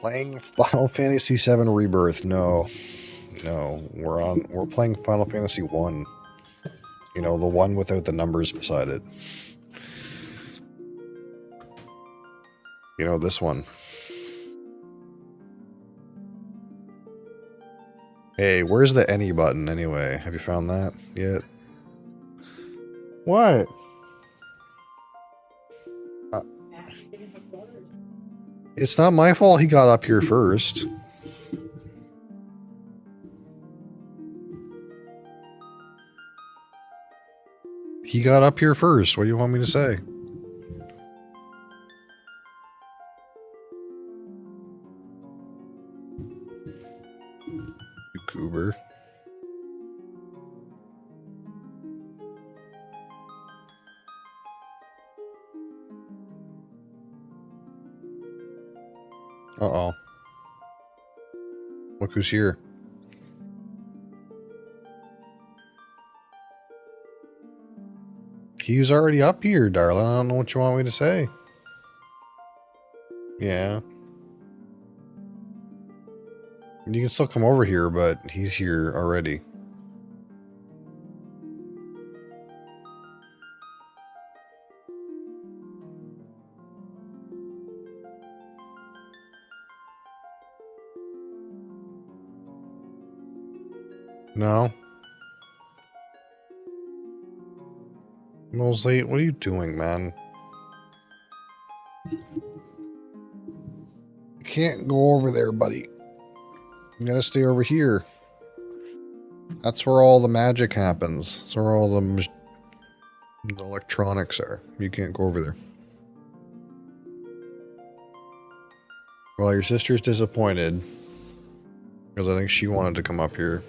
Playing Final Fantasy VII Rebirth. No. No. We're playing Final Fantasy 1. You know, the one without the numbers beside it. You know, this one. Hey, where's the any button anyway? Have you found that yet? What? It's not my fault he got up here first. He got up here first. What do you want me to say? You goober. Uh-oh. Look who's here. He's already up here, darling. I don't know what you want me to say. Yeah. You can still come over here, but he's here already. No. Mosley, what are you doing, man? You can't go over there, buddy. You gotta stay over here. That's where all the magic happens. That's where all the electronics are. You can't go over there. Well, your sister's disappointed. Because I think she wanted to come up here.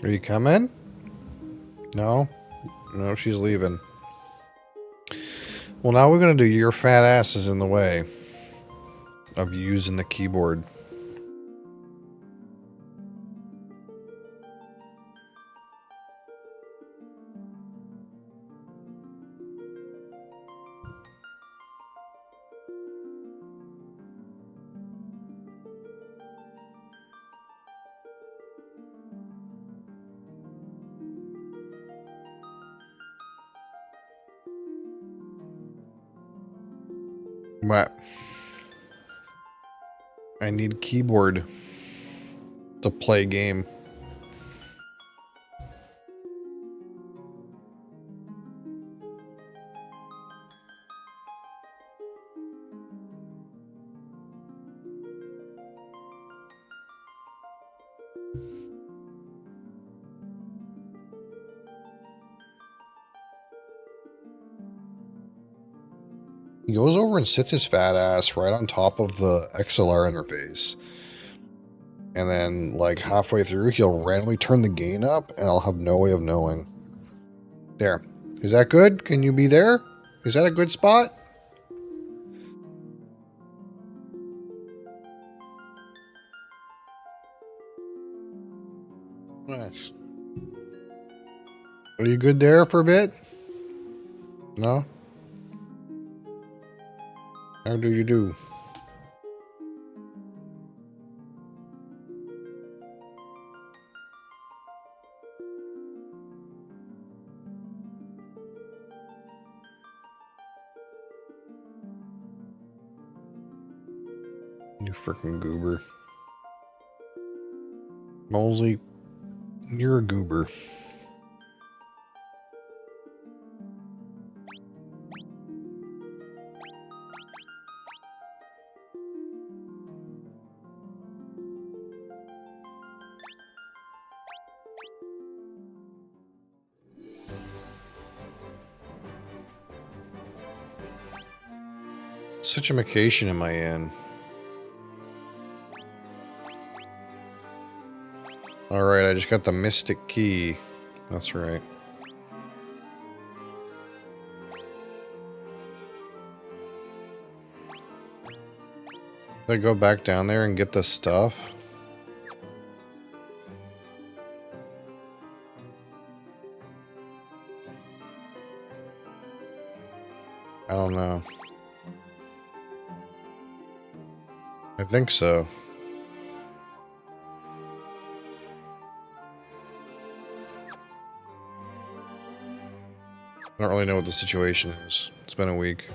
Are you coming? No? No, she's leaving. Well, now we're going to do your fat ass is in the way of using the keyboard. What? I need keyboard to play game. He goes over and sits his fat ass right on top of the XLR interface. And then, like, halfway through, he'll randomly turn the gain up, and I'll have no way of knowing. There. Is that good? Can you be there? Is that a good spot? Nice. Are you good there for a bit? No? How do you do? You freaking goober. Mosley, you're a goober. Situation am I in? Alright, I just got the mystic key. That's right. I go back down there and get the stuff? I don't know. I think so. I don't really know what the situation is. It's been a week.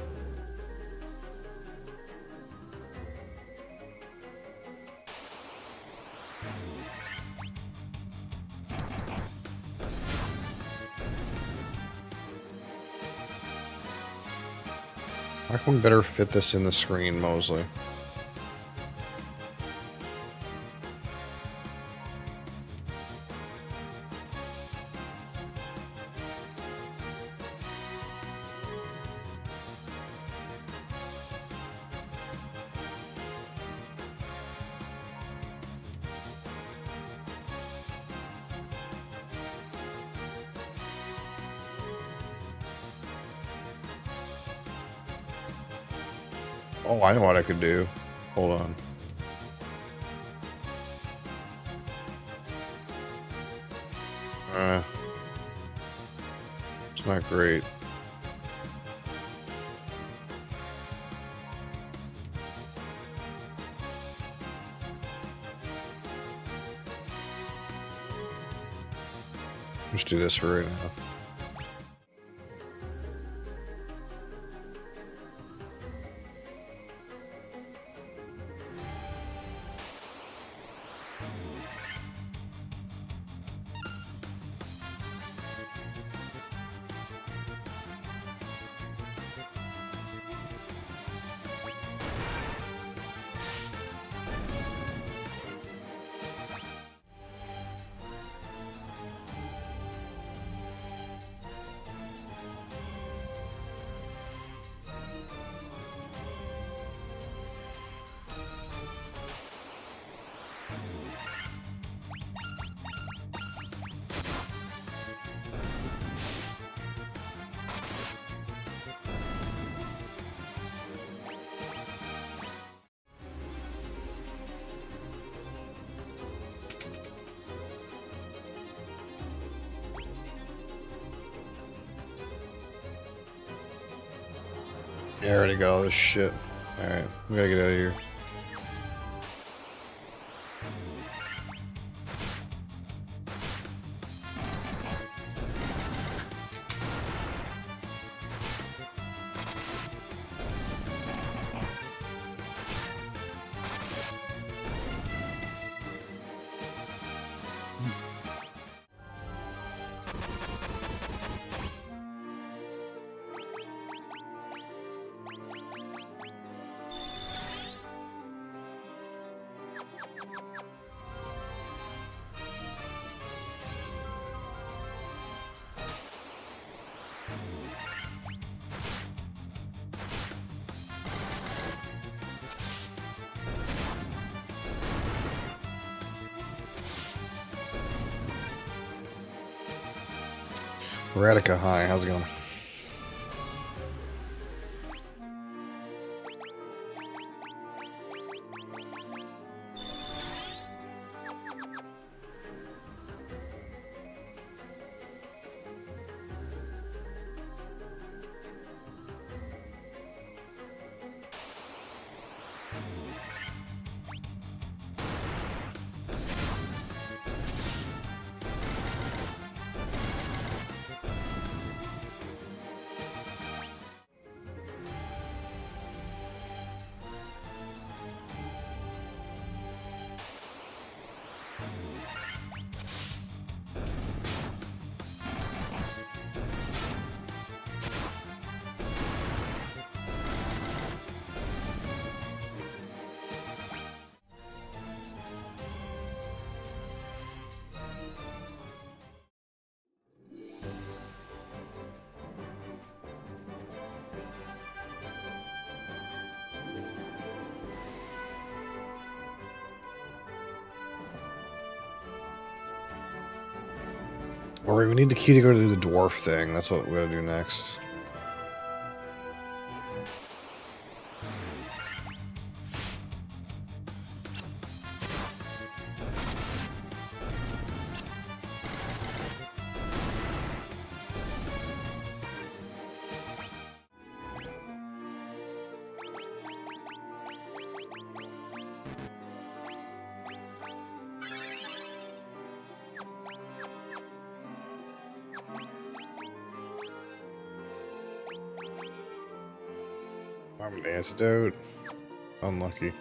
How can we better fit this in the screen, Mosley? Oh, I know what I could do. Hold on. It's not great. Let's do this for right now. Yeah, I already got all this shit. Alright, we gotta get out of here. Radica, hi, how's it going? Alright, we need the key to go to the dwarf thing. That's what we gotta do next. I'm an antidote. Unlucky.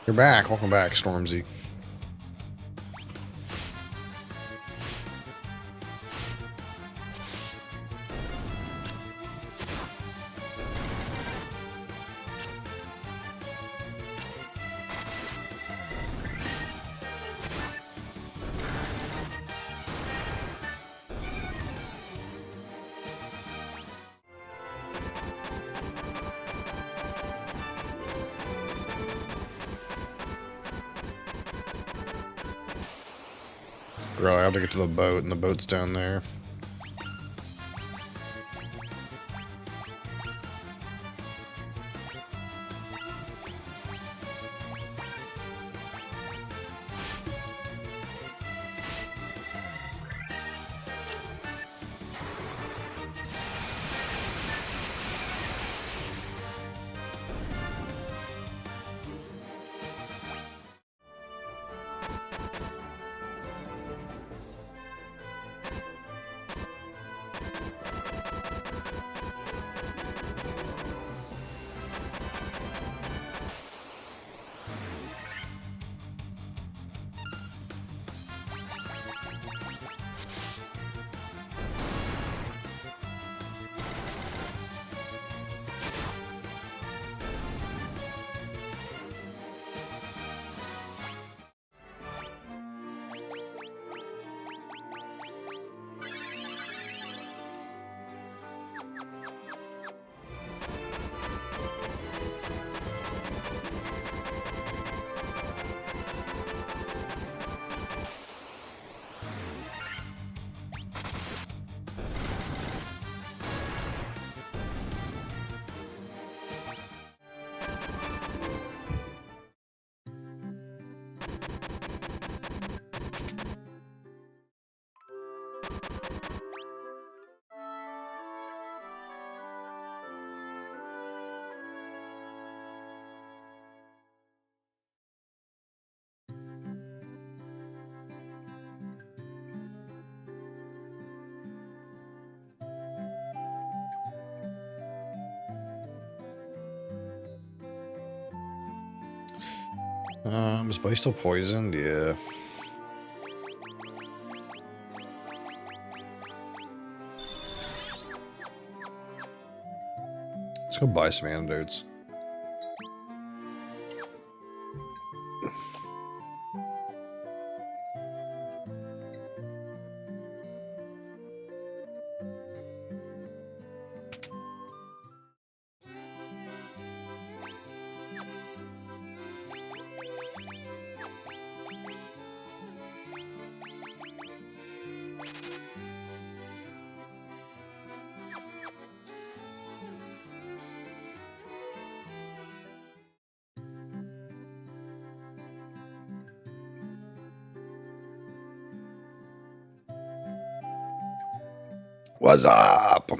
You're back. Welcome back, Stormzy. Girl, I have to get to the boat, and the boat's down there. Is Buddy still poisoned? Yeah. Let's go buy some antidotes. What's up?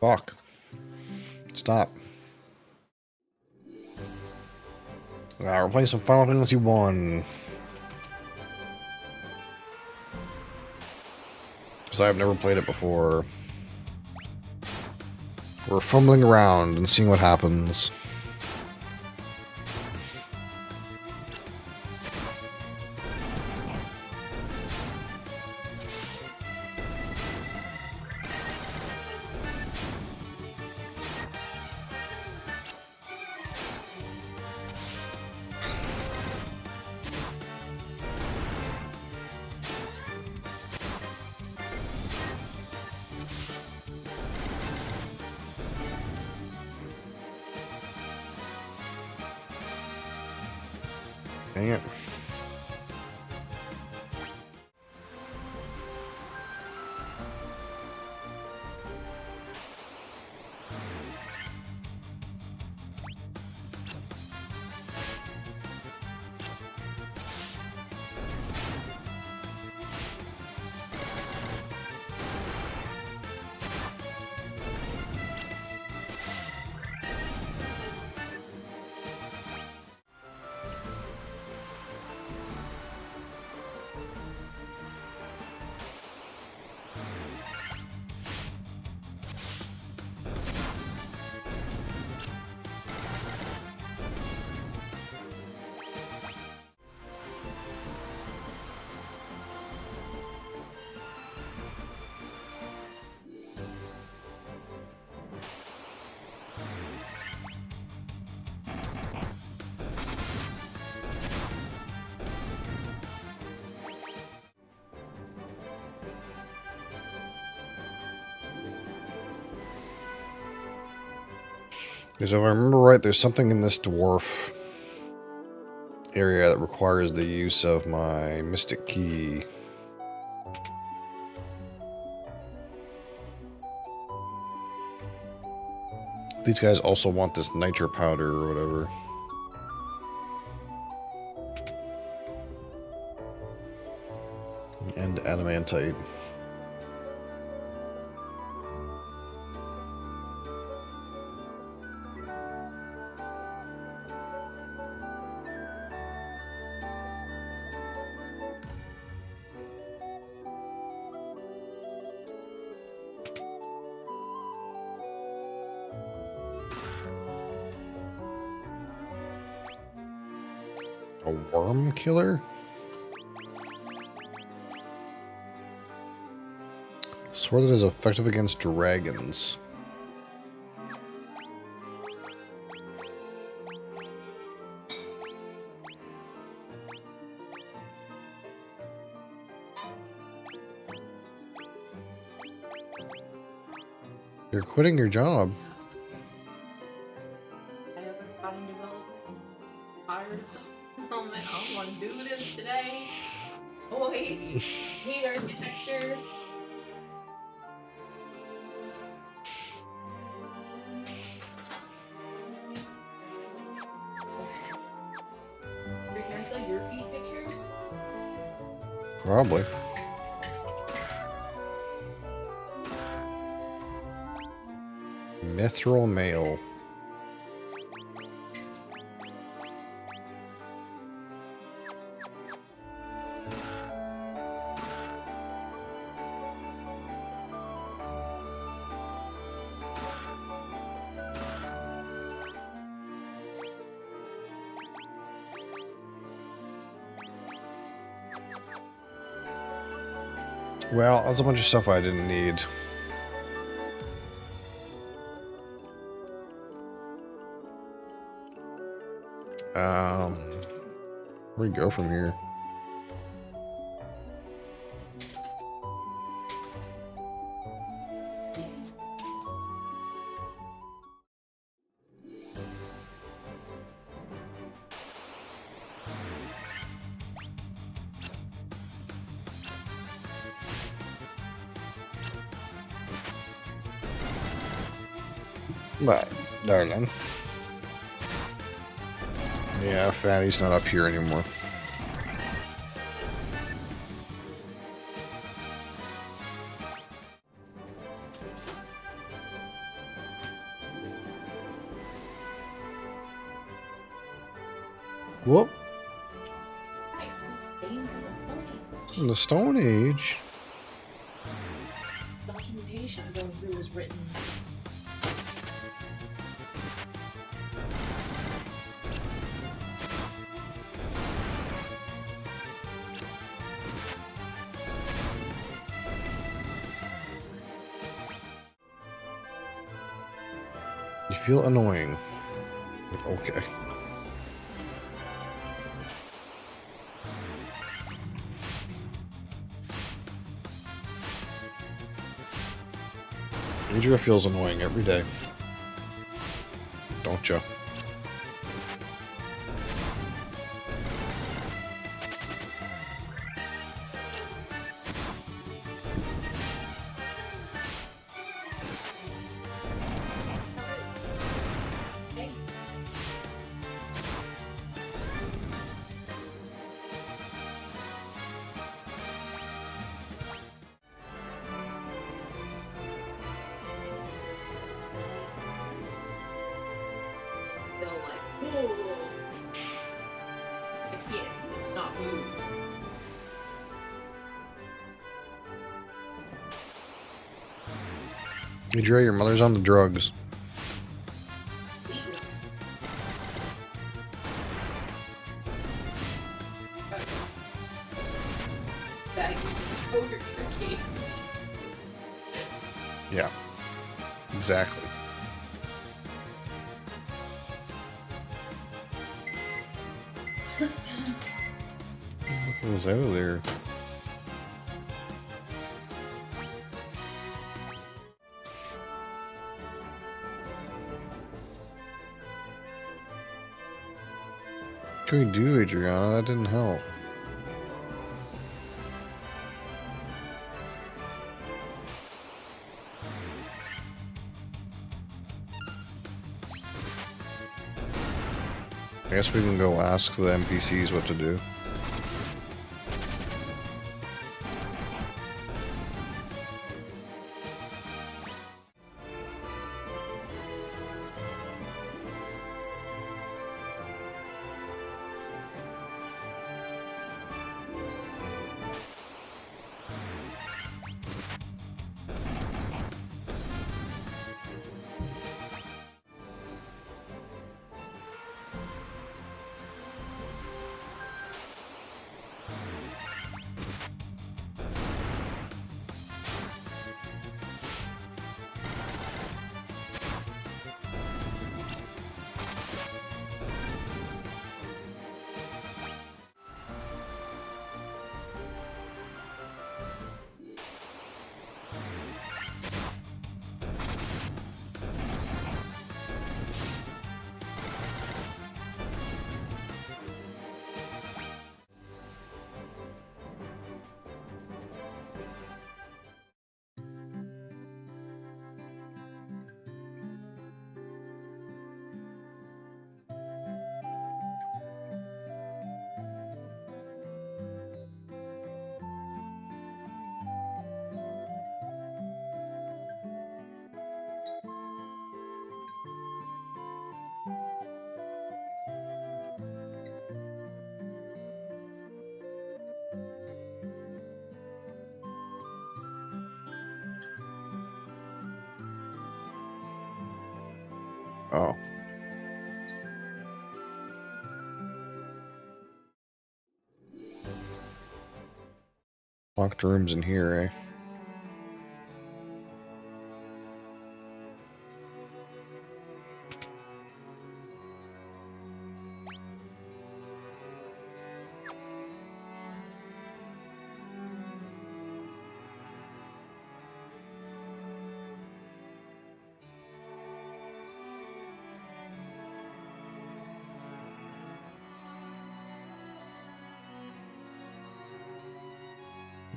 Fuck. Stop. We're playing some Final Fantasy 1. Because I've never played it before. We're fumbling around and seeing what happens. Dang it. Because if I remember right, there's something in this dwarf area that requires the use of my mystic key. These guys also want this nitro powder or whatever. And adamantite. A worm killer? Sword that is effective against dragons. You're quitting your job. I haven't gotten development. Tired of something. I don't want to do this today. Oh wait, hate architecture. Can I sell your feed pictures? Probably. Mithril mail. Well, that's a bunch of stuff I didn't need. Where do we go from here? But, darling. Yeah, Fatty's not up here anymore. Whoop. In the Stone Age. Documentation going through was written. You feel annoying. Okay. Adria feels annoying every day. Don't you? Adria, your mother's on the drugs. Yeah, exactly. What was out of there? can we do, Adriana? That didn't help. I guess we can go ask the NPCs what to do. Oh. Locked rooms in here, eh?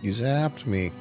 You zapped me.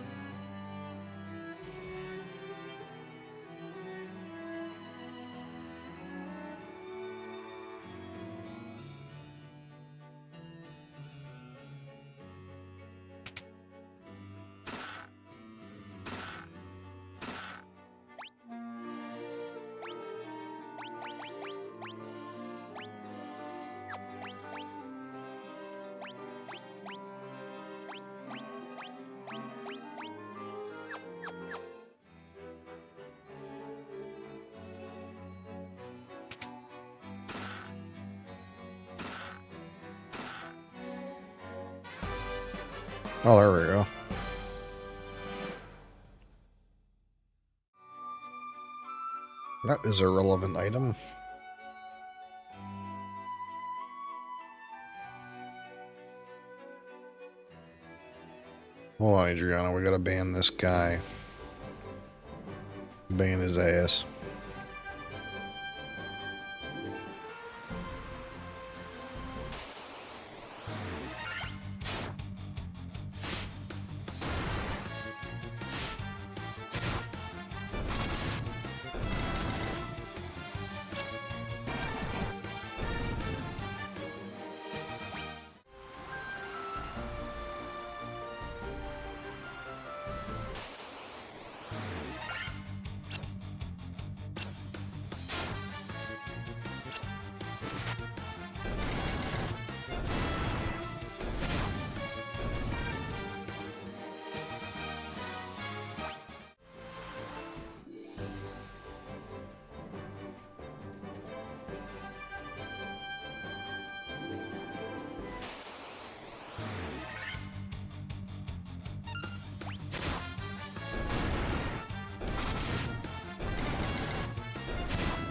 Oh, there we go. That is a relevant item. Hold on, Adriana. We gotta ban this guy. Ban his ass.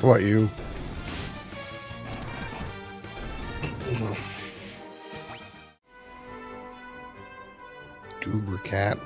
What about you? Goober cat.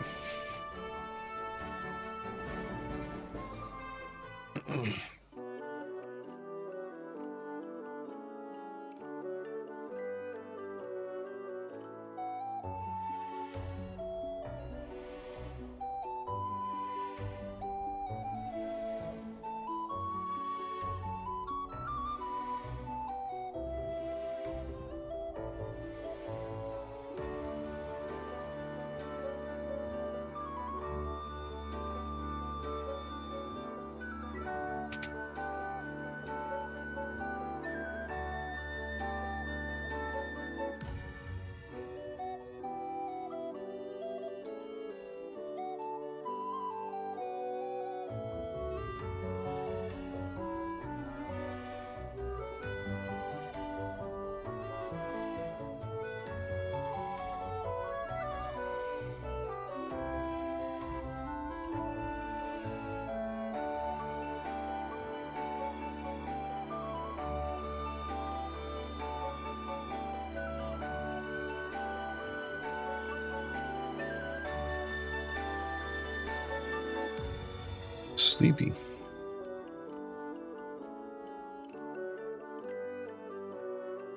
Sleepy.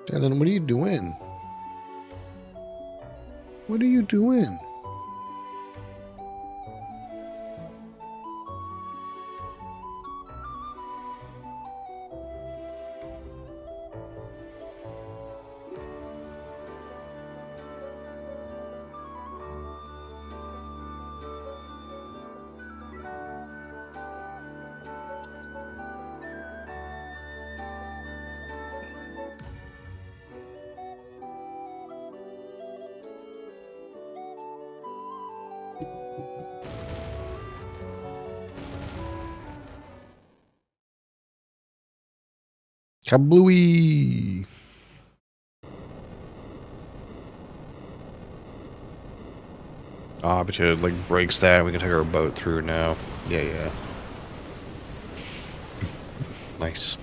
Dylan, what are you doing? What are you doing? Kablooey! Ah, but it like breaks that and we can take our boat through now. Yeah, yeah. Nice.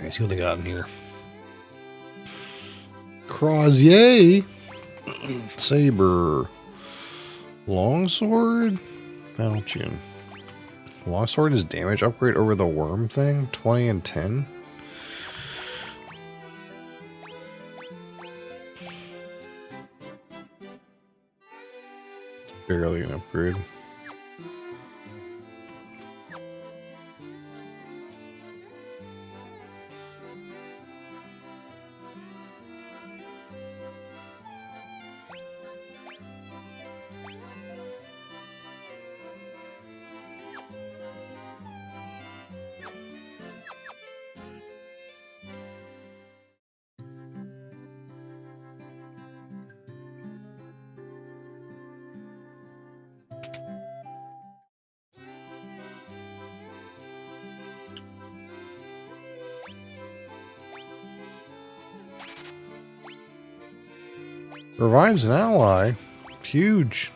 Alright, see what they got in here. Crozier. Saber. Longsword. Falchion. Longsword is damage upgrade over the worm thing. 20 and 10. Barely an upgrade. Revives an ally. Huge.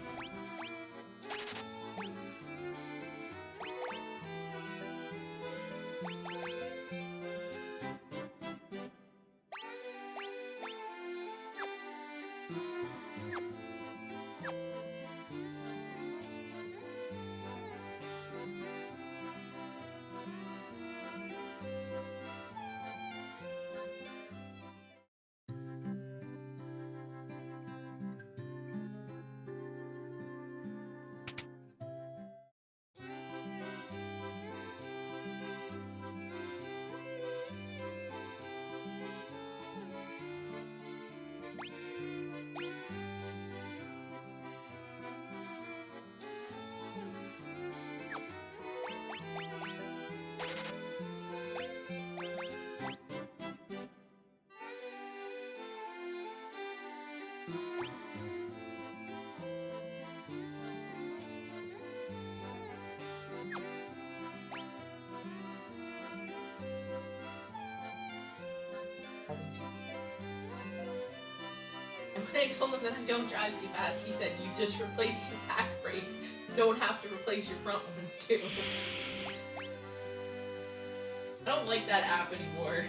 And when I told him that I don't drive too fast, he said, "You just replaced your back brakes. You don't have to replace your front ones too." I don't like that app anymore.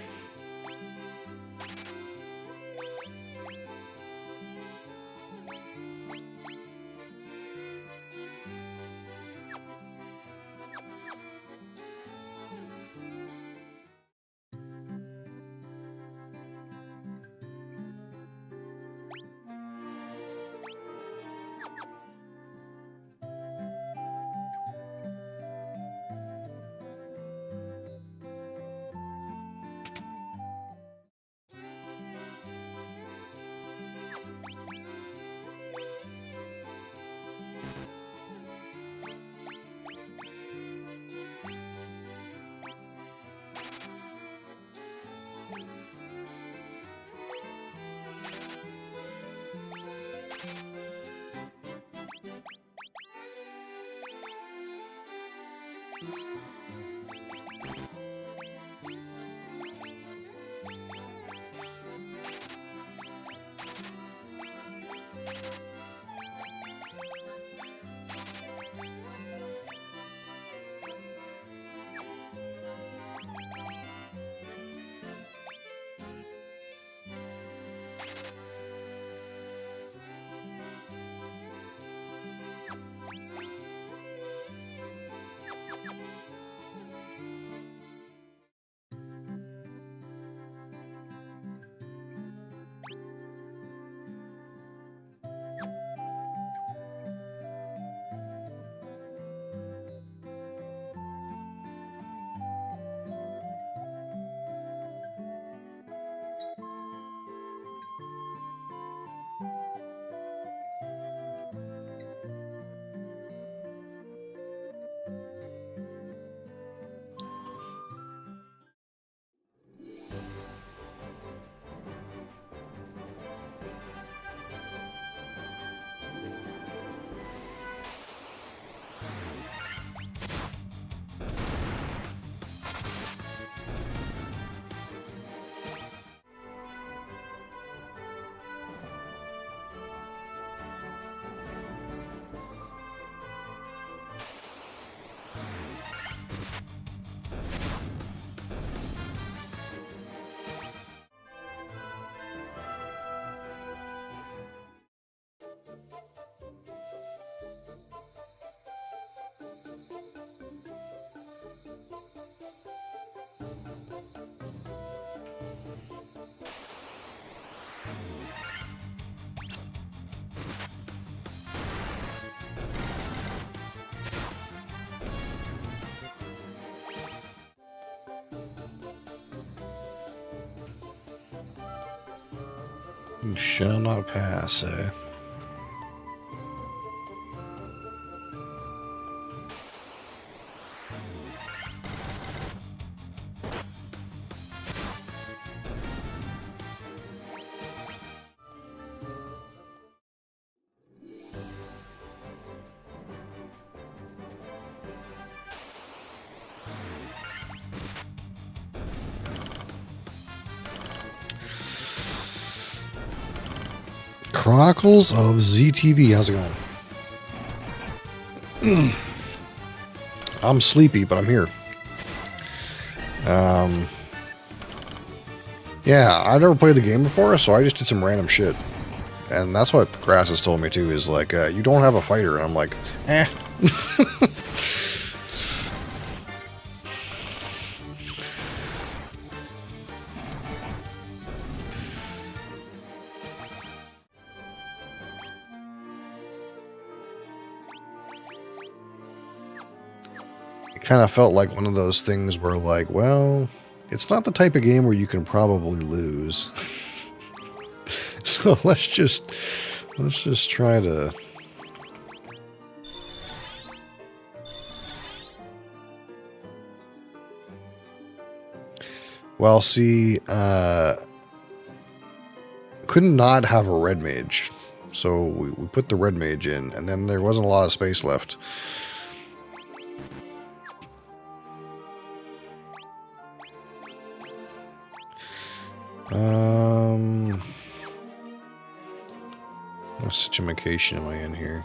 You shall not pass, eh? Chronicles of ZTV. How's it going? I'm sleepy, but I'm here. Yeah, I've never played the game before, so I just did some random shit. And that's what Grass has told me too, is like, you don't have a fighter. And I'm like, eh. It kind of felt like one of those things where like, well, it's not the type of game where you can probably lose. So let's just try to. Well, see, couldn't not have a red mage. So we put the red mage in, and then there wasn't a lot of space left. What situation am I in here?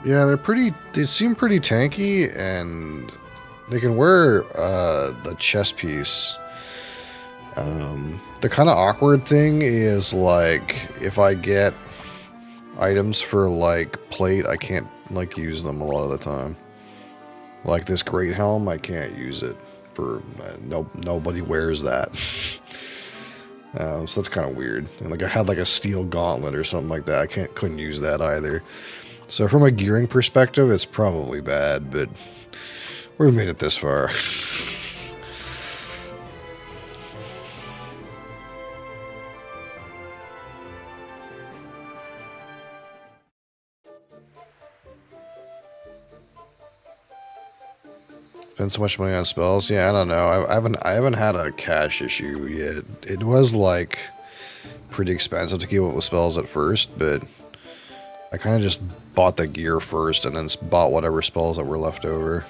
Yeah, they seem pretty tanky, and they can wear the chest piece. The kind of awkward thing is, like, if I get items for, like, plate, I can't, like, use them a lot of the time. Like this great helm, I can't use it for, nobody wears that. So that's kind of weird. And, like, I had, like, a steel gauntlet or something like that. I couldn't use that either. So from a gearing perspective, it's probably bad, but we've made it this far. Spend so much money on spells. Yeah, I don't know. I haven't had a cash issue yet. It was like pretty expensive to keep up with spells at first, but I kind of just bought the gear first and then bought whatever spells that were left over.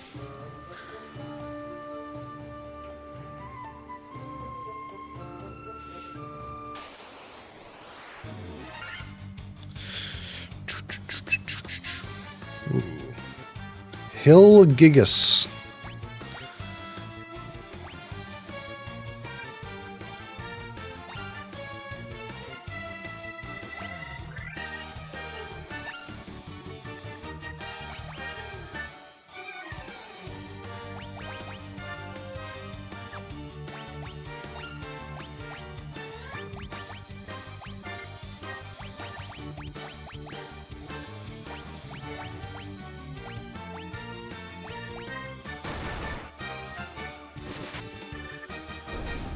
Ooh. Hill Gigas.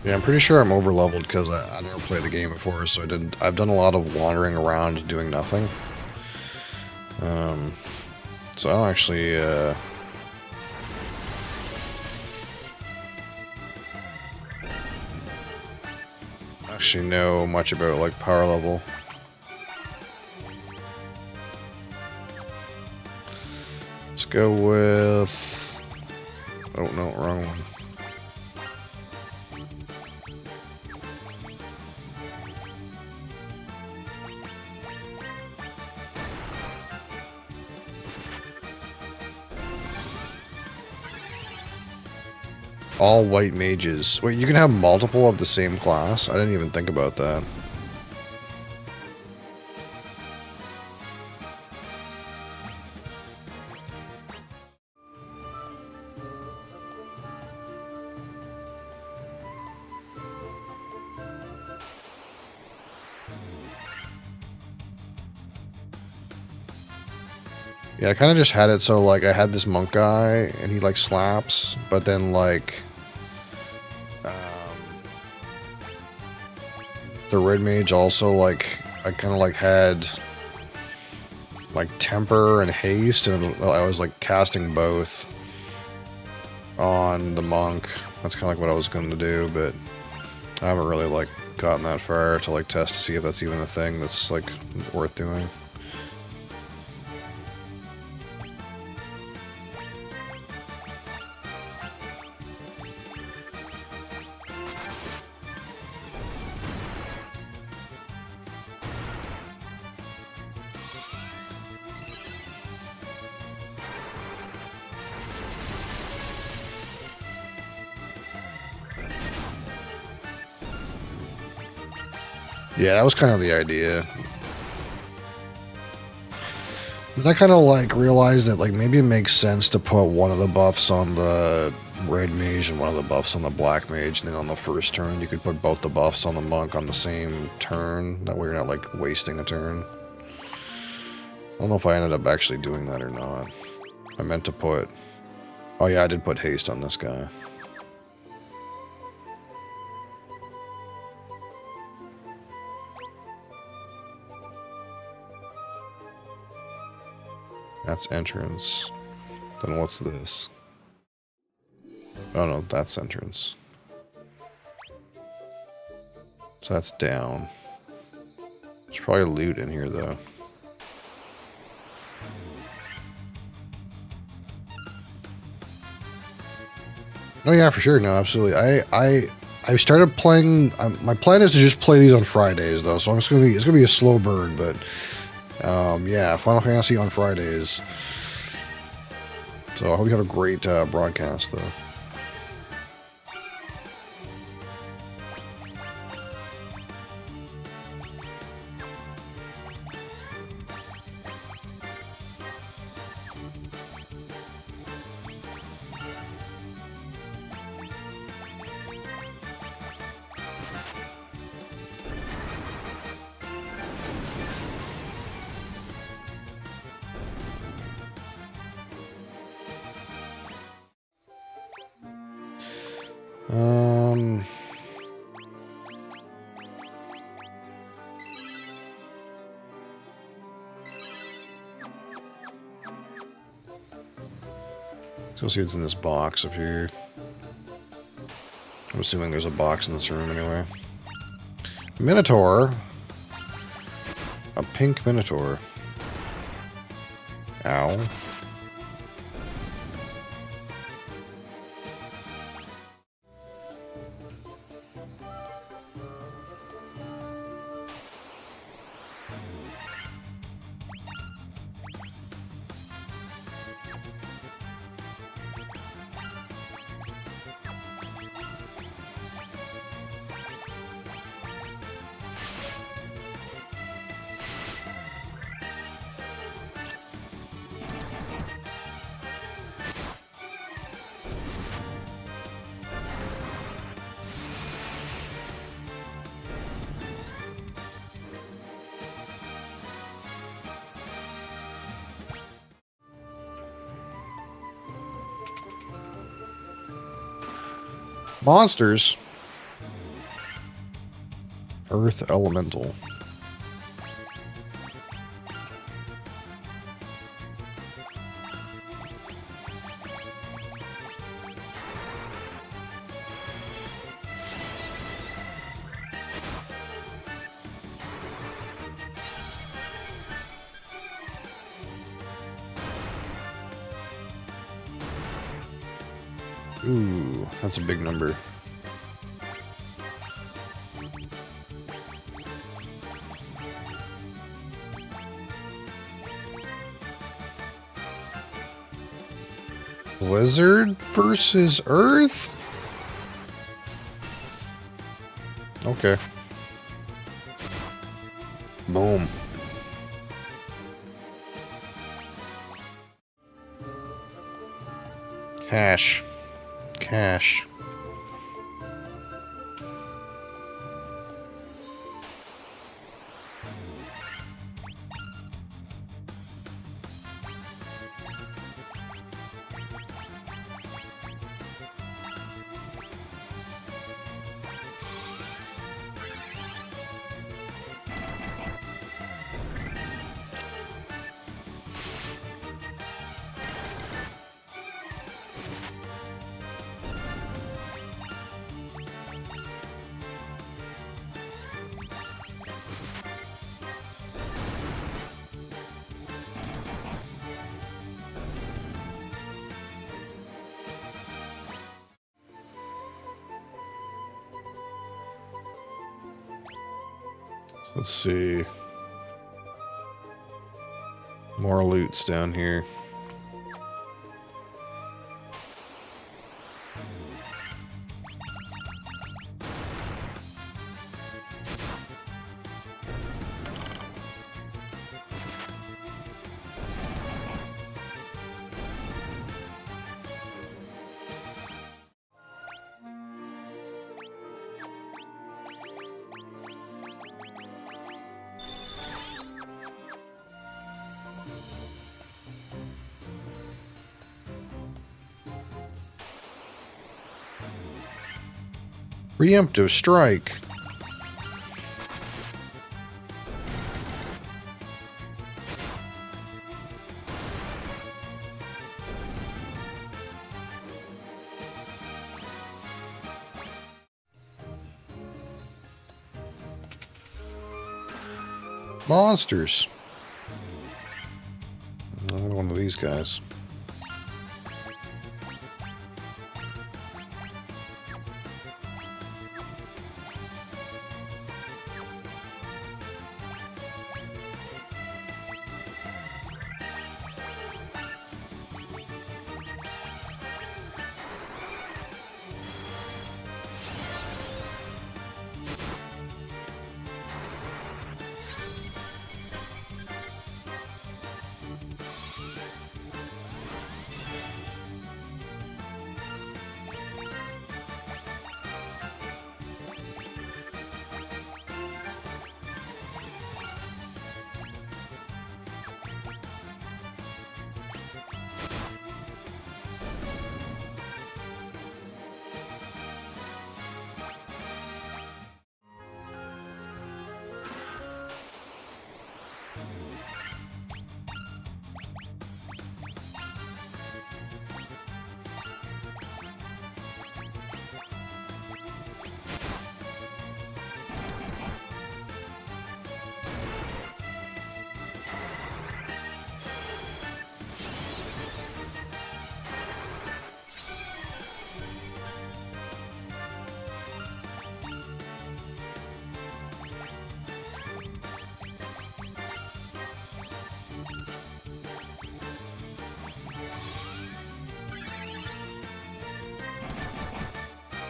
Yeah, I'm pretty sure I'm over leveled because I never played the game before, so I've done a lot of wandering around doing nothing. So I don't actually know much about like power level. Let's go with, oh no, wrong one. All white mages. Wait, you can have multiple of the same class? I didn't even think about that. Yeah, I kind of just had it so, like, I had this monk guy, and he, like, slaps, but then, like, the red mage also, like, I kind of, like, had, like, temper and haste, and I was, like, casting both on the monk. That's kind of, like, what I was going to do, but I haven't really, like, gotten that far to, like, test to see if that's even a thing that's, like, worth doing. Yeah, that was kind of the idea. Then I kind of like realized that like maybe it makes sense to put one of the buffs on the red mage and one of the buffs on the black mage, and then on the first turn you could put both the buffs on the monk on the same turn. That way you're not like wasting a turn. I don't know if I ended up actually doing that or not. I meant to put... Oh yeah, I did put haste on this guy. That's entrance. Then what's this? Oh no, that's entrance. So that's down. There's probably loot in here though. Oh yeah, for sure. No, absolutely. I started playing. My plan is to just play these on Fridays though, so it's gonna be a slow burn. But yeah, Final Fantasy on Fridays. So I hope you have a great broadcast though. Let's go see what's in this box up here. I'm assuming there's a box in this room anyway. Minotaur. A pink Minotaur. Ow. Monsters. Earth Elemental. Ooh, that's a big number. Blizzard versus Earth? Okay. Boom. Cash. Cash. Let's see. More loots down here. Preemptive strike. Monsters. One of these guys.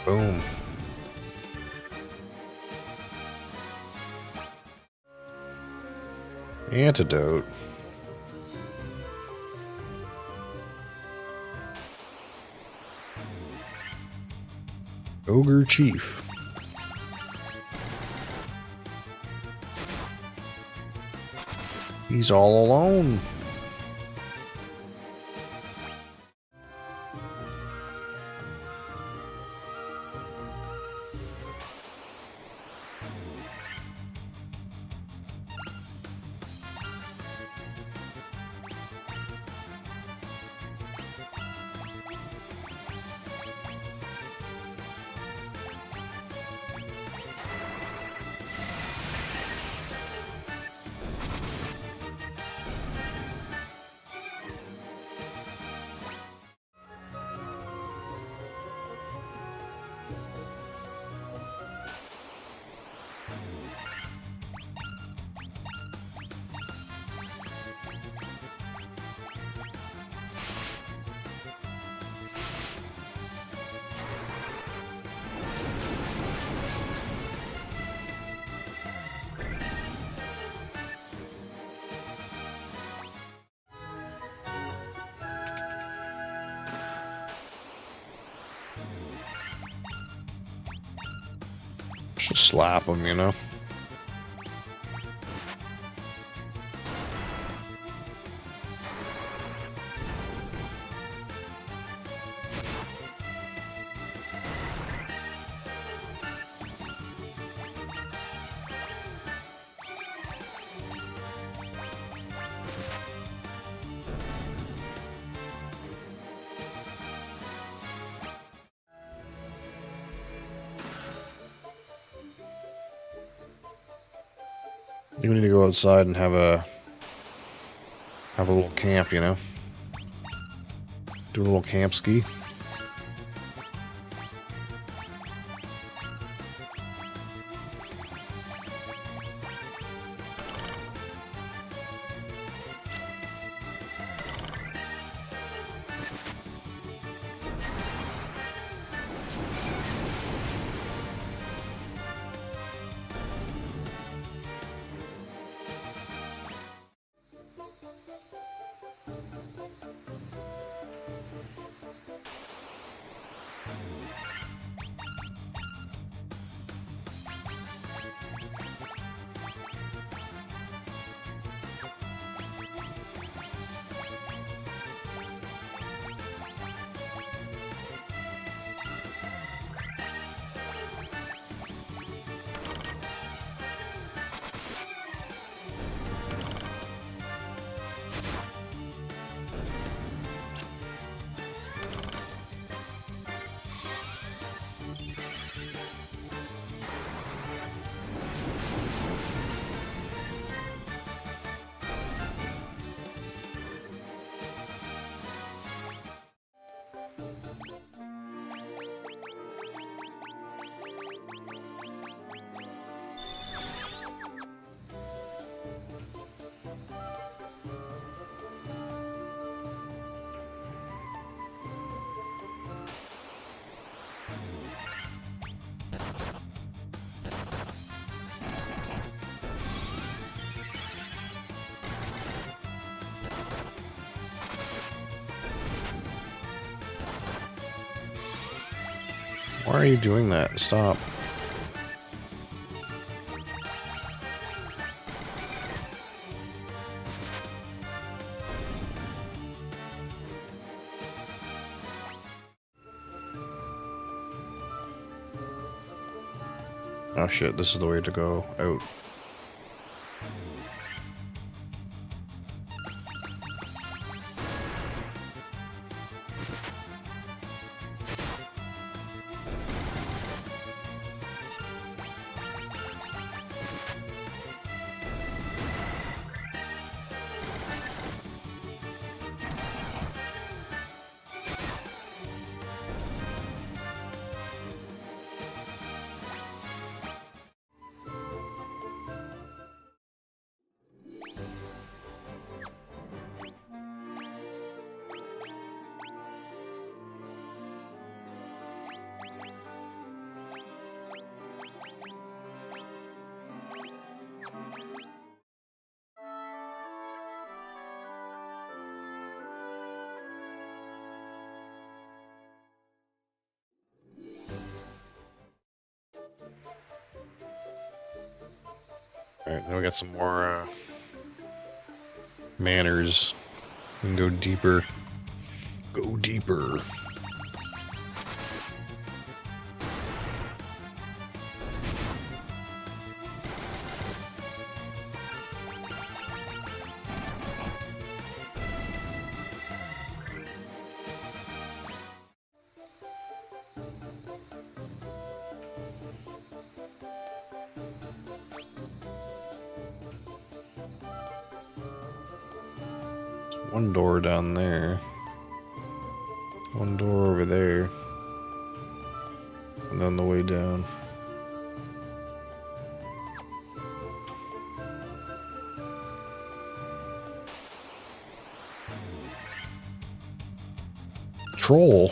Boom. Antidote. Ogre Chief. He's all alone. Just slap him, you know? You need to go outside and have a little camp, you know? Do a little camp ski. Why are you doing that? Stop. Oh shit, this is the way to go out. Alright, now we got some more manners. We can go deeper. Go deeper. One door down there. One door over there. And then the way down. Troll.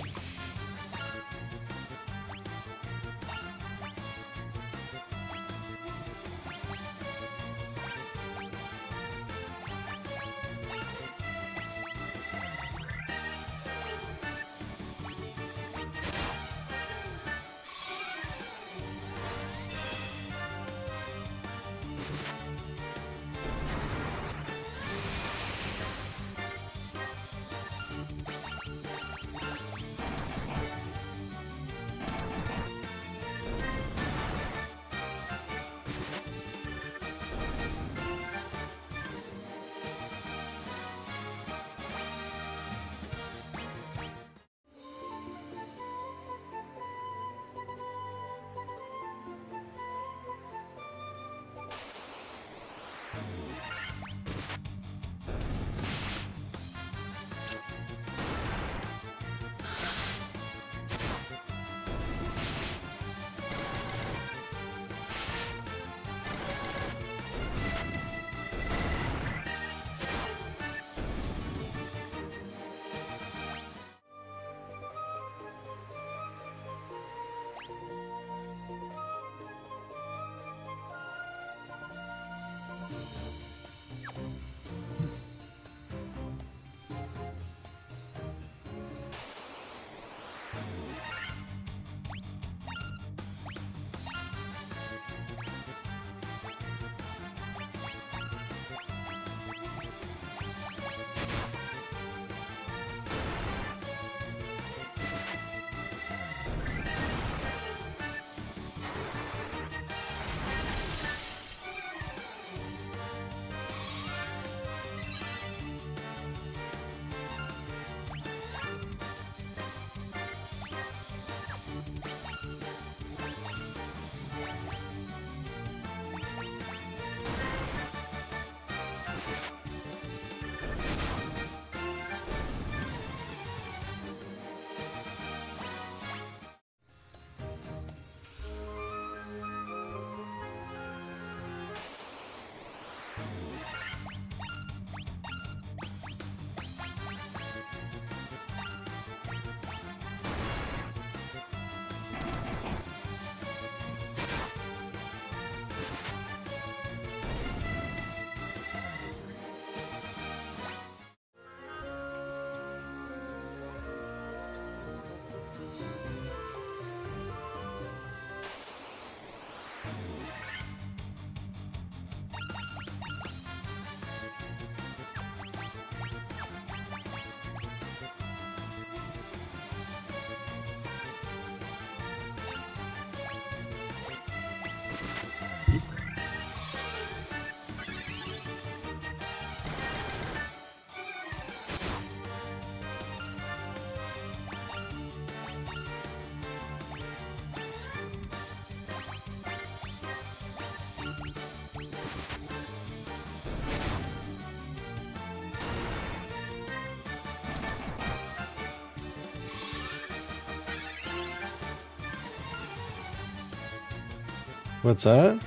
What's that?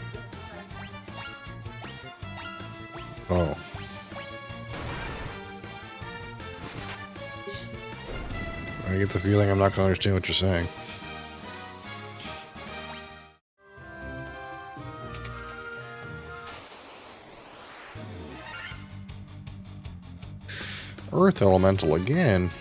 Oh. I get the feeling I'm not going to understand what you're saying. Earth Elemental again.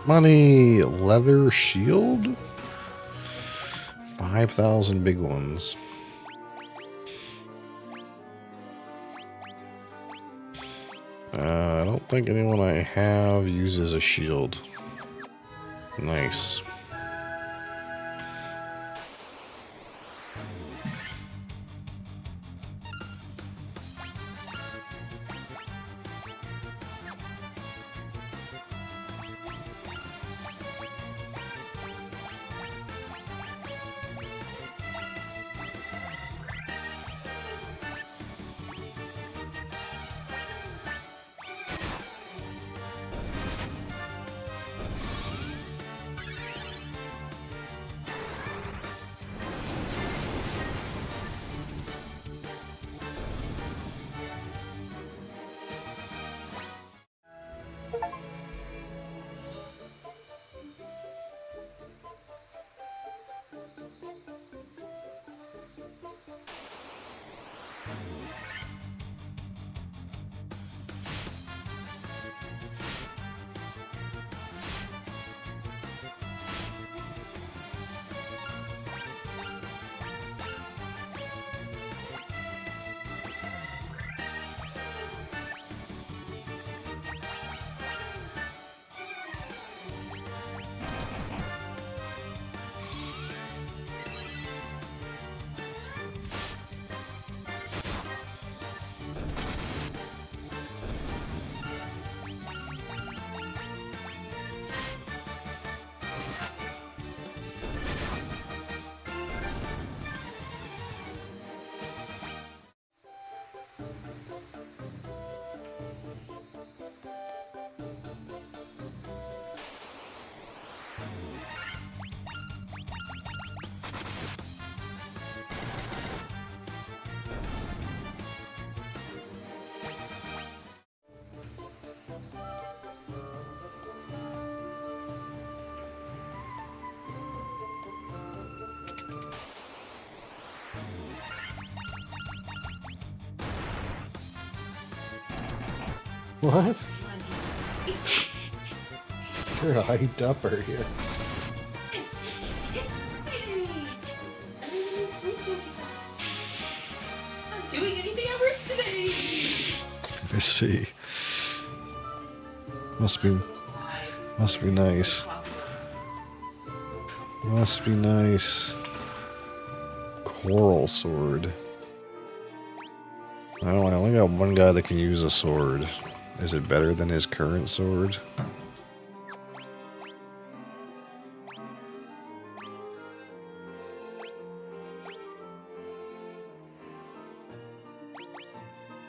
Money, leather shield, 5,000 big ones. I don't think anyone I have uses a shield. Nice. What? You're a hyped upper here. It's Friday. And there's no sleep yet. I'm doing anything at work today. I see. Must be nice. Must be nice. Coral sword. I only got one guy that can use a sword. Is it better than his current sword?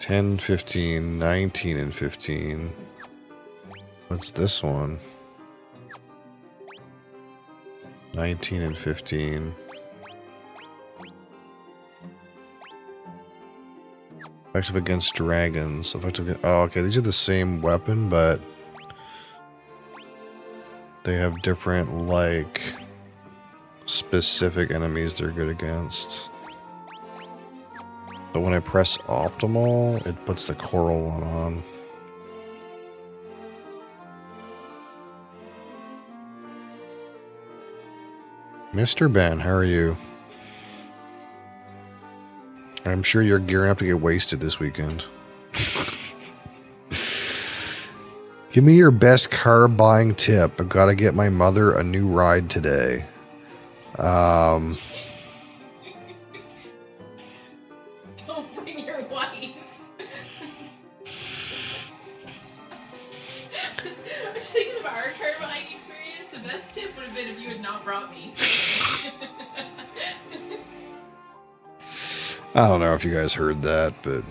$10, $15, $19, and $15. What's this one? 19 and 15. Effective against dragons. Oh, okay. These are the same weapon, but they have different, like, specific enemies they're good against. But when I press optimal, it puts the coral one on. Mr. Ben, how are you? I'm sure you're gearing up to get wasted this weekend. Give me your best car buying tip. I've got to get my mother a new ride today. Don't bring your wife. I'm just thinking of our car buying experience. The best tip would have been if you had not brought me. I don't know if you guys heard that, but...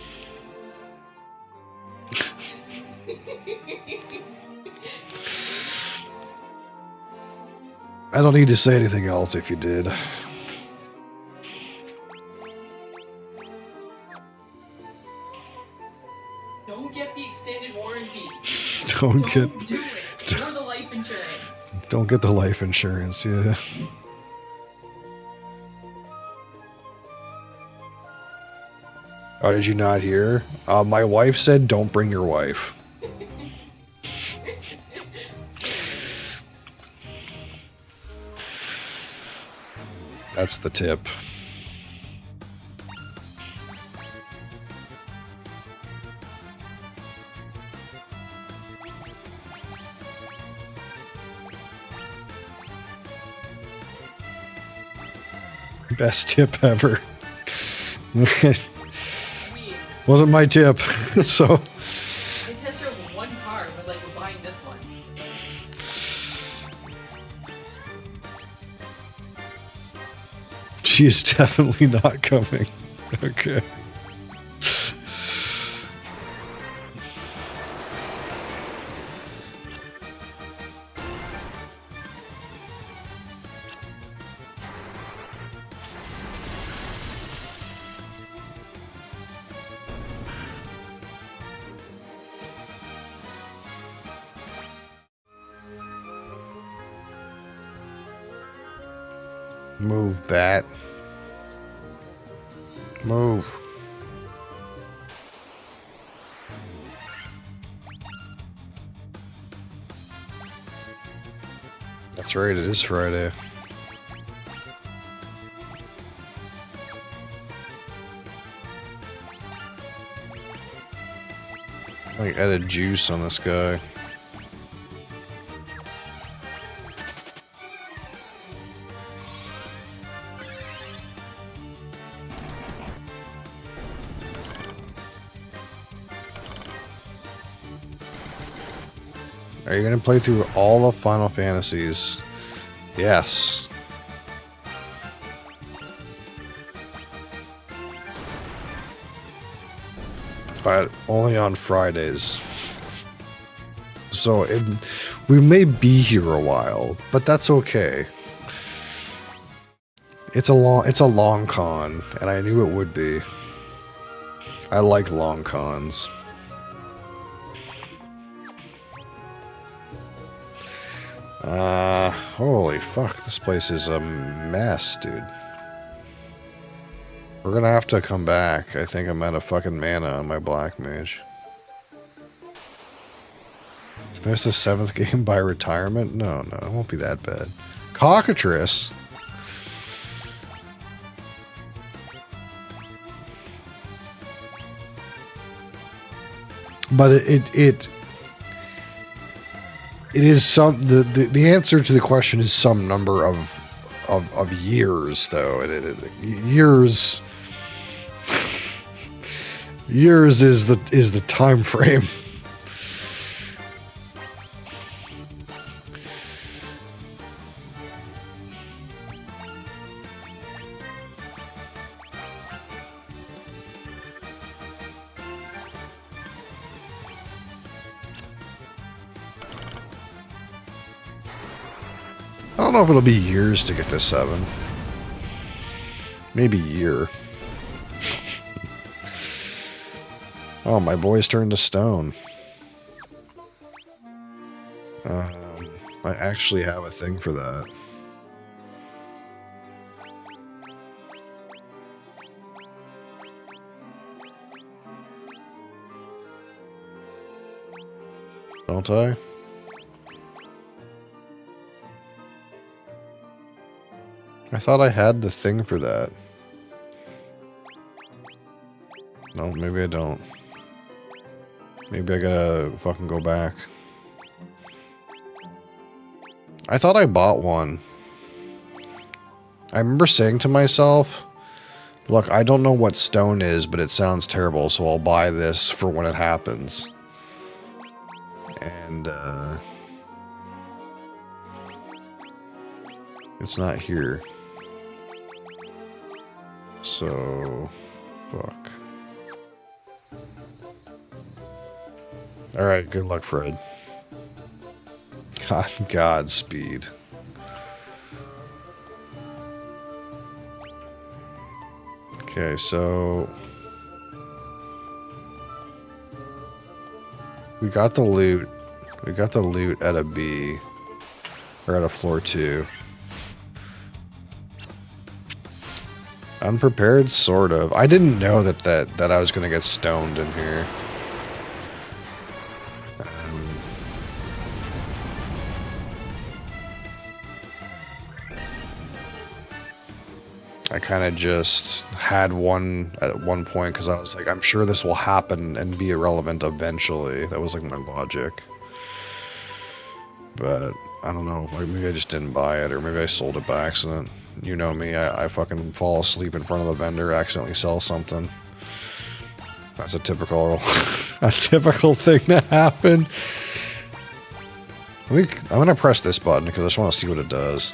I don't need to say anything else if you did. Don't get the extended warranty. Don't do it for the life insurance. Don't get the life insurance, yeah. Oh, did you not hear? My wife said, don't bring your wife. That's the tip. Best tip ever. Wasn't my tip, so... I test drove one car and was like, we're buying this one. She is definitely not coming. Okay. Move, bat. Move. That's right, it is Friday. I added juice on this guy. Are you going to play through all of Final Fantasies? Yes. But only on Fridays. So we may be here a while, but that's okay. It's a long con, and I knew it would be. I like long cons. Holy fuck, this place is a mess, dude. We're gonna have to come back. I think I'm out of fucking mana on my black mage. Missed the 7th game by retirement? No, it won't be that bad. Cockatrice? But it is some the answer to the question is some number of years though. Years is the time frame. I don't know if it'll be years to get to 7. Maybe a year. Oh, my boy's turned to stone. I actually have a thing for that. Don't I? I thought I had the thing for that. No, maybe I don't. Maybe I gotta fucking go back. I thought I bought one. I remember saying to myself, look, I don't know what stone is, but it sounds terrible, so I'll buy this for when it happens. And, it's not here. So, fuck. Alright, good luck, Fred. Godspeed. Okay, so... we got the loot. We got the loot at a B. Or at a floor 2. Unprepared, sort of. I didn't know that I was gonna get stoned in here. I kind of just had one at one point because I was like, I'm sure this will happen and be irrelevant eventually. That was like my logic. But I don't know. Like, maybe I just didn't buy it, or maybe I sold it by accident. You know me, I fucking fall asleep in front of a vendor, accidentally sell something. That's a typical thing to happen. I'm gonna press this button because I just want to see what it does.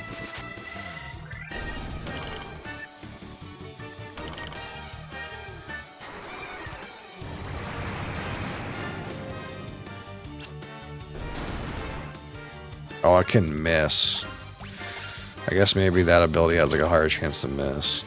Oh, I can miss. I guess maybe that ability has like a higher chance to miss.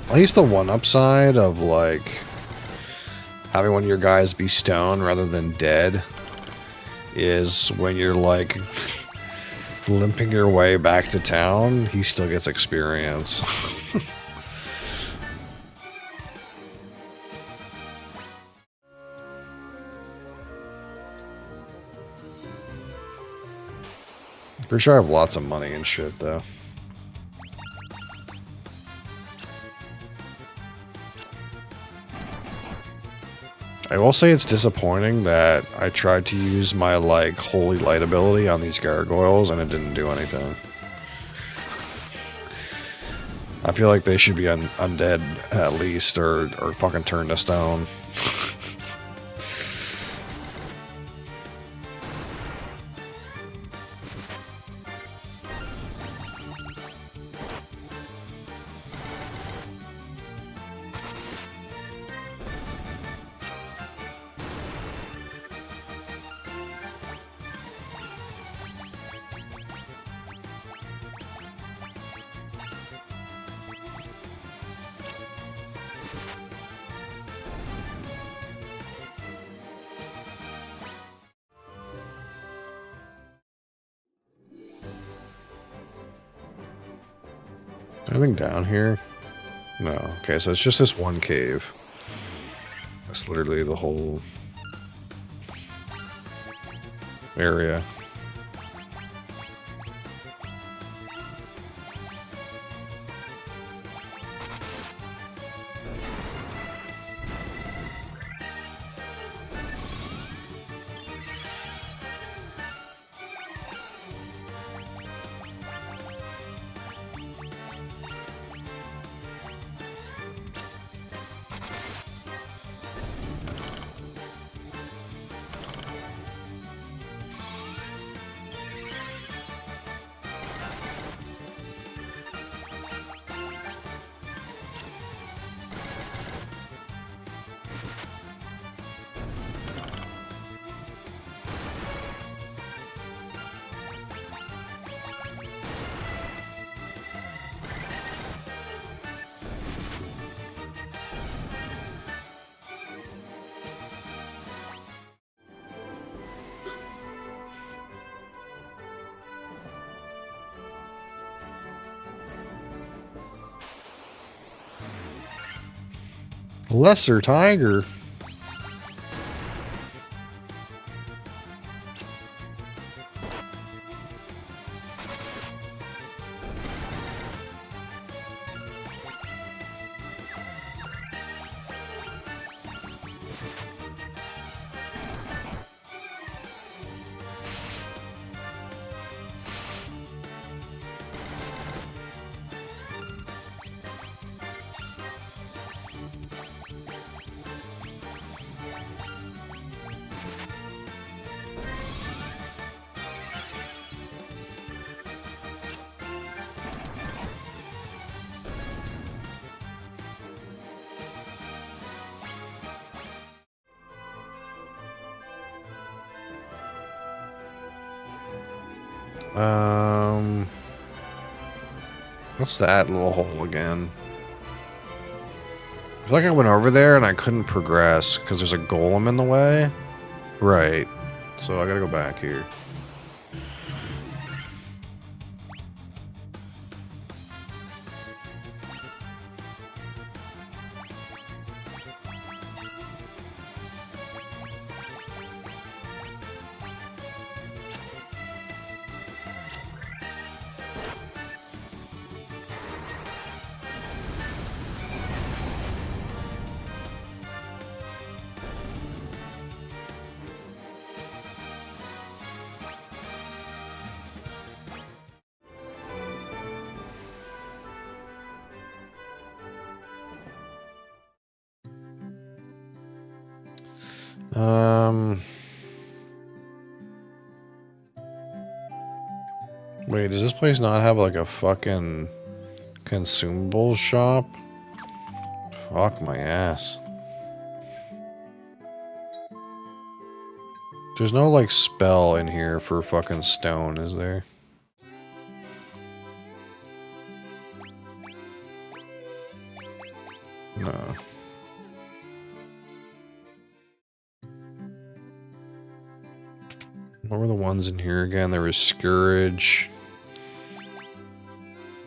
At least the one upside of, like, having one of your guys be stoned rather than dead is when you're, like, limping your way back to town, he still gets experience. Pretty sure I have lots of money and shit, though. I will say it's disappointing that I tried to use my, like, holy light ability on these gargoyles and it didn't do anything. I feel like they should be undead at least, or fucking turned to stone. Anything down here? No. Okay, so it's just this one cave. That's literally the whole area. Lesser tiger. What's that little hole again? I feel like I went over there and I couldn't progress because there's a golem in the way. Right. So I gotta go back here. Wait, does this place not have like a fucking consumables shop? Fuck my ass. There's no like spell in here for fucking stone, is there? No. What were the ones in here again? There was Scourge.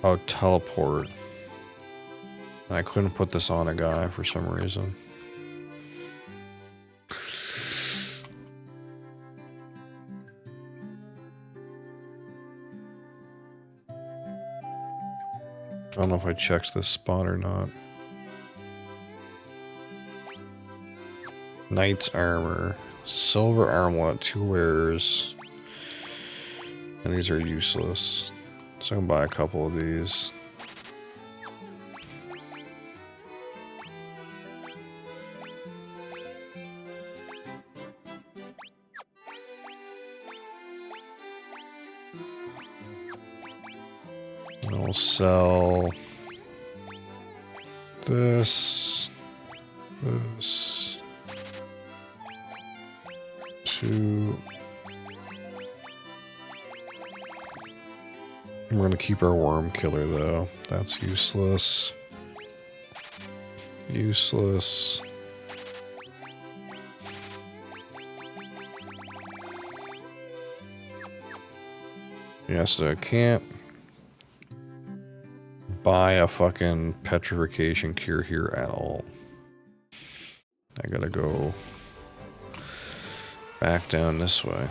Oh, Teleport. And I couldn't put this on a guy for some reason. I don't know if I checked this spot or not. Knight's Armor. Silver Armlet, 2 wearers. And these are useless. So I can buy a couple of these. I'll sell this, this, 2. We're gonna keep our worm killer though. That's useless. Useless. Yeah, so I can't buy a fucking petrification cure here at all. I gotta go back down this way.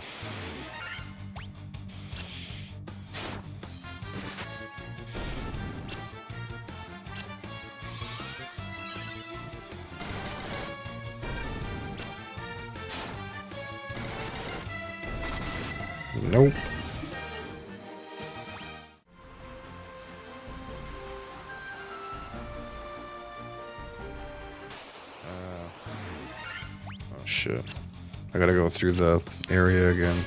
Nope. Oh shit. I gotta go through the area again.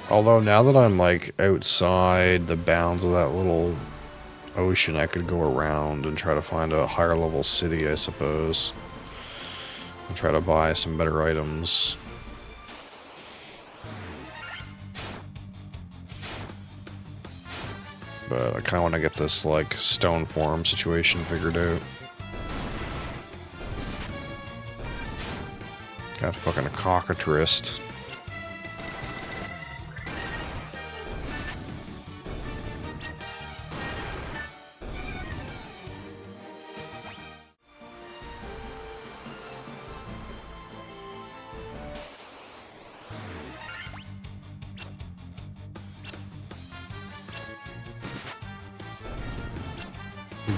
Although now that I'm like outside the bounds of that little ocean, I could go around and try to find a higher level city, I suppose. And try to buy some better items. But I kind of want to get this like stone form situation figured out. Got fucking a cockatrice.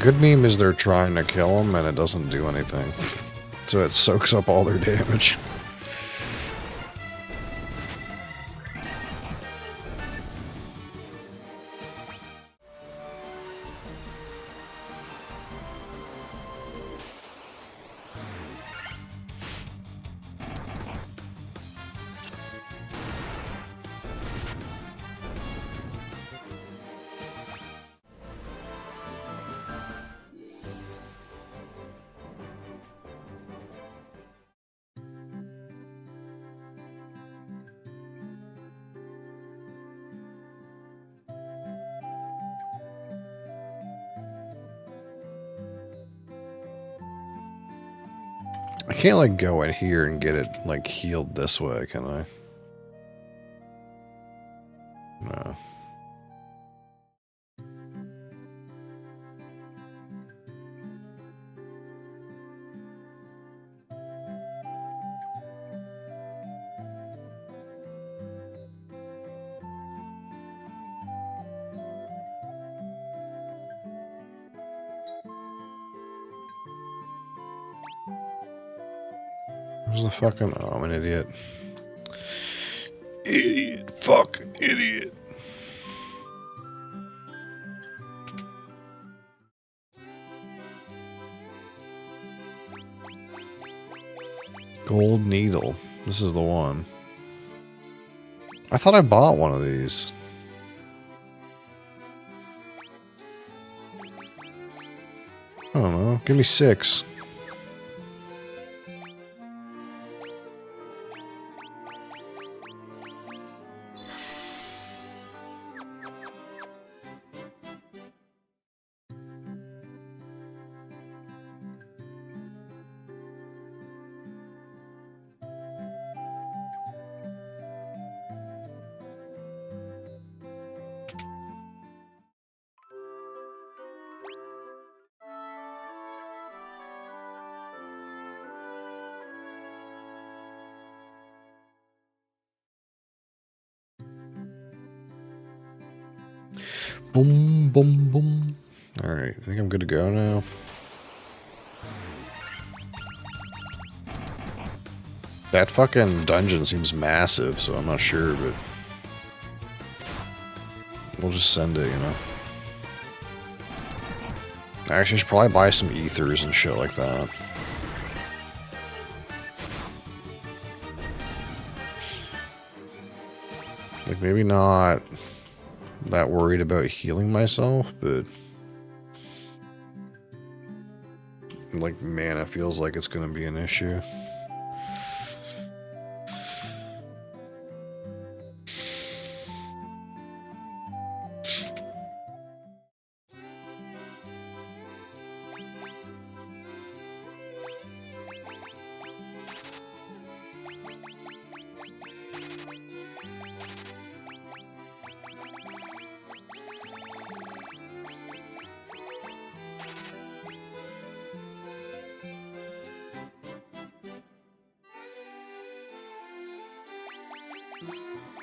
Good meme is they're trying to kill him and it doesn't do anything. So it soaks up all their damage. I can't, like, go in here and get it, like, healed this way, can I? No. Where's the fucking... Oh, I'm an idiot. Idiot. Fuck. Idiot. Gold needle. This is the one. I thought I bought one of these. I don't know. Give me 6. Boom, boom, boom. Alright, I think I'm good to go now. That fucking dungeon seems massive, so I'm not sure, but... We'll just send it, you know. Actually, I should probably buy some ethers and shit like that. Like, maybe not that worried about healing myself, but... Like, mana feels like it's gonna be an issue.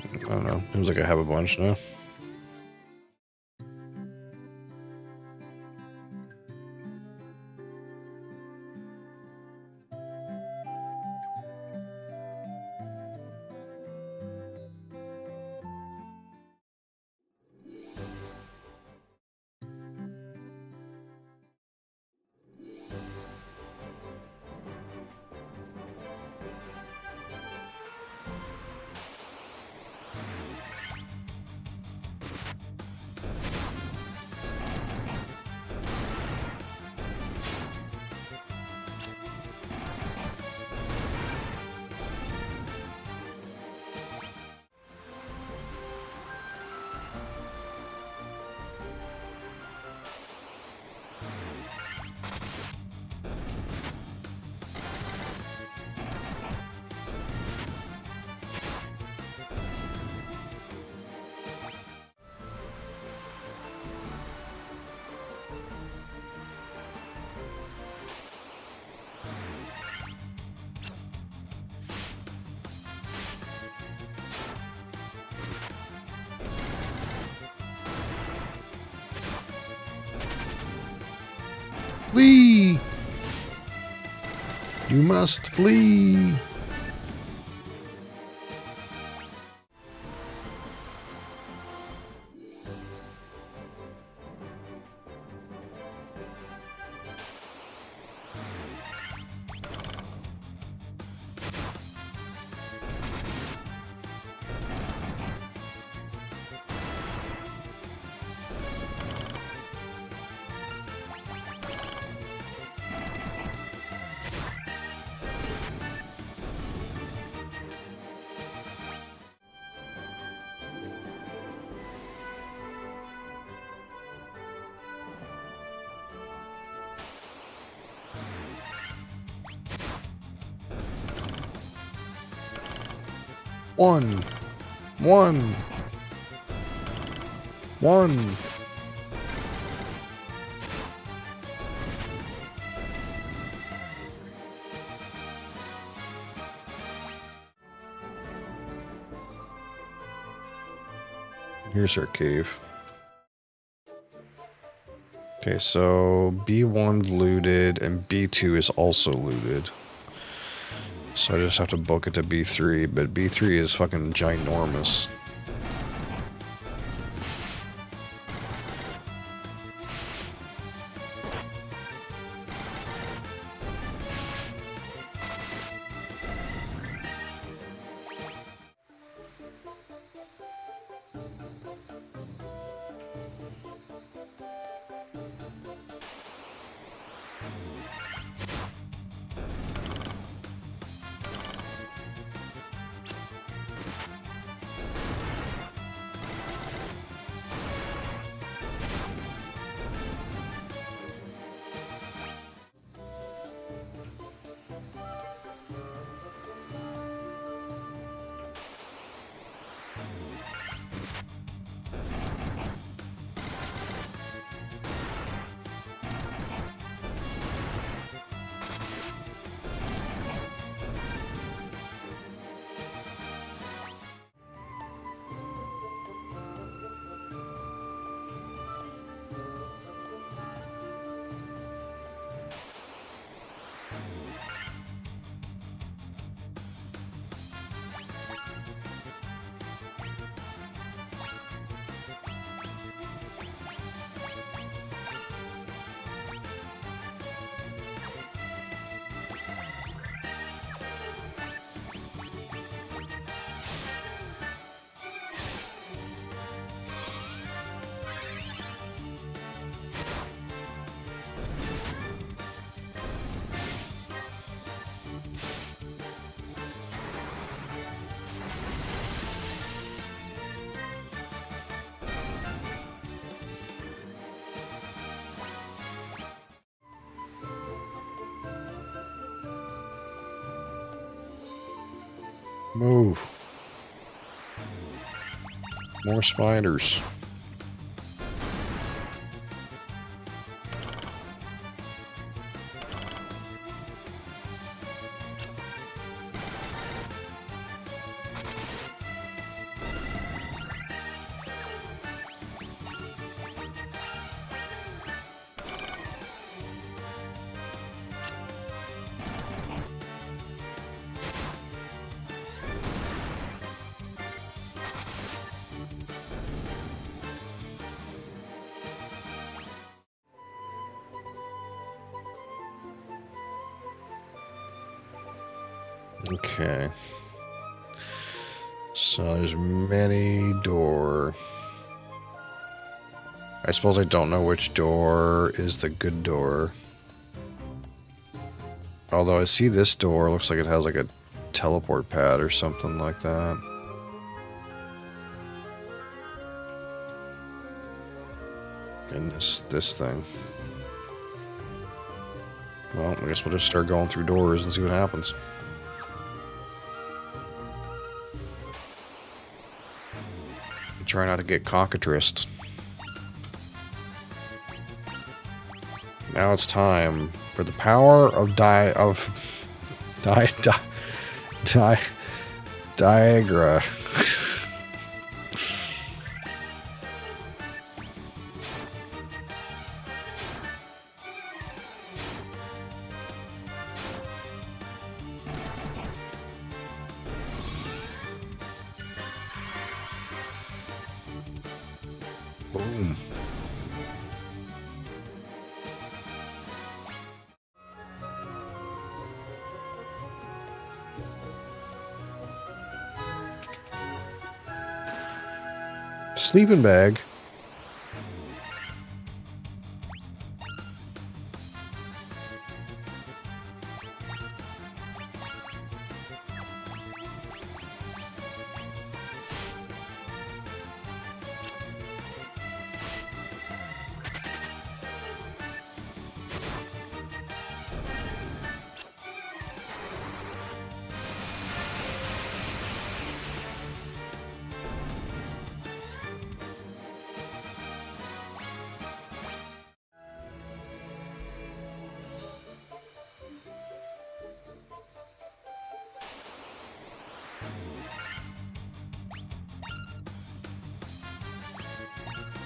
I don't know. Seems like I have a bunch now. Flee! You must flee! One. Here's our cave. Okay, so B1 looted and B2 is also looted. So I just have to book it to B3, but B3 is fucking ginormous. Move. More spiders. Okay. So there's many door. I suppose I don't know which door is the good door. Although I see this door looks like it has like a teleport pad or something like that. And this thing. Well, I guess we'll just start going through doors and see what happens. Try not to get cockatrice. Now it's time for the power of Diagra. Boom. Sleeping bag.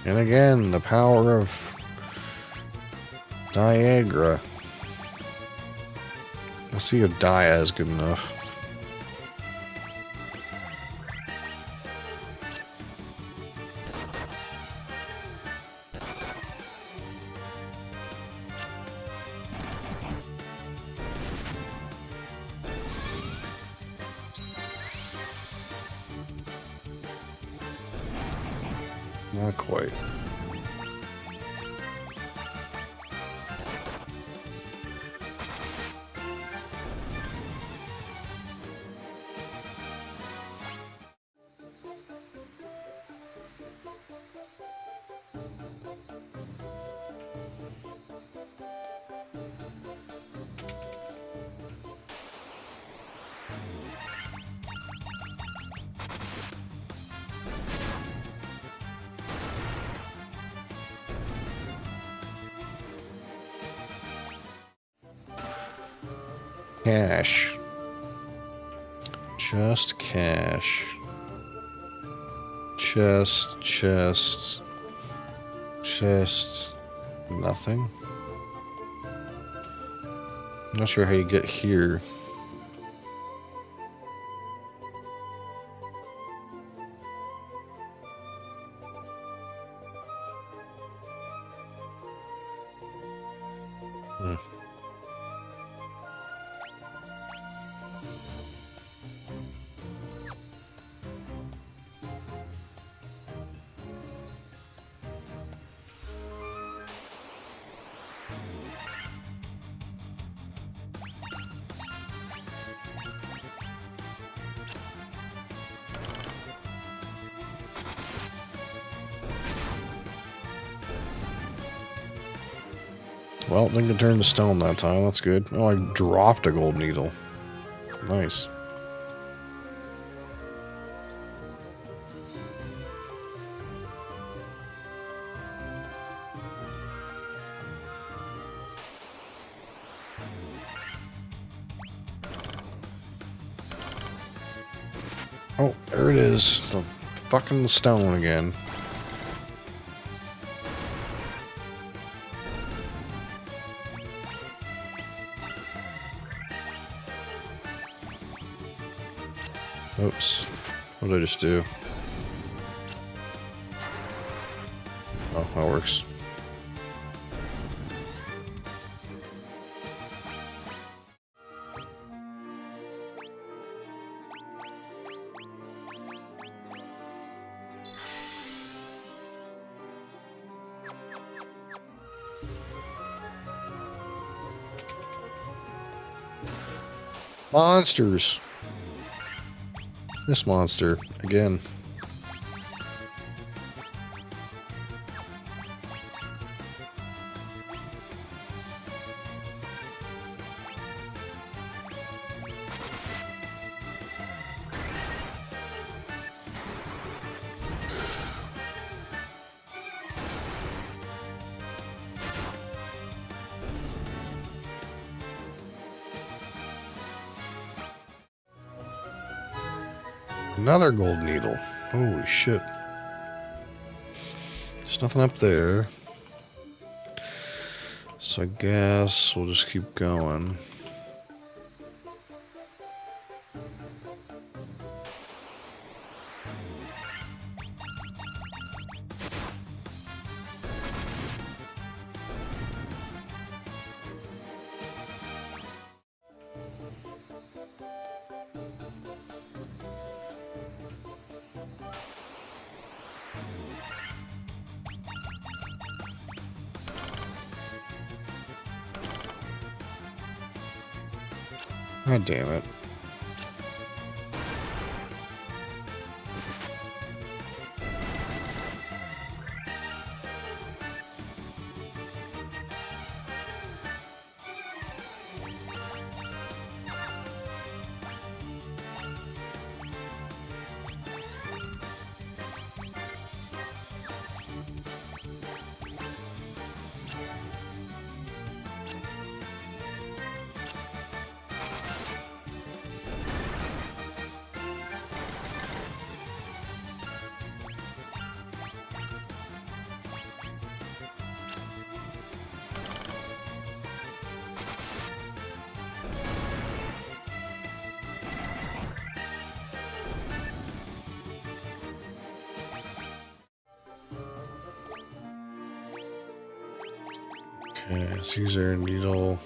And again, the power of Diagra. Let's see if Dia is good enough. Not quite. Cash. Just cash. Chest. Nothing. I'm not sure how you get here. Well, didn't turn to stone that time. That's good. Oh, I dropped a gold needle. Nice. Oh, there it is. The fucking stone again. Oops. What did I just do? Oh, that works. Monsters. This monster again. Another gold needle. Holy shit. There's nothing up there. So I guess we'll just keep going. God damn it. Okay, Caesar needle.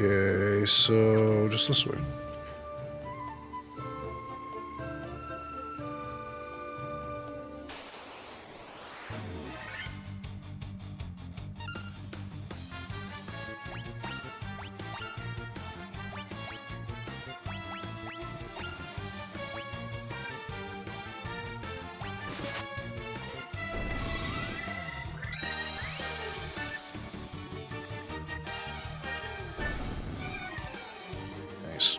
Okay, so just this way. Nice.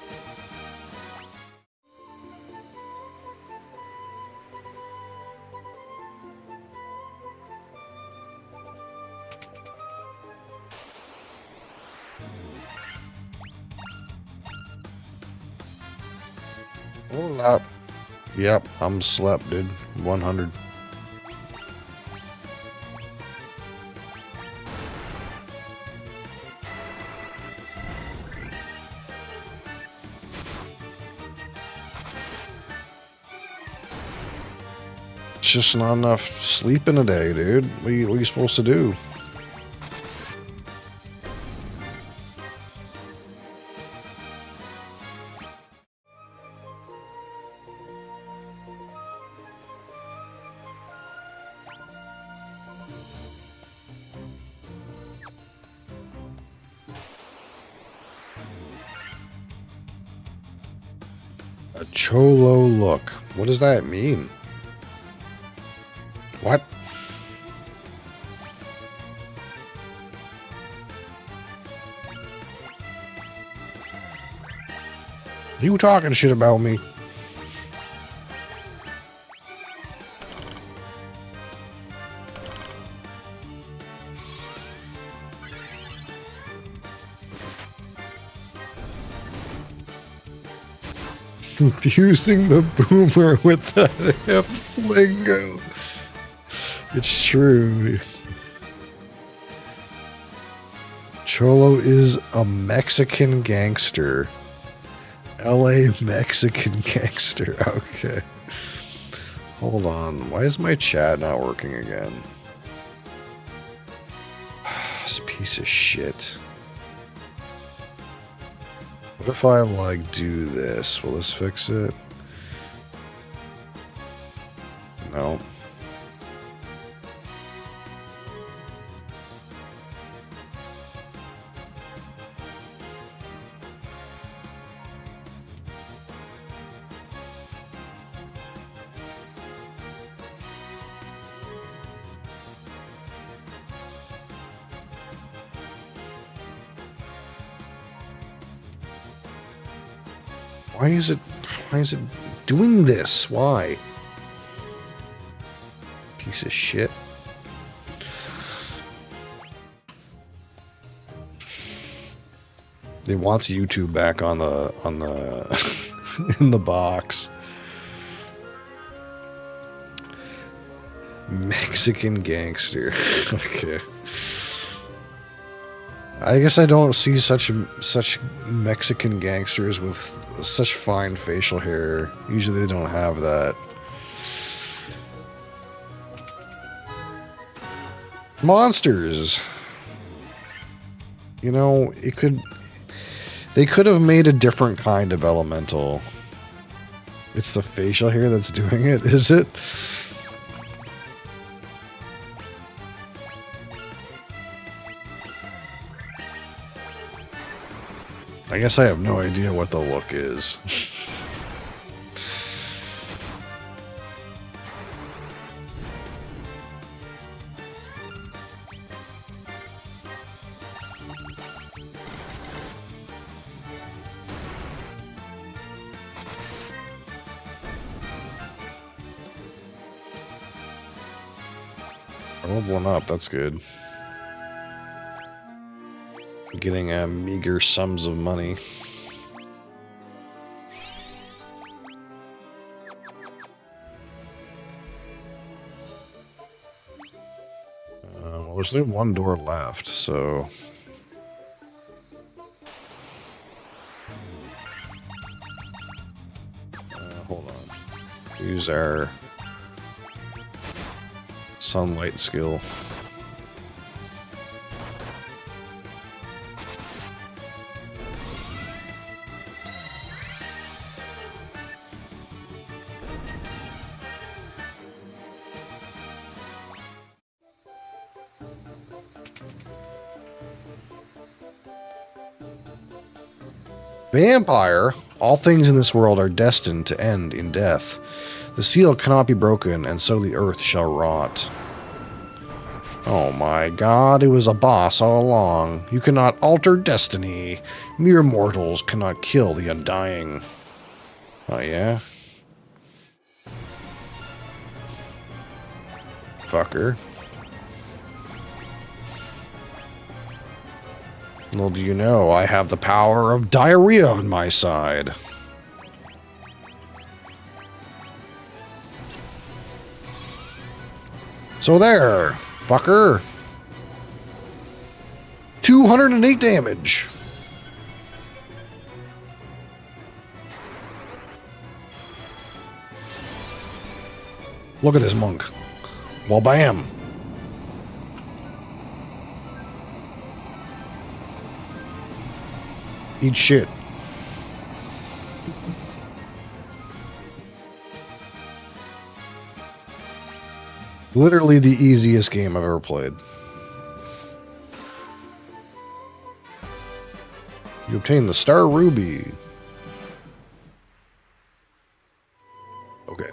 Hold up. Yep, I'm slept, dude. 100. It's just not enough sleep in a day, dude. What are you supposed to do? A cholo look. What does that mean? What? You talking shit about me? Confusing the boomer with the hip lingo. It's true. Cholo is a Mexican gangster. LA Mexican gangster. Okay. Hold on. Why is my chat not working again? This piece of shit. What if I, like, do this? Will this fix it? No. Why is it doing this? Why? Piece of shit. It wants YouTube back on the in the box. Mexican gangster. Okay. I guess I don't see such Mexican gangsters with such fine facial hair. Usually they don't have that. Monsters. You know, they could have made a different kind of elemental. It's the facial hair that's doing it, is it? I guess I have no idea what the look is. I leveled one up, that's good. Getting meager sums of money. Well, there's only one door left, so... hold on. Use our sunlight skill. Vampire! All things in this world are destined to end in death. The seal cannot be broken, and so the earth shall rot. Oh my god, it was a boss all along. You cannot alter destiny. Mere mortals cannot kill the undying. Oh yeah? Fucker. Well, do you know, I have the power of diarrhea on my side. So there, fucker. 208 damage. Look at this monk. Well, bam. Eat shit. Literally the easiest game I've ever played. You obtain the Star Ruby. Okay.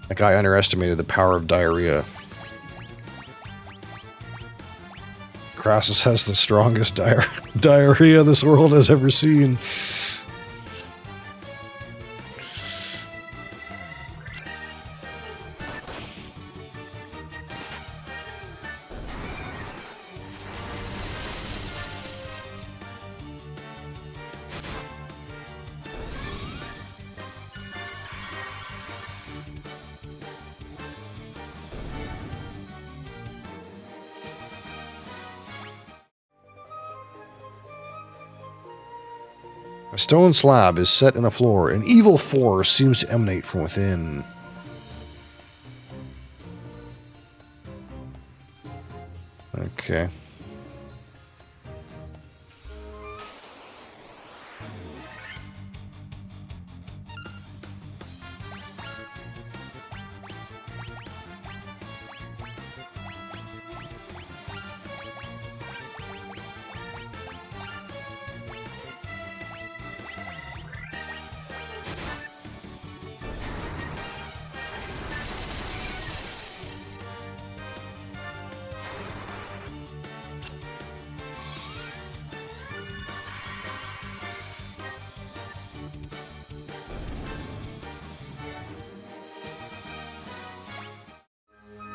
That guy underestimated the power of diarrhea. Crassus has the strongest diarrhea this world has ever seen. A stone slab is set in the floor. An evil force seems to emanate from within. Okay.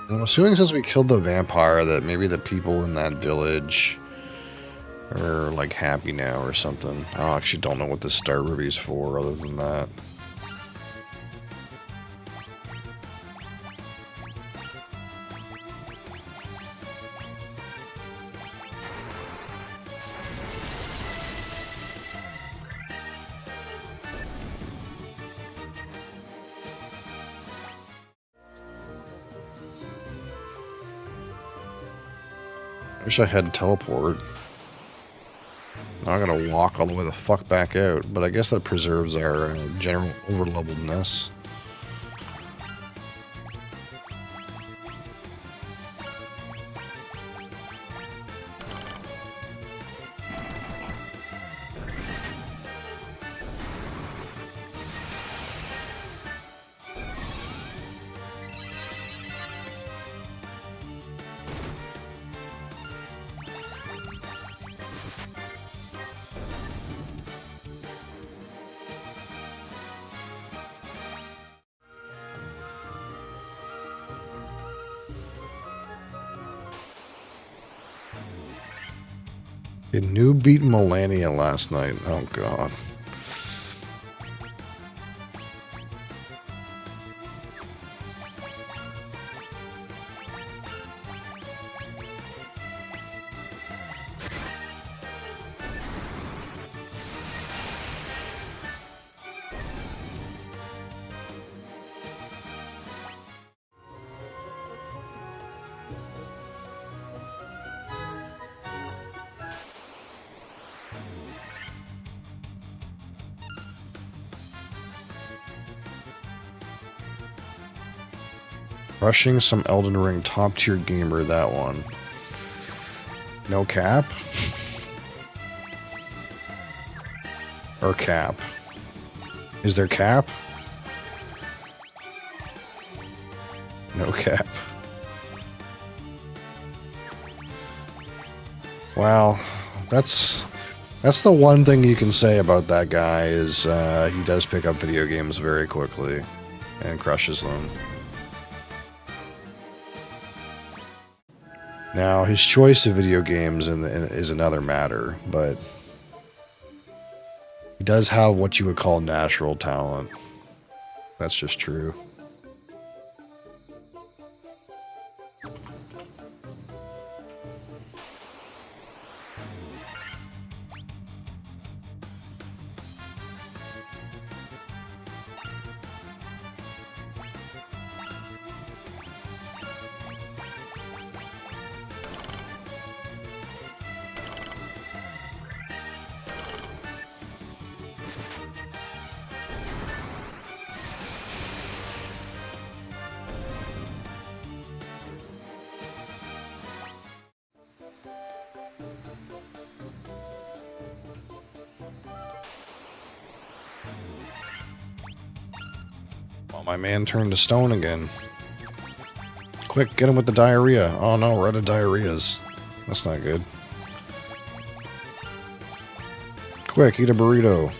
I'm assuming since we killed the vampire that maybe the people in that village are like happy now or something. I actually don't know what the star ruby's for other than that. I wish I had teleport. Now I gotta walk all the way the fuck back out, but I guess that preserves our general overleveledness. A new beat Melania last night. Oh god. Rushing some Elden Ring top tier gamer, that one. No cap? Or cap? Is there cap? No cap. Wow, that's the one thing you can say about that guy is he does pick up video games very quickly and crushes them. Now, his choice of video games is another matter, but he does have what you would call natural talent. That's just true. Well, my man turned to stone again. Quick, get him with the diarrhea. Oh no, we're out of diarrheas. That's not good. Quick, eat a burrito.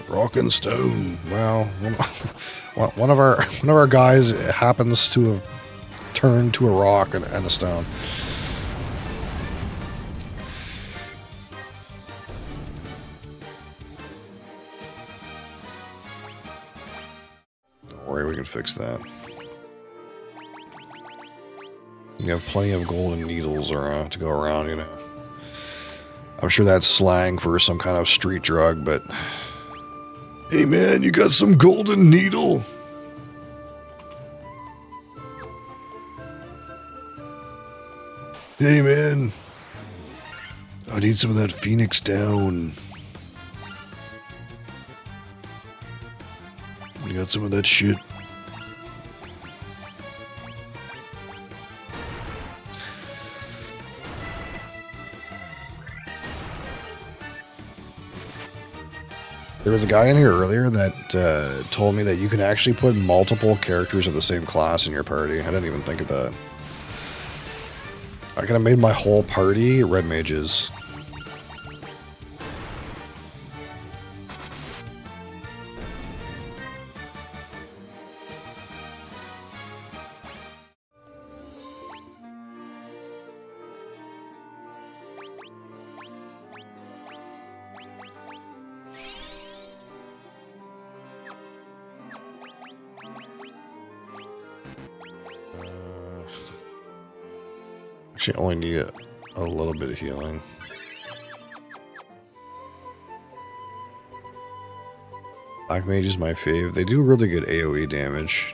Rock and stone. Well, one of our guys happens to have turned to a rock and a stone. Don't worry, we can fix that. You have plenty of golden needles to go around, you know. I'm sure that's slang for some kind of street drug, but... Hey man, you got some golden needle? Hey man, I need some of that Phoenix down. You got some of that shit? There was a guy in here earlier that told me that you can actually put multiple characters of the same class in your party. I didn't even think of that. I could have made my whole party red mages. Actually, only need a little bit of healing. Black Mage is my fave. They do really good AoE damage.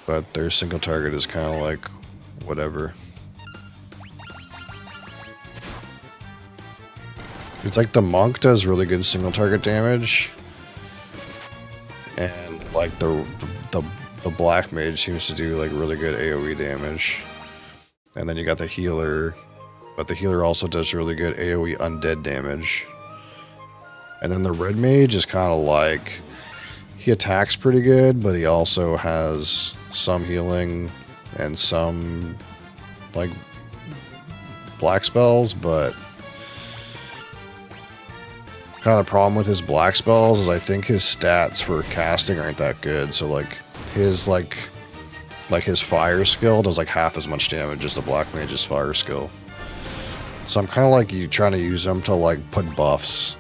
But their single target is kind of like whatever. It's like the Monk does really good single target damage. And like the Black Mage seems to do like really good AoE damage. And then you got the Healer. But the Healer also does really good AoE undead damage. And then the Red Mage is kind of like, he attacks pretty good, but he also has some healing and some like black spells, but kind of the problem with his black spells is I think his stats for casting aren't that good. So like his his fire skill does like half as much damage as the Black Mage's fire skill. So I'm kind of like you trying to use him to like put buffs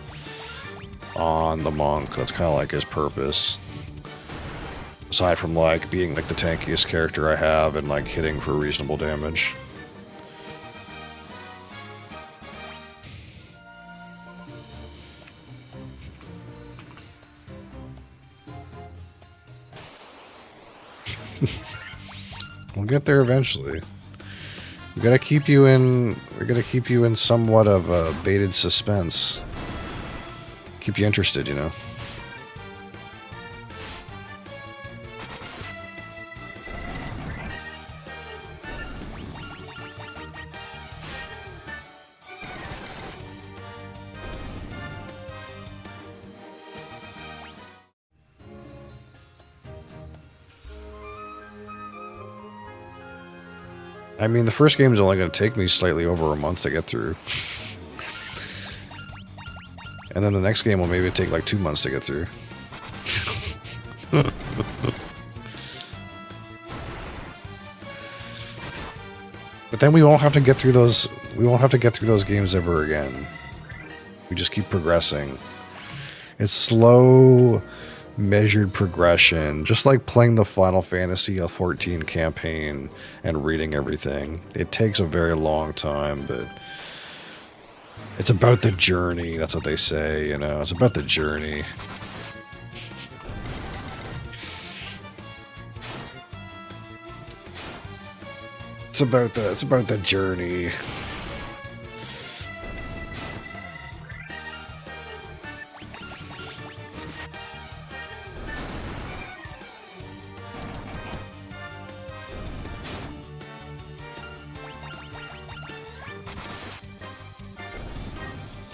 on the Monk. That's kind of like his purpose. Aside from like being like the tankiest character I have and like hitting for reasonable damage. We'll get there eventually. We gotta keep you in. We're gonna keep you in somewhat of a bated suspense. Keep you interested, you know. I mean, the first game is only going to take me slightly over a month to get through. And then the next game will maybe take like 2 months to get through. But then we won't have to get through those. We won't have to get through those games ever again. We just keep progressing. It's slow, measured progression, just like playing the Final Fantasy XIV campaign and reading everything. It takes a very long time, but it's about the journey. That's what they say, you know. It's about the journey. It's about the journey.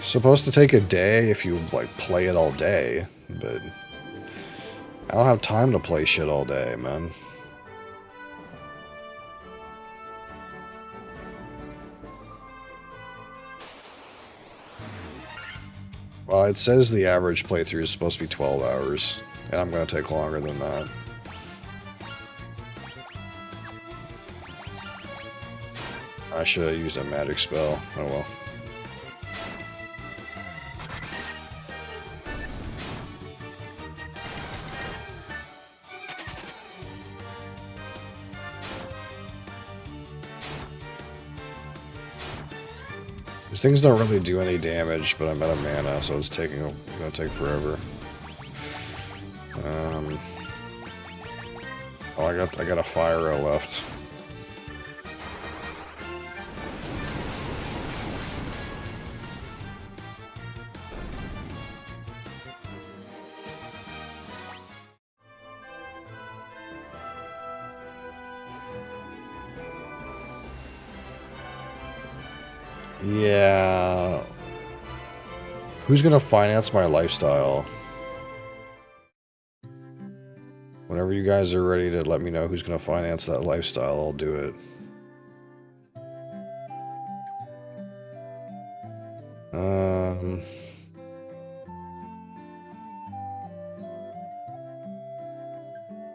Supposed to take a day if you like play it all day, but I don't have time to play shit all day, man. Well, it says the average playthrough is supposed to be 12 hours, and I'm going to take longer than that. I should have used a magic spell. Oh well. These things don't really do any damage, but I'm out of mana, so it's gonna take forever. Oh, I got a fire arrow left. Yeah. Who's gonna finance my lifestyle? Whenever you guys are ready to let me know who's gonna finance that lifestyle, I'll do it.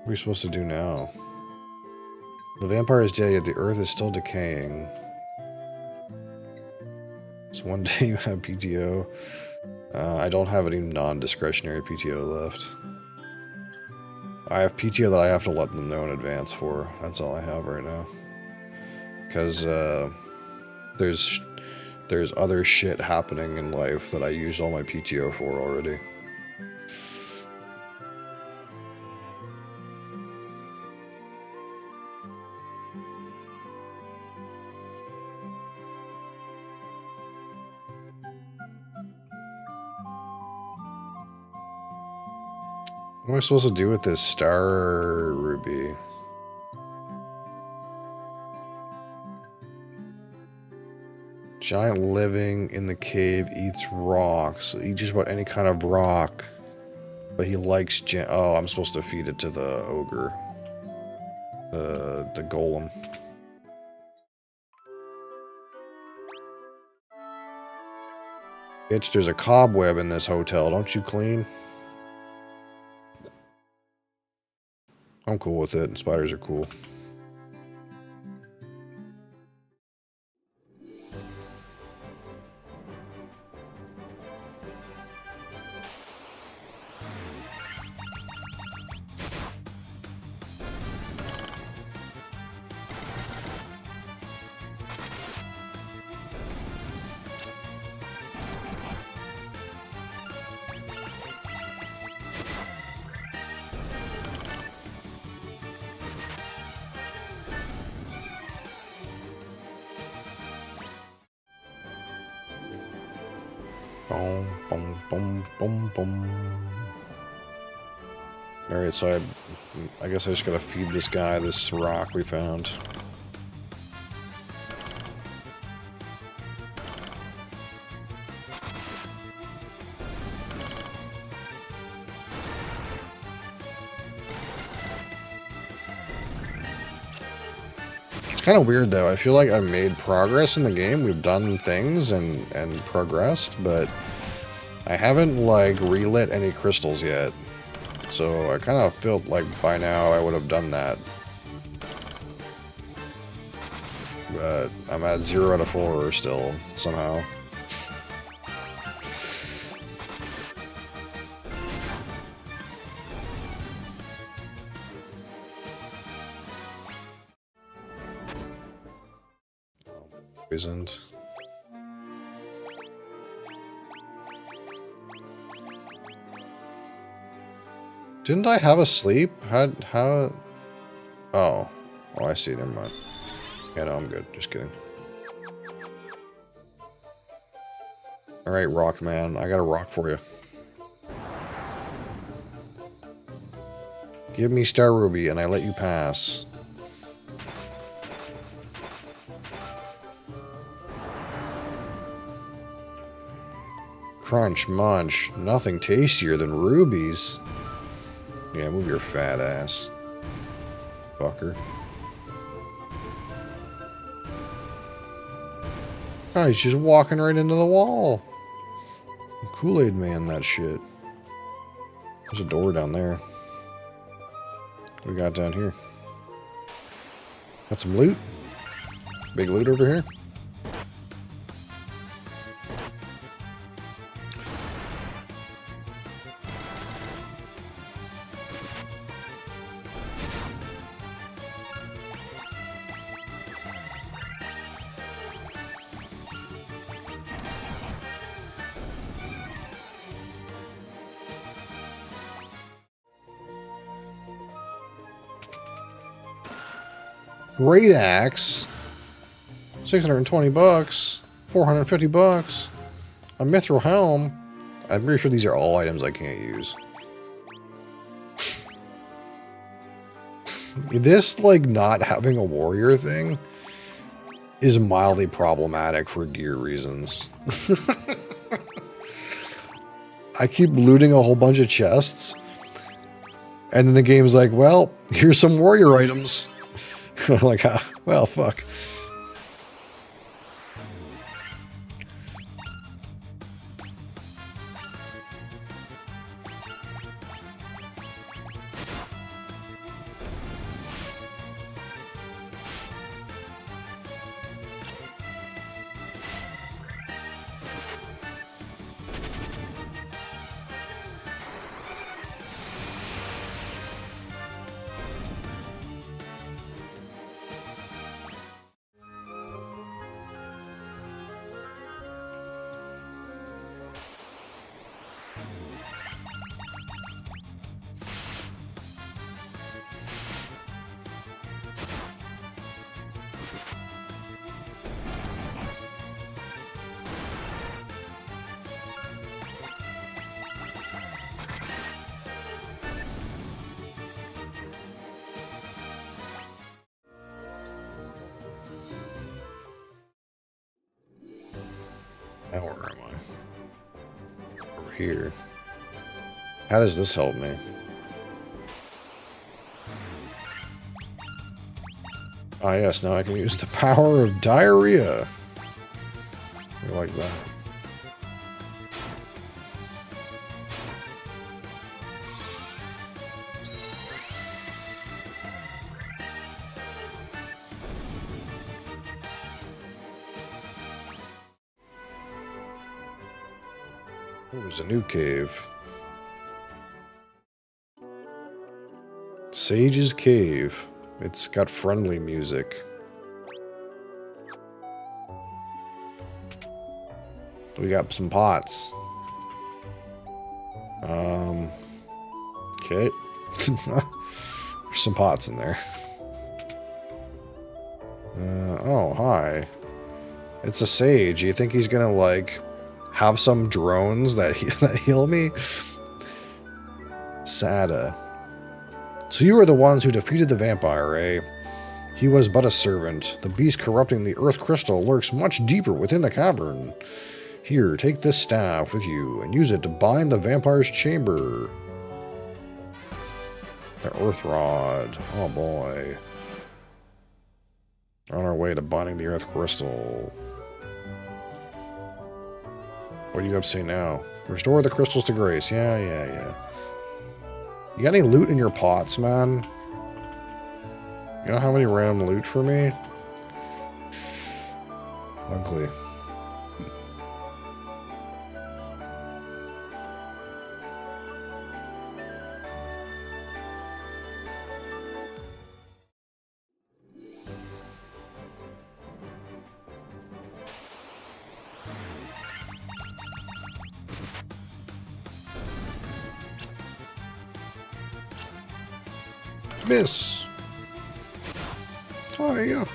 What are we supposed to do now? The vampire is dead, yet the earth is still decaying. So one day you have PTO. I don't have any non-discretionary PTO left. I have PTO that I have to let them know in advance for. That's all I have right now. because there's other shit happening in life that I used all my PTO for already. What am I supposed to do with this star ruby? Giant living in the cave eats rocks. Eat just about any kind of rock. But he likes oh, I'm supposed to feed it to the ogre. The golem. Bitch, there's a cobweb in this hotel. Don't you clean? I'm cool with it. Spiders are cool. Boom, boom, boom, boom, boom. Alright, so I guess I just gotta feed this guy this rock we found. It's kind of weird though. I feel like I've made progress in the game. We've done things and progressed, but I haven't like relit any crystals yet. So I kind of felt like by now I would have done that. But I'm at 0 out of 4 still, somehow. Poisoned. Didn't I have a sleep? How? Oh, I see. Never mind. Yeah, no, I'm good. Just kidding. All right, rock man. I got a rock for you. Give me Star Ruby, and I let you pass. Crunch, munch. Nothing tastier than rubies. Yeah, move your fat ass. Fucker. Oh, he's just walking right into the wall. Kool-Aid man, that shit. There's a door down there. What we got down here? Got some loot. Big loot over here. Great axe. 620 bucks. 450 bucks. A mithril helm. I'm pretty sure these are all items I can't use. This, like, not having a warrior thing is mildly problematic for gear reasons. I keep looting a whole bunch of chests, and then the game's like, well, here's some warrior items. I'm like, ah, well, fuck. Now where am I? Over here. How does this help me? Ah, yes, now I can use the power of diarrhea. I like that. Oh, there's a new cave. Sage's Cave. It's got friendly music. We got some pots. Okay. There's some pots in there. Oh, hi. It's a sage. You think he's gonna, like, have some drones that heal me? Sada. So you are the ones who defeated the vampire, eh? He was but a servant. The beast corrupting the earth crystal lurks much deeper within the cavern. Here, take this staff with you and use it to bind the vampire's chamber. The earth rod. Oh boy. On our way to binding the earth crystal. What do you have to say now? Restore the crystals to grace. Yeah. You got any loot in your pots, man? You don't have any random loot for me? Ugly. Miss. Oh, yeah.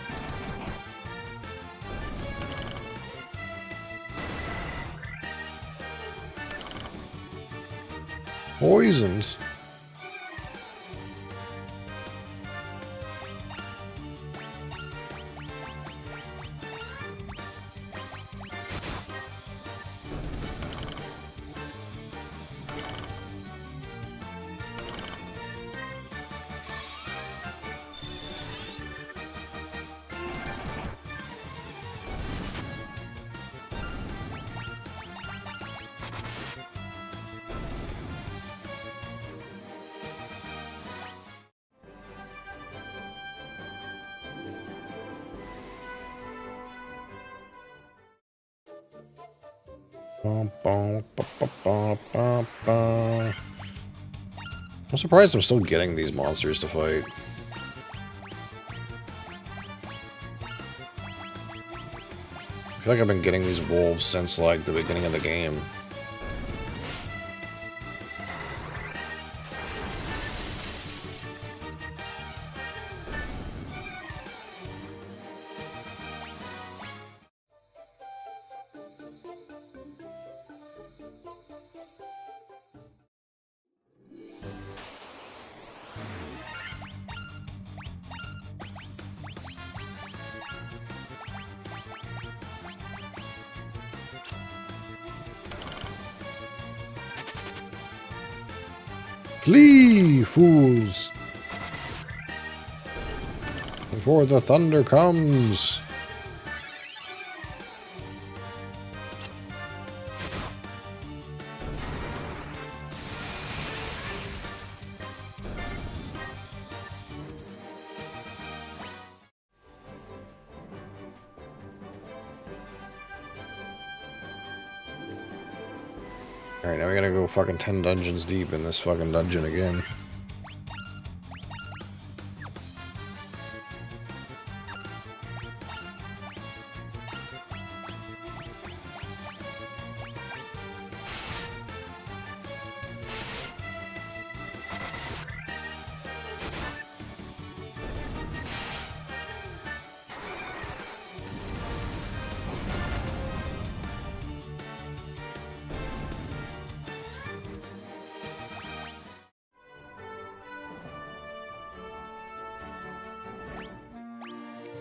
Poisons. I'm surprised I'm still getting these monsters to fight. I feel like I've been getting these wolves since, like, the beginning of the game. Flee, fools! Before the thunder comes! Alright, now we gotta go fucking 10 dungeons deep in this fucking dungeon again.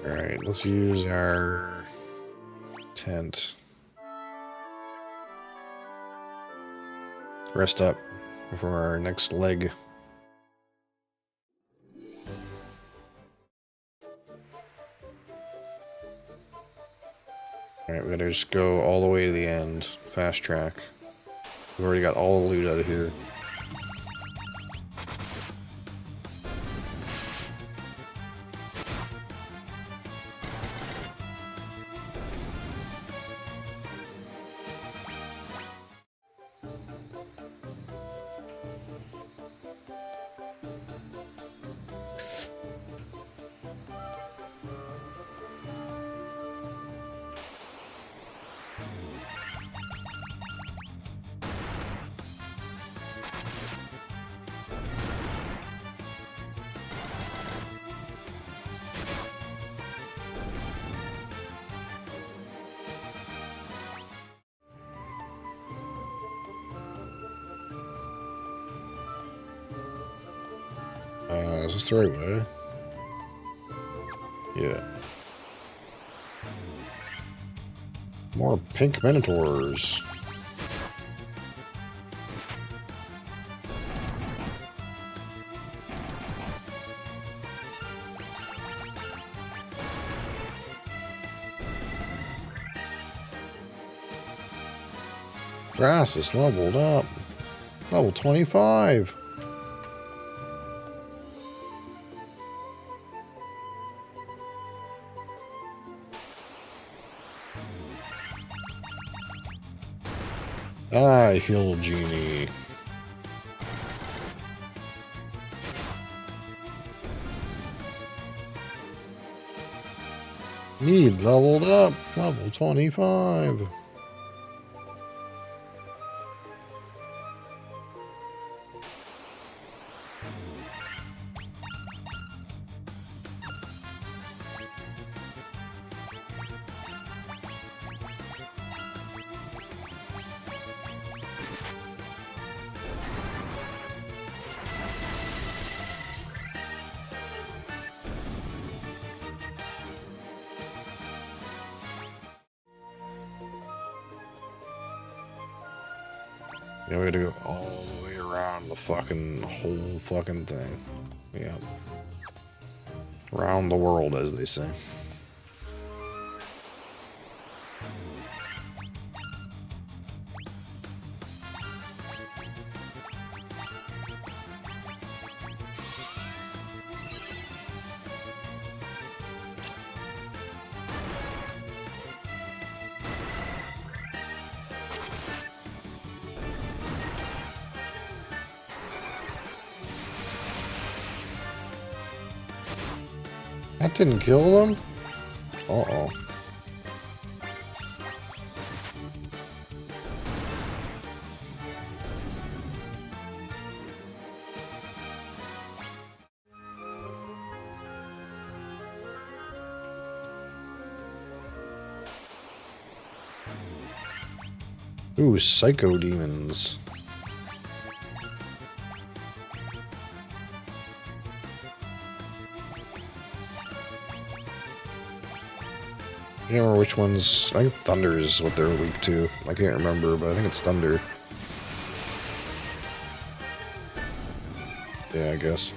Alright, let's use our tent. Rest up for our next leg. Alright, we gotta just go all the way to the end. Fast track. We've already got all the loot out of here. Is this the right way? Yeah. More pink minotaurs. Grass is leveled up. Level 25. Ah, heal genie. Need leveled up. Level 25. Yeah, we gotta go all the way around the fucking whole fucking thing. Yeah. Around the world, as they say. That didn't kill them? Uh-oh. Ooh, psycho demons. I can't remember which ones. I think thunder is what they're weak to. I can't remember, but I think it's thunder. Yeah, I guess.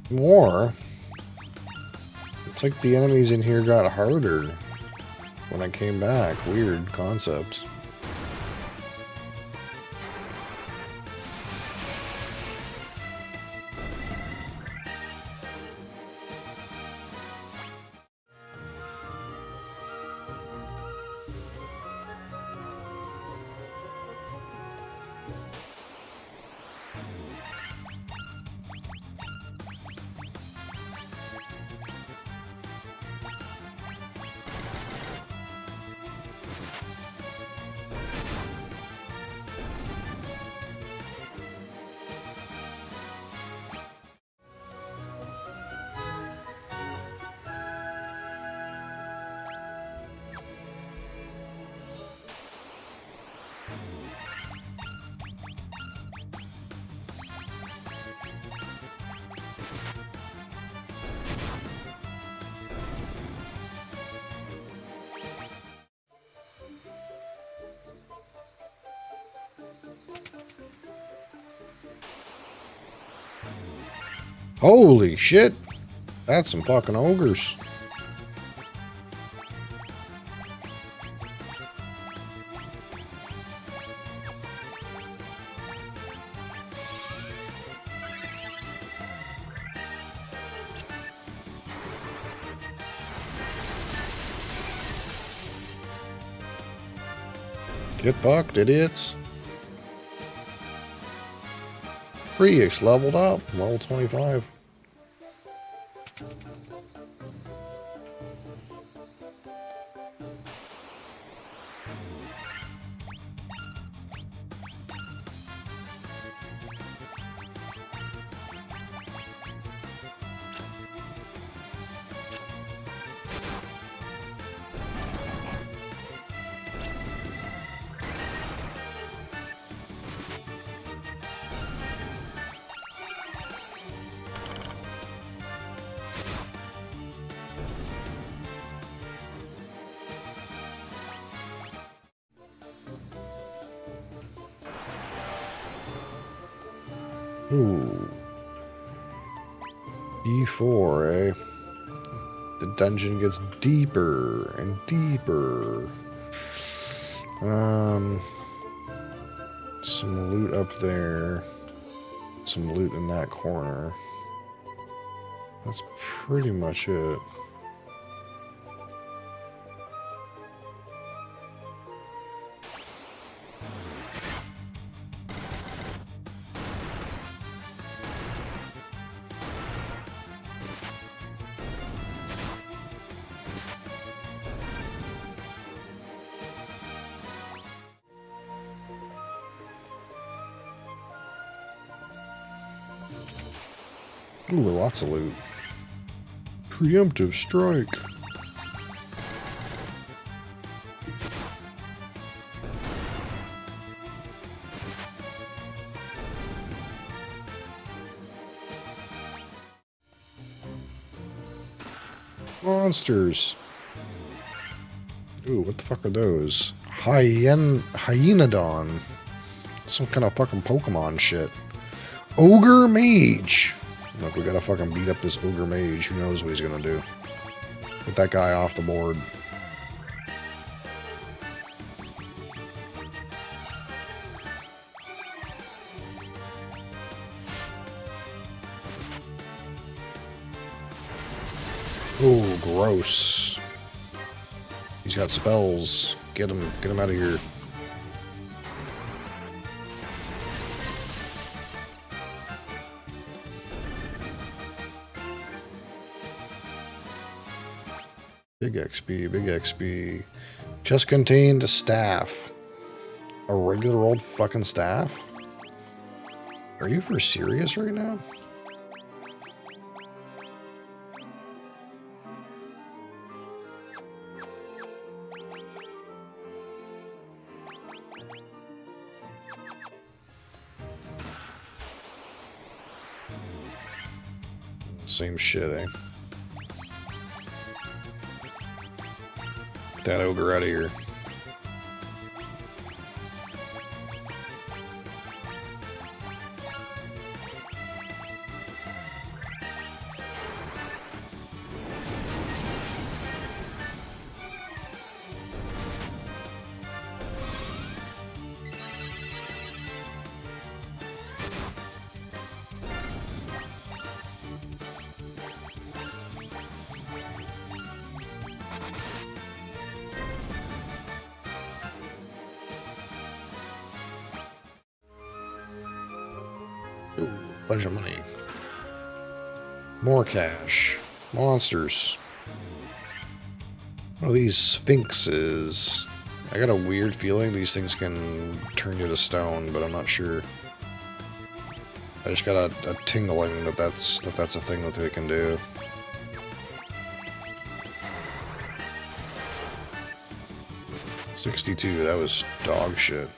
More? It's like the enemies in here got harder when I came back. Weird concept. Holy shit! That's some fucking ogres. Get fucked, idiots. Freaks leveled up, level 25. Ooh. E4, eh? The dungeon gets deeper and deeper. Some loot up there. Some loot in that corner. That's pretty much it. Ooh, lots of loot. Preemptive strike. Monsters. Ooh, what the fuck are those? Hyenodon. Some kind of fucking Pokemon shit. Ogre Mage. Look, we gotta fucking beat up this Ogre Mage. Who knows what he's gonna do? Get that guy off the board. Oh, gross. He's got spells. Get him out of here. Big XP, big XP. Just contained a staff. A regular old fucking staff? Are you for serious right now? Same shit, eh? Get that ogre out of here. Ooh, bunch of money. More cash. Monsters. What are these sphinxes? I got a weird feeling these things can turn you to stone, but I'm not sure. I just got a tingling that that's a thing that they can do. $62, that was dog shit.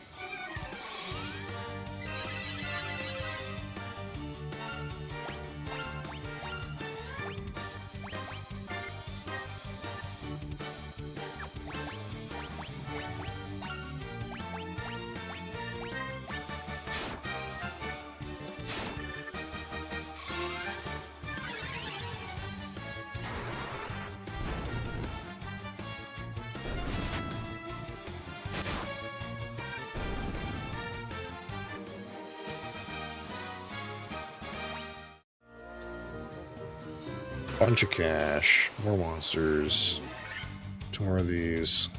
Bunch of cash. More monsters. 2 more of these.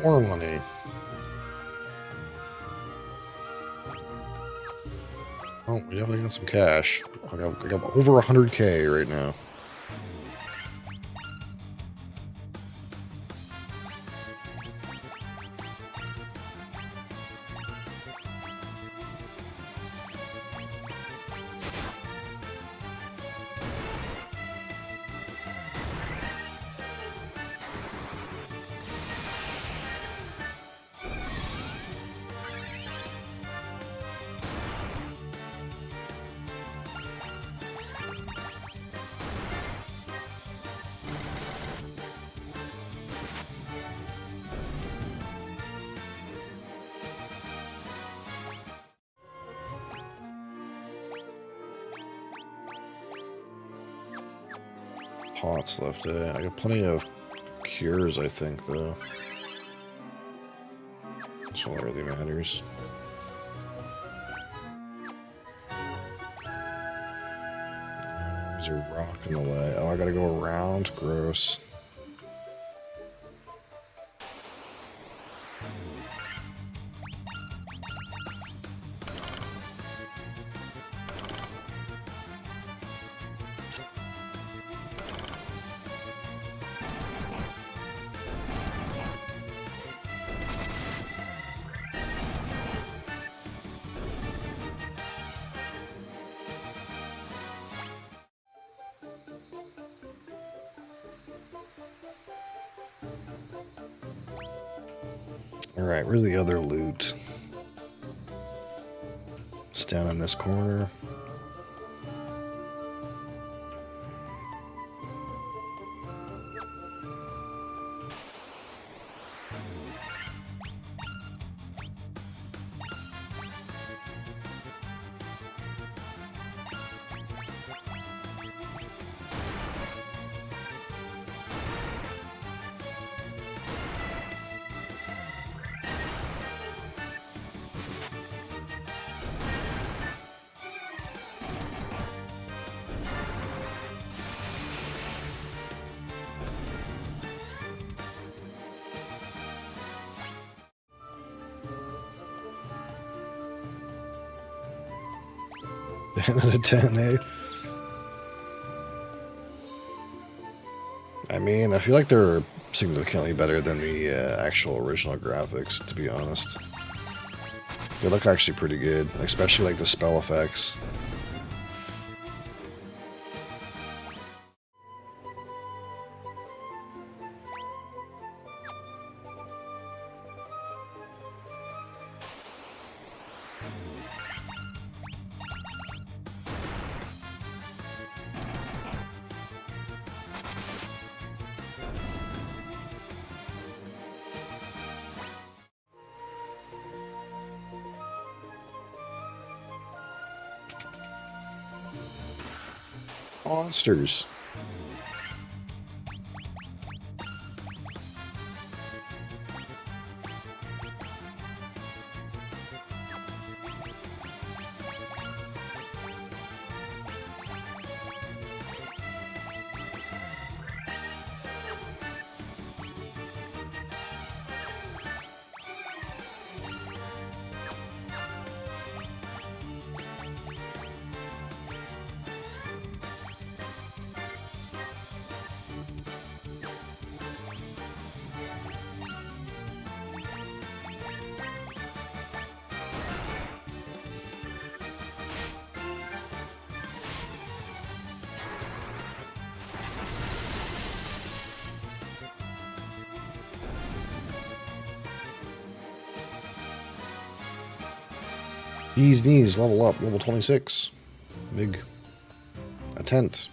More money. Oh, we definitely got some cash. I got over 100K right now. Pots left. I got plenty of cures, I think, though. That's all that really matters. There's a rock in the way. Oh, I gotta go around. Gross. Alright, where's the other loot? It's down in this corner. Out of 10, eh? I mean, I feel like they're significantly better than the actual original graphics, to be honest. They look actually pretty good, especially like the spell effects. Monsters. Bees knees, level up, level 26. Big. A tent.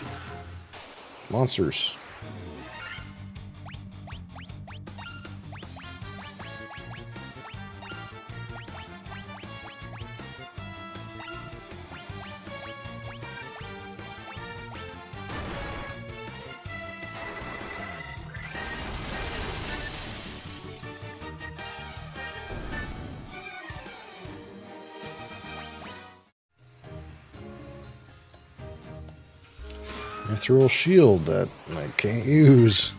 Monsters. I threw a shield that I can't use.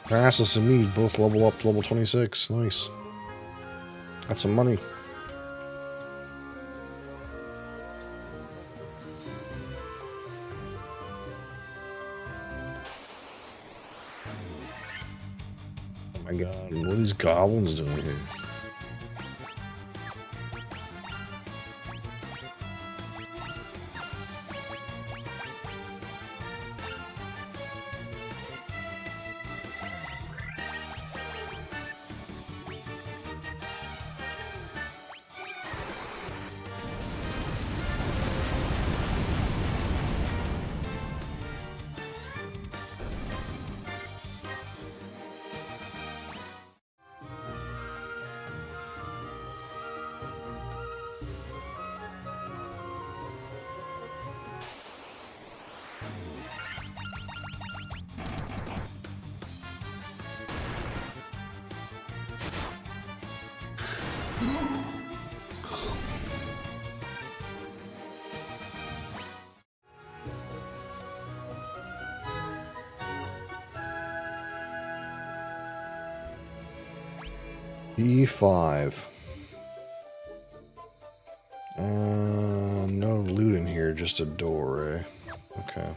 Crassus and me both level up to level 26. Nice. Got some money. Oh my god, what are these goblins doing here? B5. No loot in here, just a door, eh? Okay.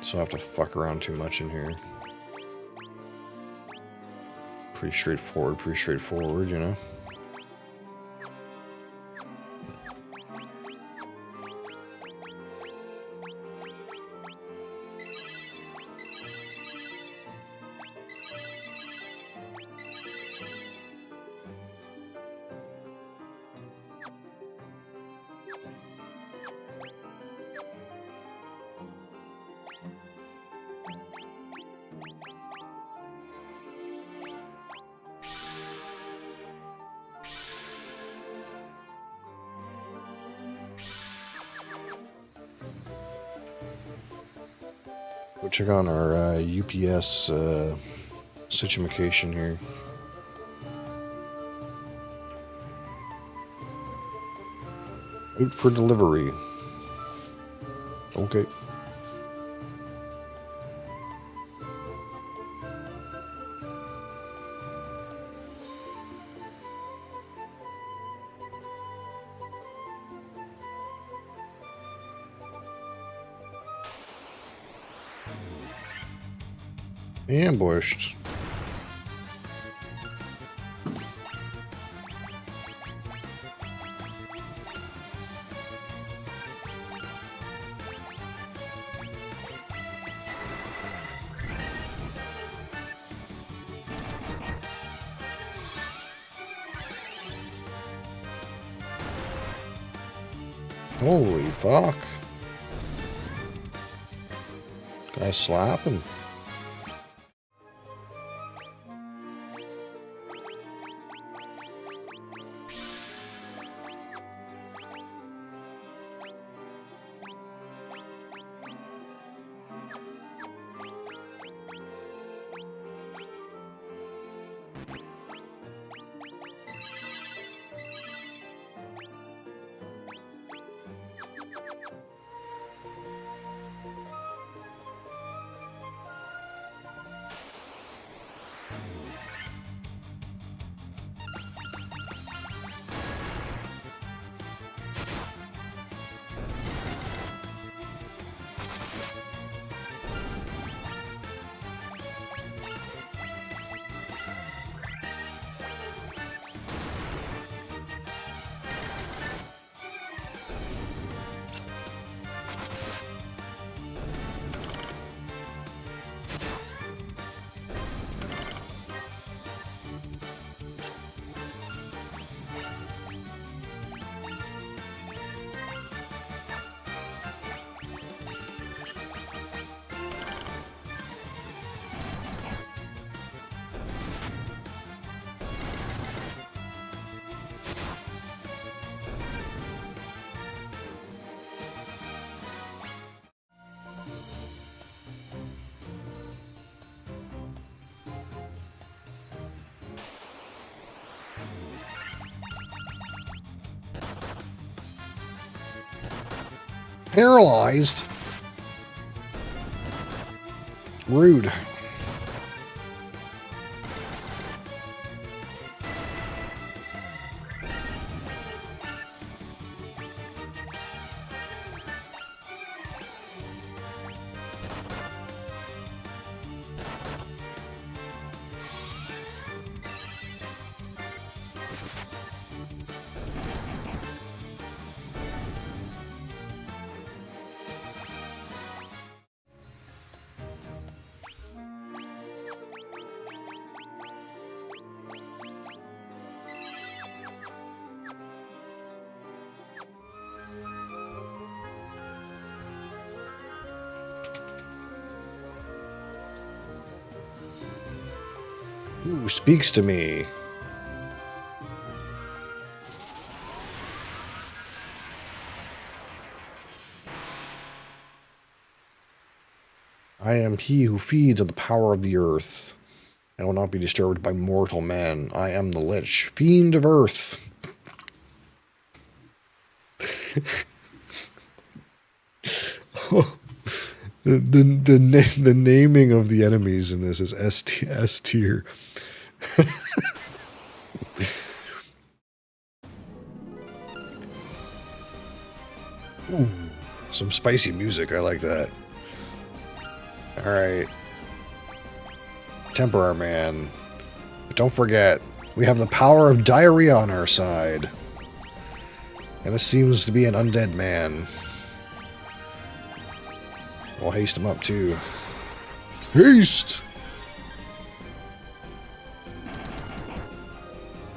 So I have to fuck around too much in here. Pretty straightforward, you know? Go check on our UPS situation here. Wait for delivery. Okay. Ambushed. Holy fuck. Guy's slapping. Paralyzed? Rude. Who speaks to me? I am he who feeds on the power of the earth. I will not be disturbed by mortal men. I am the Lich, fiend of earth. The naming of the enemies in this is S tier. Ooh, some spicy music. I like that. All right, Temper Man. But don't forget, we have the power of diarrhea on our side, and this seems to be an undead man. We'll haste him up too. Haste!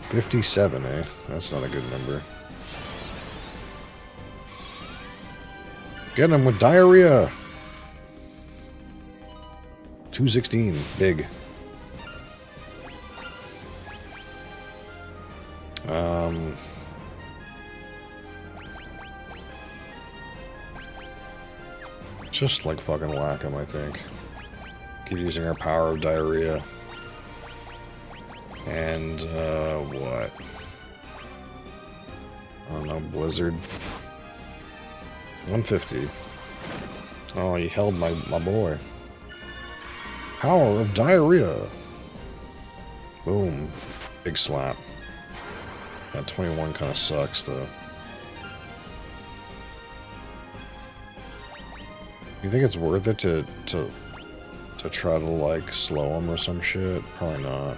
57, eh? That's not a good number. Get him with diarrhea! 216, big. Just like fucking whack him, I think. Keep using our power of diarrhea. And, what? I don't know, blizzard. 150. Oh, he held my boy. Power of diarrhea. Boom. Big slap. That 21 kind of sucks, though. You think it's worth it to try to, like, slow him or some shit? Probably not.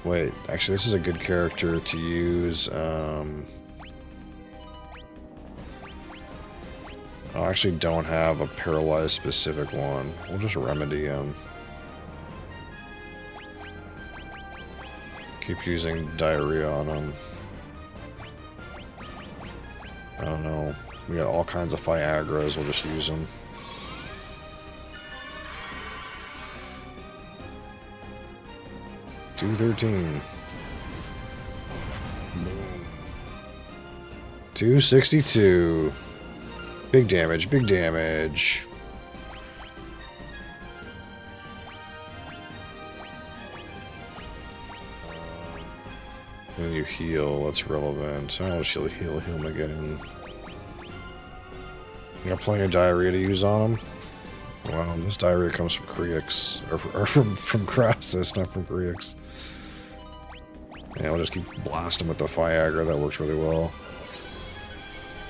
Wait, actually, this is a good character to use. I actually don't have a paralyzed specific one. We'll just remedy him. Keep using diarrhea on him. I don't know. We got all kinds of Viagras. We'll just use them. $213. Boom. 262. Big damage, big damage. When you heal, that's relevant. Oh, she'll heal him again. You got plenty of diarrhea to use on him? Wow, this diarrhea comes from Creix. Or from Crassus, not from Creix. Yeah, we'll just keep blasting with the Viagra. That works really well.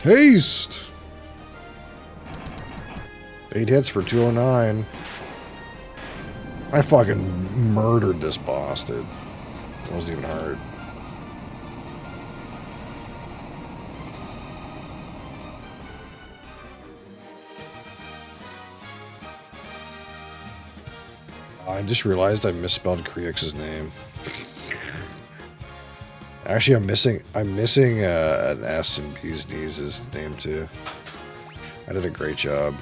Haste! 8 hits for 209. I fucking murdered this boss, dude. It wasn't even hard. I just realized I misspelled Creix's name. Actually, I'm missing an S in Bee's Knees' name too. I did a great job.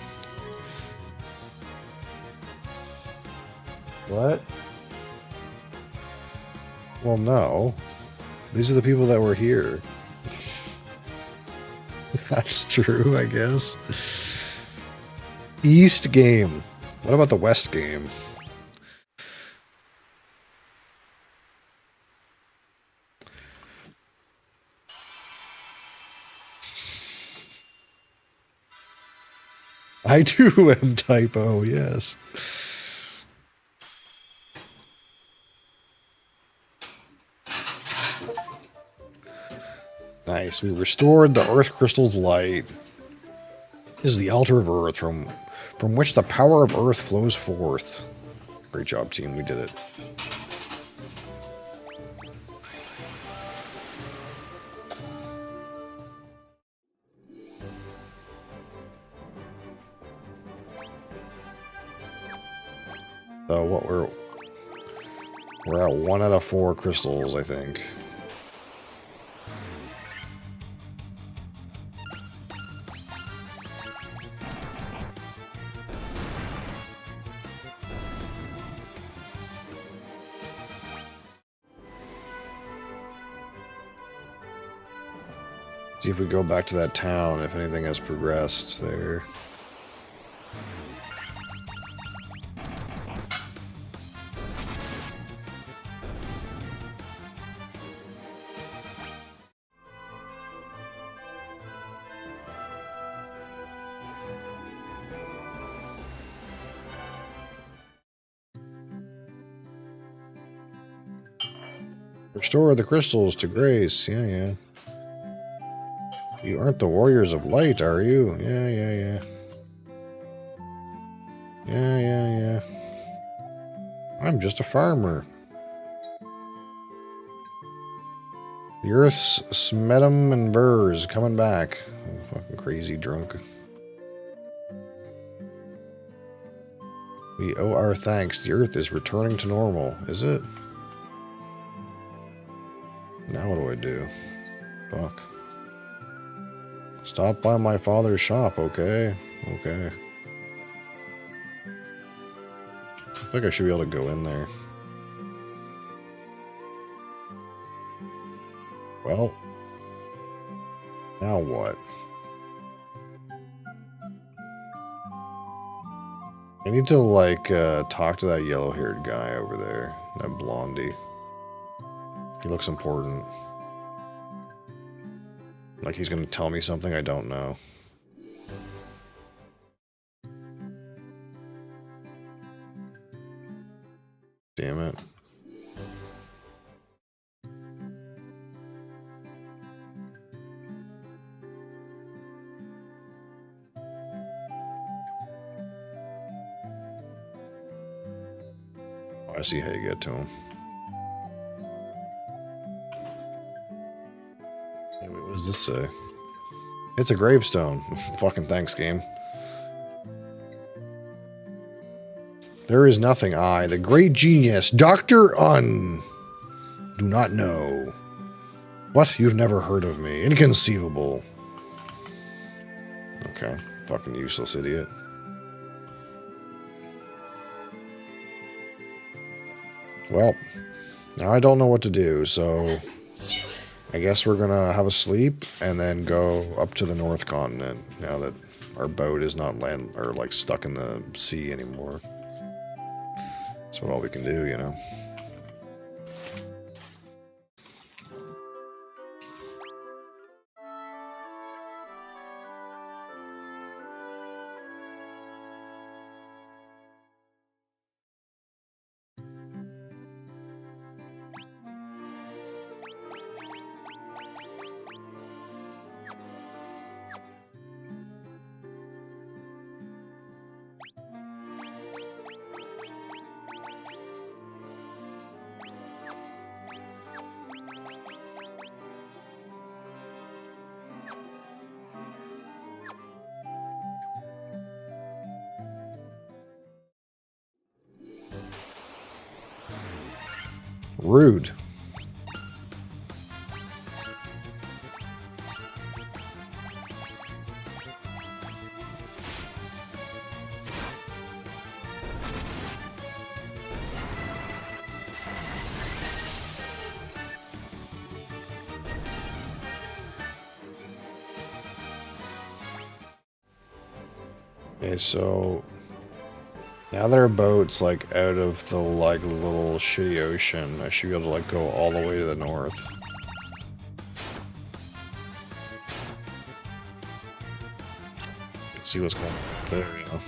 What? Well, no. These are the people that were here. That's true, I guess. East game. What about the West game? I do am typo, yes. Nice. We restored the Earth Crystal's light. This is the altar of Earth from which the power of Earth flows forth. Great job, team. We did it. So what we're at 1 out of 4 crystals, I think. See if we go back to that town, if anything has progressed there. Restore the crystals to grace. Yeah, yeah. You aren't the warriors of light, are you? Yeah, yeah, yeah. Yeah, yeah, yeah. I'm just a farmer. The Earth's Smedum and Vers coming back. I'm fucking crazy drunk. We owe our thanks. The Earth is returning to normal. Is it? Now what do I do? Fuck. Stop by my father's shop, okay? Okay. I think I should be able to go in there. Well, now what? I need to, like, talk to that yellow-haired guy over there. That blondie. He looks important. Like he's gonna tell me something I don't know. Damn it. Oh, I see how you get to him. Hey, wait, what does this say? It's a gravestone. Fucking thanks, game. There is nothing I, the great genius, Dr. Un, do not know. What? You've never heard of me. Inconceivable. Okay. Fucking useless idiot. Well, now I don't know what to do, so I guess we're gonna have a sleep and then go up to the North Continent now that our boat is not like stuck in the sea anymore. That's what all we can do, you know. Rude. Okay, so now that our boat's like out of the like little shitty ocean, I should be able to like go all the way to the north. Let's see what's going on there, you know.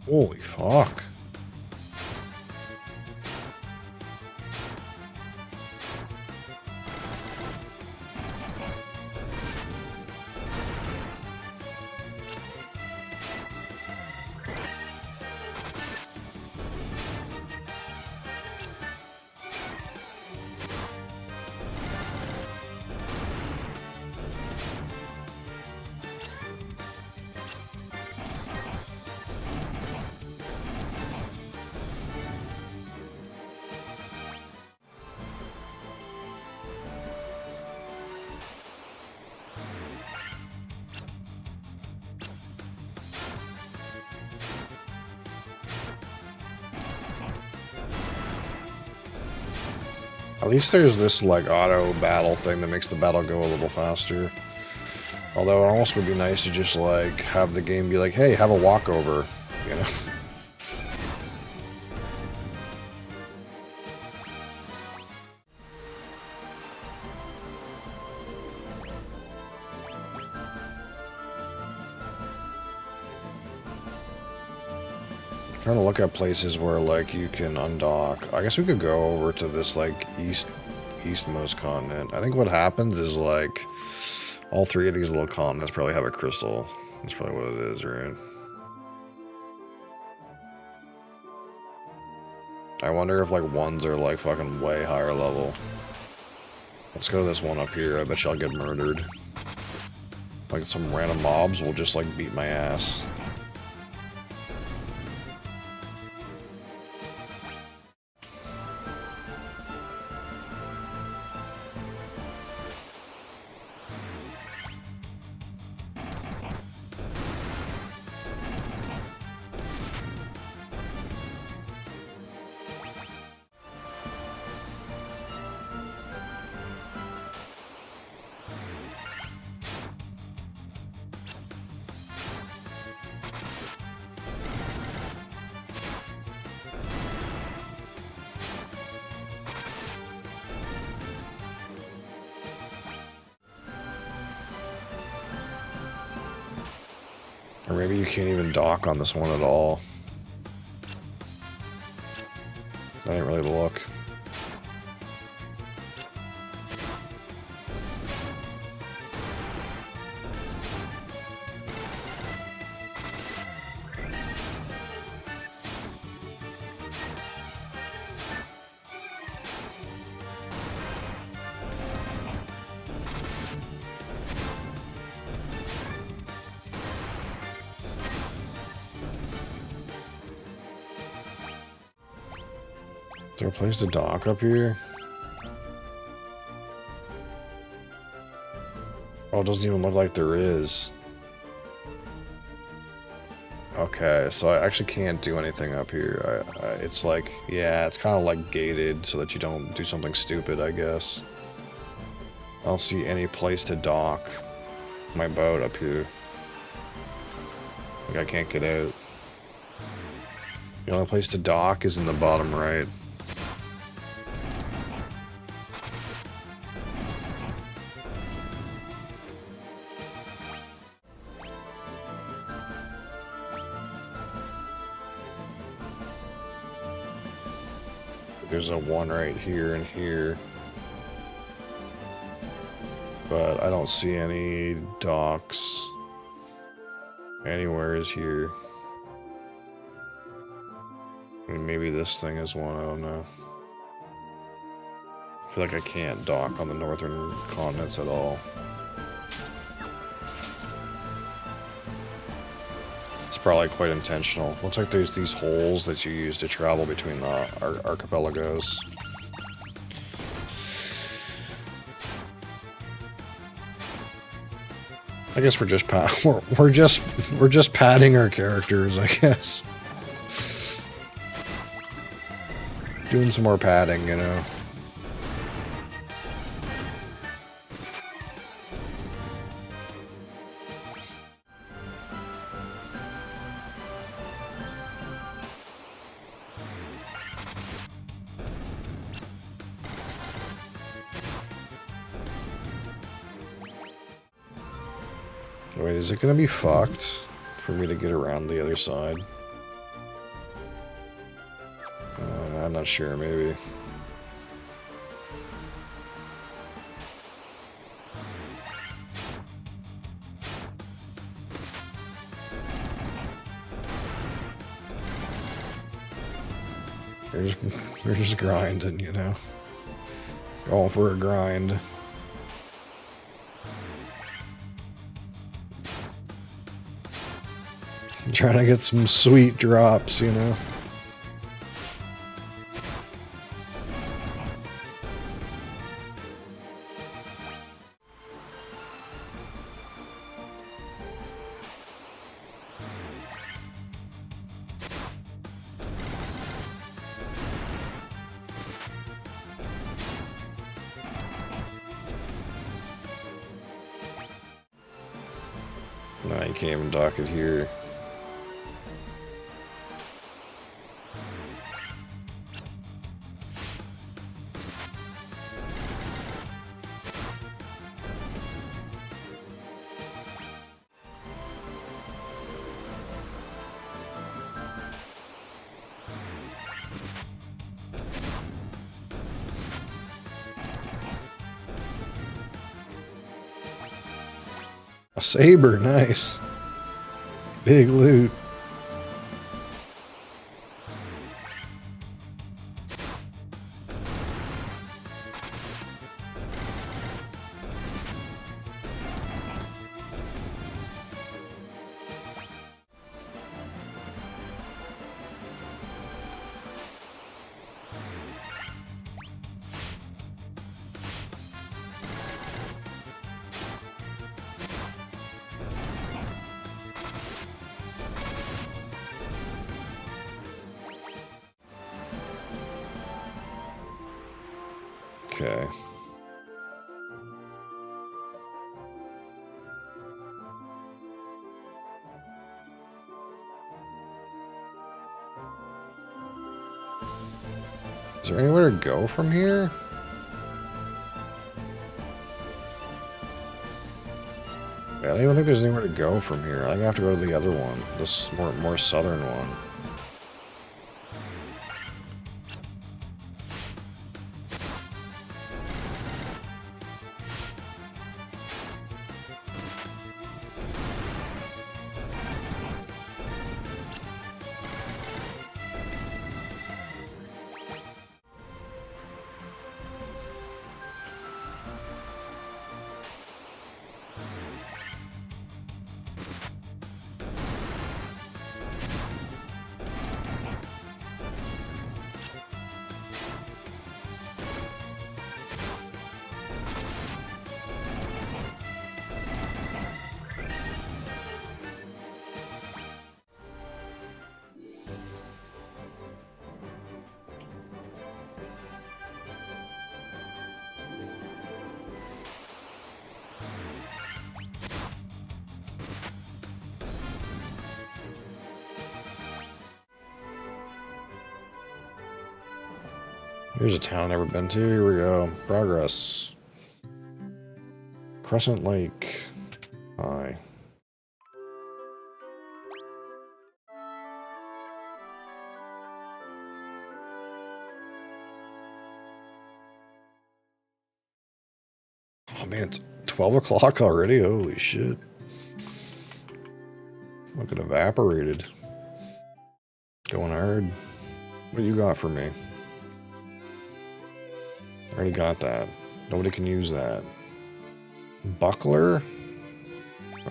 Holy fuck. At least there's this, like, auto battle thing that makes the battle go a little faster. Although it almost would be nice to just, like, have the game be like, hey, have a walkover, you know? I'm trying to look at places where, like, you can undock. I guess we could go over to this, like, eastmost continent. I think what happens is, like, all three of these little continents probably have a crystal. That's probably what it is, right? I wonder if, like, ones are, like, fucking way higher level. Let's go to this one up here. I bet you I'll get murdered. Like, some random mobs will just, like, beat my ass. Or maybe you can't even dock on this one at all. I didn't really look. Is there a place to dock up here? Oh, it doesn't even look like there is. Okay, so I actually can't do anything up here. It's like, yeah, it's kind of like gated so that you don't do something stupid, I guess. I don't see any place to dock my boat up here. Like, I can't get out. The only place to dock is in the bottom right. There's a one right here and here. But I don't see any docks anywhere is here. I mean, maybe this thing is one, I don't know. I feel like I can't dock on the northern continents at all. It's probably quite intentional. Looks like there's these holes that you use to travel between the archipelagos. I guess we're just padding our characters, I guess. Doing some more padding, you know. Wait, is it gonna be fucked for me to get around the other side? I'm not sure, maybe. We're just grinding, you know. Going for a grind. Trying to get some sweet drops, you know. No, you can't even dock it here. A saber, nice. Big loot. Okay. Is there anywhere to go from here? I don't even think there's anywhere to go from here. I have to go to the other one, this more southern one. Here's a town I've never been to. Here we go. Progress. Crescent Lake. Hi. Oh man, it's 12 o'clock already? Holy shit. Look, it evaporated. Going hard. What do you got for me? Already got that. Nobody can use that. Buckler?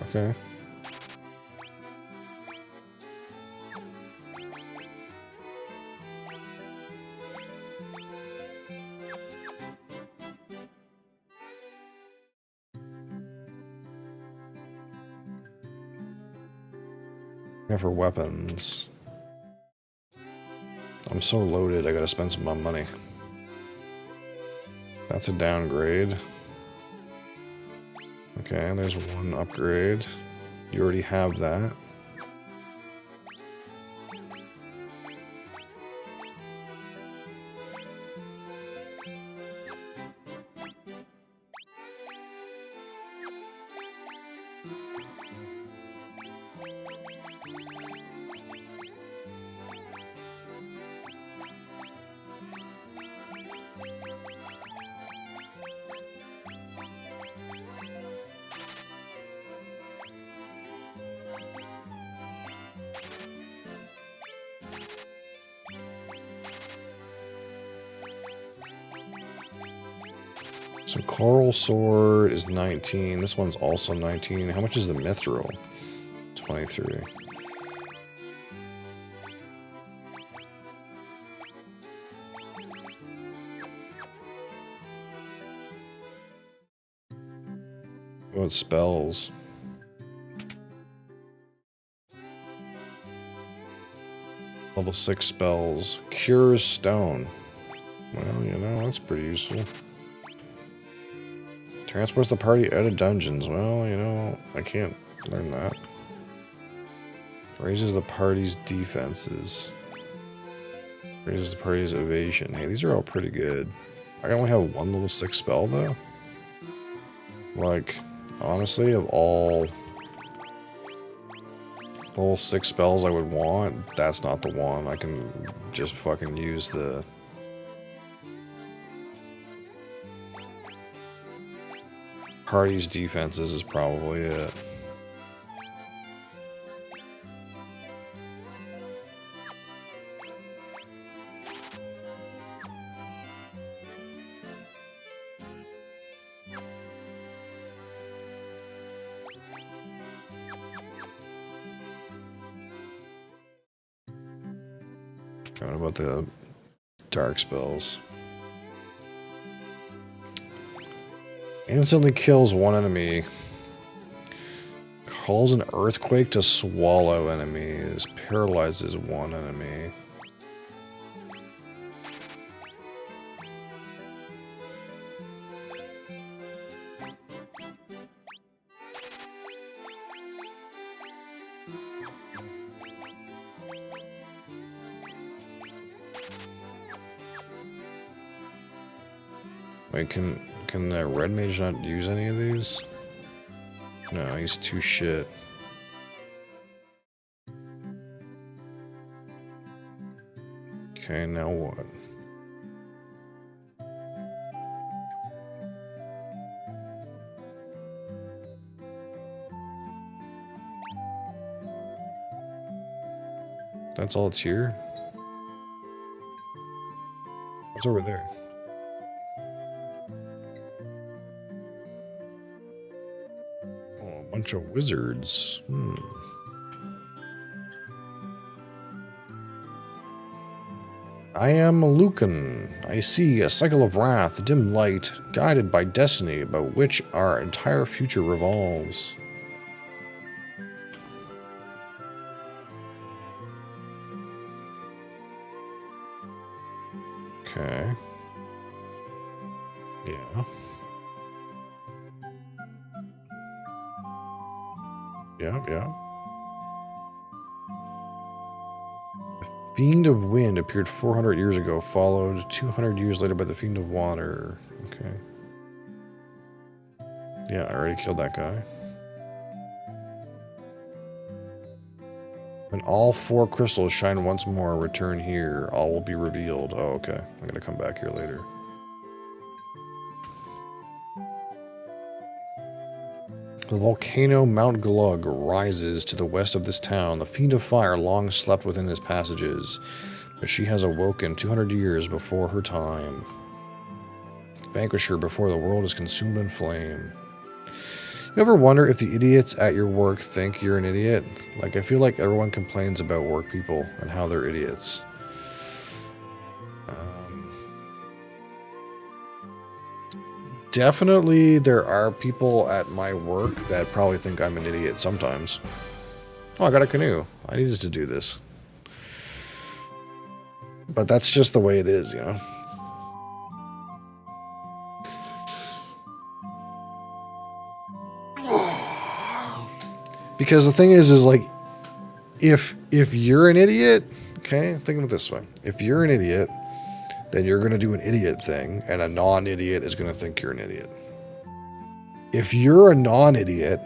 Okay. Yeah, for weapons. I'm so loaded, I gotta spend some more money. That's a downgrade. Okay, there's one upgrade. You already have that. So Coral Sword is 19. This one's also 19. How much is the Mithril? 23. What spells? Level 6 spells. Cures Stone. Well, you know, that's pretty useful. Transports the party out of dungeons. Well, you know, I can't learn that. Raises the party's defenses. Raises the party's evasion. Hey, these are all pretty good. I only have one level 6 spell, though. Like, honestly, of all level 6 spells I would want, that's not the one. I can just fucking use the... Party's defenses is probably it. What about the dark spells? Instantly kills one enemy. Calls an earthquake to swallow enemies. Paralyzes one enemy. Wait, can the red mage not use any of these? No, he's too shit. Okay, now what? That's all it's here? What's over there? Oh, a bunch of wizards. I am Lucan. I see a cycle of wrath, a dim light, guided by destiny, about which our entire future revolves. Okay. Yeah. Yeah. Fiend of Wind appeared 400 years ago, followed 200 years later by the Fiend of Water. Okay. Yeah, I already killed that guy. When all 4 crystals shine once more, return here. All will be revealed. Oh, okay. I'm going to come back here later. The volcano Mount Glug rises to the west of this town. The Fiend of Fire long slept within its passages, but she has awoken 200 years before her time. Vanquish her before the world is consumed in flame. You ever wonder if the idiots at your work think you're an idiot? Like, I feel like everyone complains about work people and how they're idiots. Definitely there are people at my work that probably think I'm an idiot sometimes. Oh, I got a canoe. I needed to do this. But that's just the way it is, you know? Because the thing is like, if you're an idiot, okay, think of it this way. If you're an idiot, then you're going to do an idiot thing, and a non-idiot is going to think you're an idiot. If you're a non-idiot,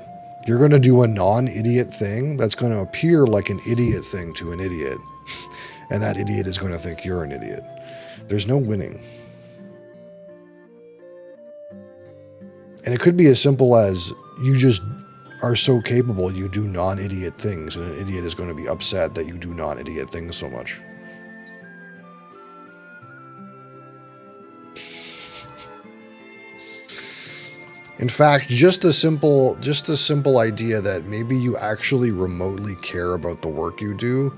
you're going to do a non-idiot thing that's going to appear like an idiot thing to an idiot, and that idiot is going to think you're an idiot. There's no winning. And it could be as simple as you just are so capable you do non-idiot things, and an idiot is going to be upset that you do non-idiot things so much. In fact, just the simple idea that maybe you actually remotely care about the work you do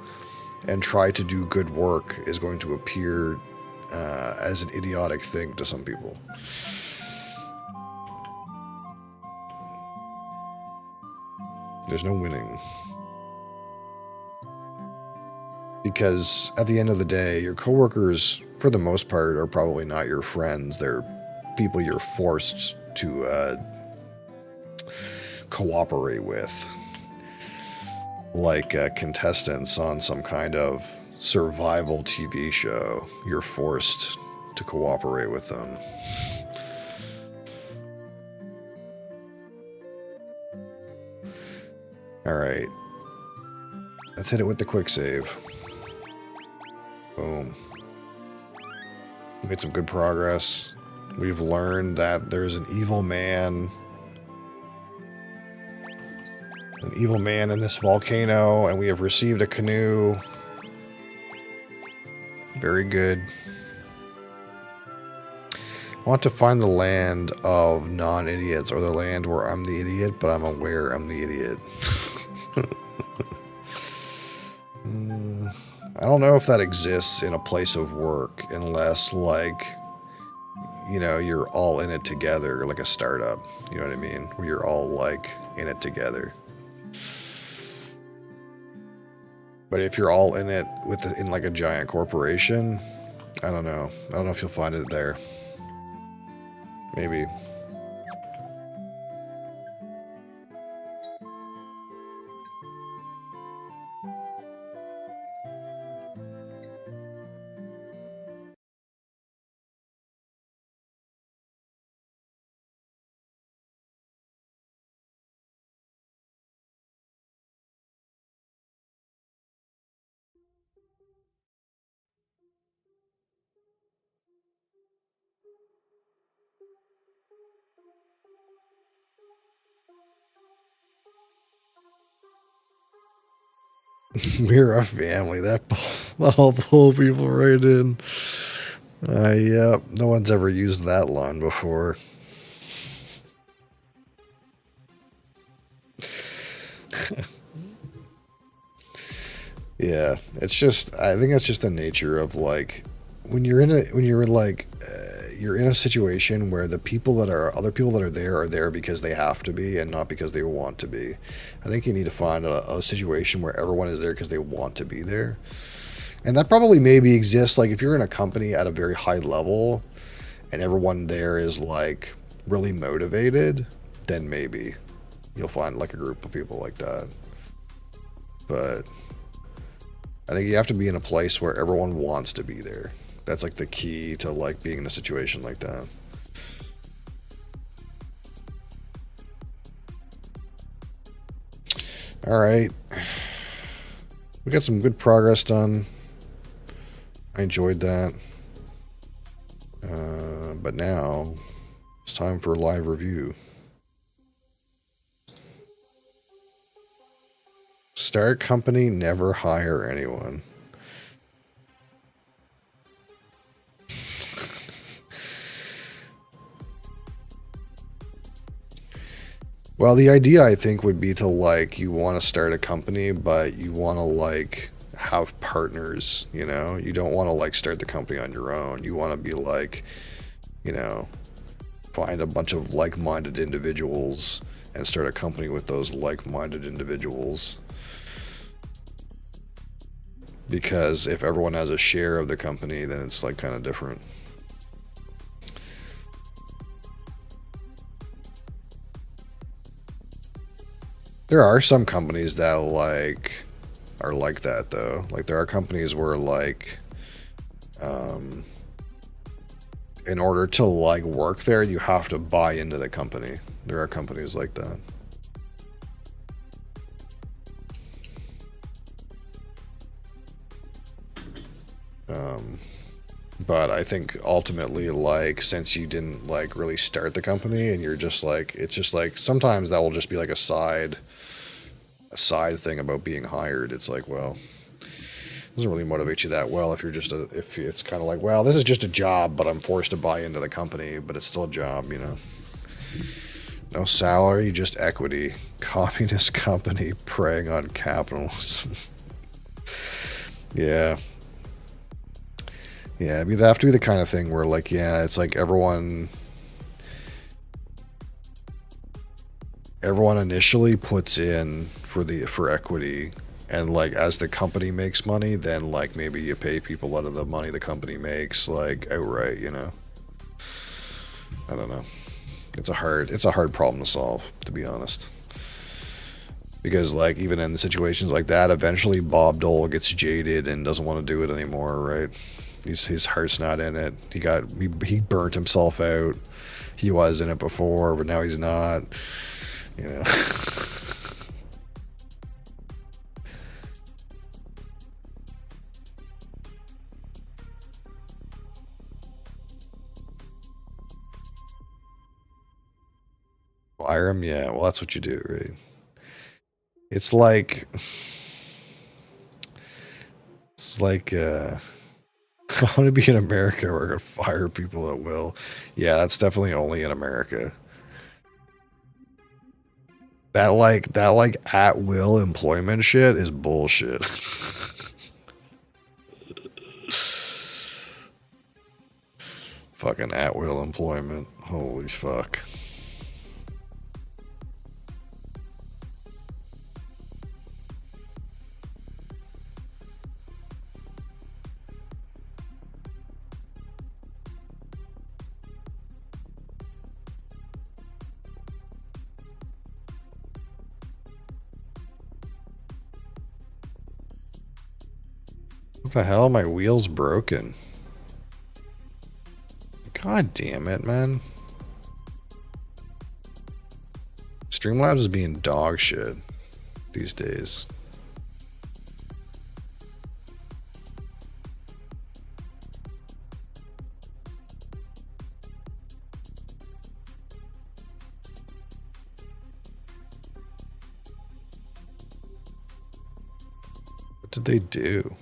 and try to do good work is going to appear as an idiotic thing to some people. There's no winning. Because at the end of the day, your coworkers, for the most part, are probably not your friends. They're people you're forced to cooperate with. Like contestants on some kind of survival TV show. You're forced to cooperate with them. Alright. Let's hit it with the quick save. Boom. We made some good progress. We've learned that there's an evil man. An evil man in this volcano, and we have received a canoe. Very good. I want to find the land of non-idiots, or the land where I'm the idiot, but I'm aware I'm the idiot. I don't know if that exists in a place of work, unless, like, you know, you're all in it together, like a startup. You know what I mean? Where you're all, like, in it together. But if you're all in it in like a giant corporation, I don't know. I don't know if you'll find it there. Maybe. We're a family. That'll pull people right in. Yep. No one's ever used that line before. Yeah, it's just, I think that's just the nature of, like, when you're in a situation where other people that are there because they have to be and not because they want to be. I think you need to find a situation where everyone is there because they want to be there. And that probably maybe exists, like, if you're in a company at a very high level and everyone there is, like, really motivated, then maybe you'll find, like, a group of people like that. But I think you have to be in a place where everyone wants to be there. That's like the key to like being in a situation like that. All right. We got some good progress done. I enjoyed that. But now it's time for a live review. Start company, never hire anyone. Well, the idea I think would be to like, you want to start a company, but you want to like have partners, you know? You don't want to like start the company on your own. You want to be like, you know, find a bunch of like-minded individuals and start a company with those like-minded individuals. Because if everyone has a share of the company, then it's like kind of different. There are some companies that like are like that though. Like there are companies where like in order to like work there, you have to buy into the company. There are companies like that. But I think ultimately, like, since you didn't like really start the company and you're just like, it's just like sometimes that will just be like a side thing about being hired. It's like, well, it doesn't really motivate you that well if you're just if it's kind of like, well, this is just a job, but I'm forced to buy into the company, but it's still a job, you know. No salary, just equity. Communist company preying on capitalism. Yeah. Yeah, I mean, they have to be the kind of thing where, like, yeah, it's like everyone initially puts in for equity, and like as the company makes money, then like maybe you pay people out of the money the company makes, like outright, you know. I don't know. It's a hard problem to solve, to be honest. Because like even in situations like that, eventually Bob Dole gets jaded and doesn't want to do it anymore, right? His heart's not in it. He burnt himself out. He was in it before, but now he's not. You know. Fire him, yeah. Well, that's what you do, right? It's like I want to be in America where I can fire people at will. Yeah, that's definitely only in America. That like at will employment shit is bullshit. Fucking at will employment. Holy fuck. What the hell? My wheel's broken. God damn it, man. Streamlabs is being dog shit these days. What did they do?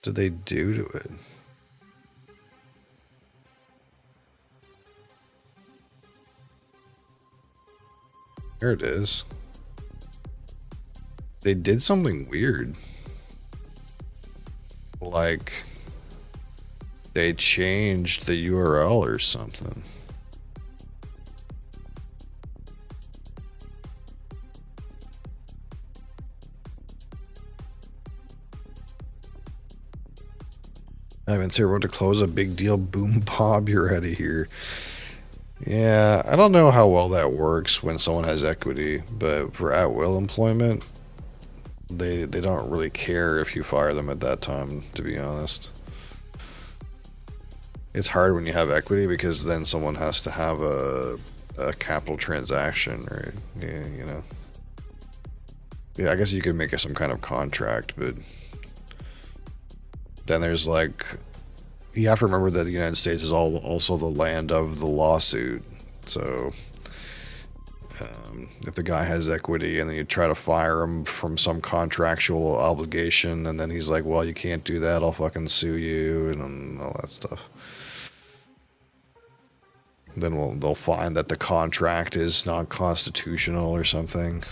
What did they do to it? There it is. They did something weird. Like, they changed the URL or something. I've been saying we're about to close a big deal. Boom, Bob, you're out of here. Yeah, I don't know how well that works when someone has equity, but for at-will employment, they don't really care if you fire them at that time, to be honest. It's hard when you have equity because then someone has to have a capital transaction, or yeah, you know. Yeah, I guess you could make it some kind of contract, but then there's like, you have to remember that the United States is also the land of the lawsuit. So if the guy has equity and then you try to fire him from some contractual obligation, and then he's like, well, you can't do that, I'll fucking sue you, and all that stuff. Then they'll find that the contract is not constitutional or something.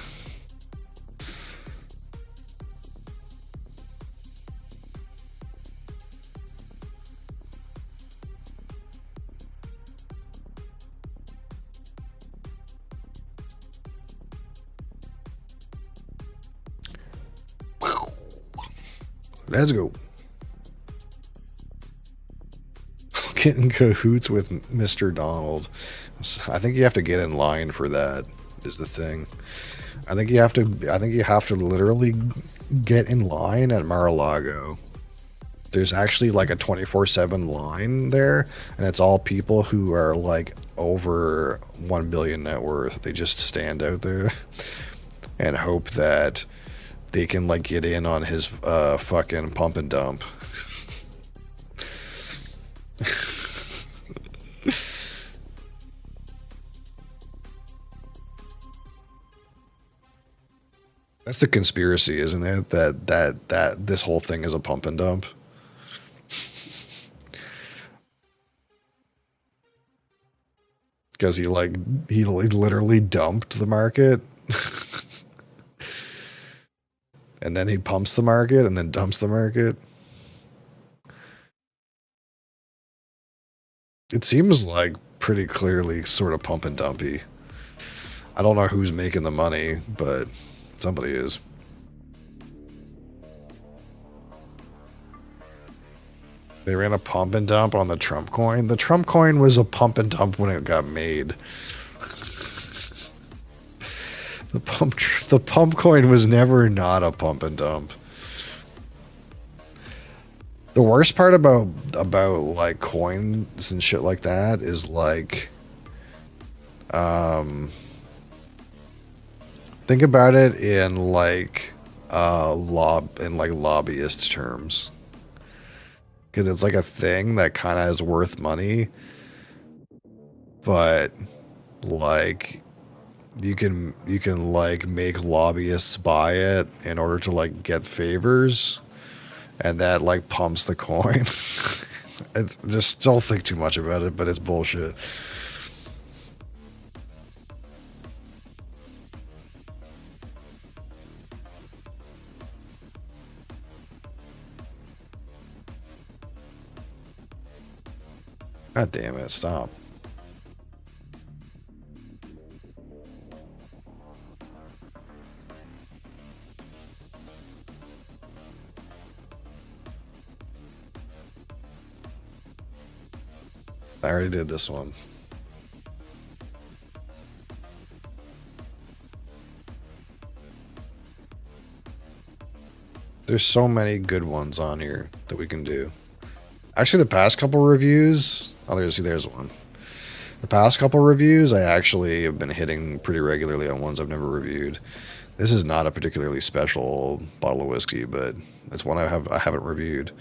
Let's go. Get in cahoots with Mr. Donald. I think you have to get in line for that, is the thing. I think you have to literally get in line at Mar-a-Lago. There's actually like a 24/7 line there, and it's all people who are like over 1 billion net worth. They just stand out there and hope that they can like get in on his fucking pump and dump. That's the conspiracy, isn't it? That this whole thing is a pump and dump. Because he literally dumped the market. And then he pumps the market and then dumps the market. It seems like pretty clearly sort of pump and dumpy. I don't know who's making the money, but somebody is. They ran a pump and dump on the Trump coin. The Trump coin was a pump and dump when it got made. The pump coin was never not a pump and dump. The worst part about like coins and shit like that is like, think about it in like lobbyist terms, because it's like a thing that kind of is worth money, but like you can like make lobbyists buy it in order to like get favors, and that like pumps the coin. Just don't think too much about it, but it's bullshit. God damn it, stop. I already did this one. There's so many good ones on here that we can do. Actually, the past couple reviews, oh, there's one. The past couple reviews, I actually have been hitting pretty regularly on ones I've never reviewed. This is not a particularly special bottle of whiskey, but it's one I haven't reviewed.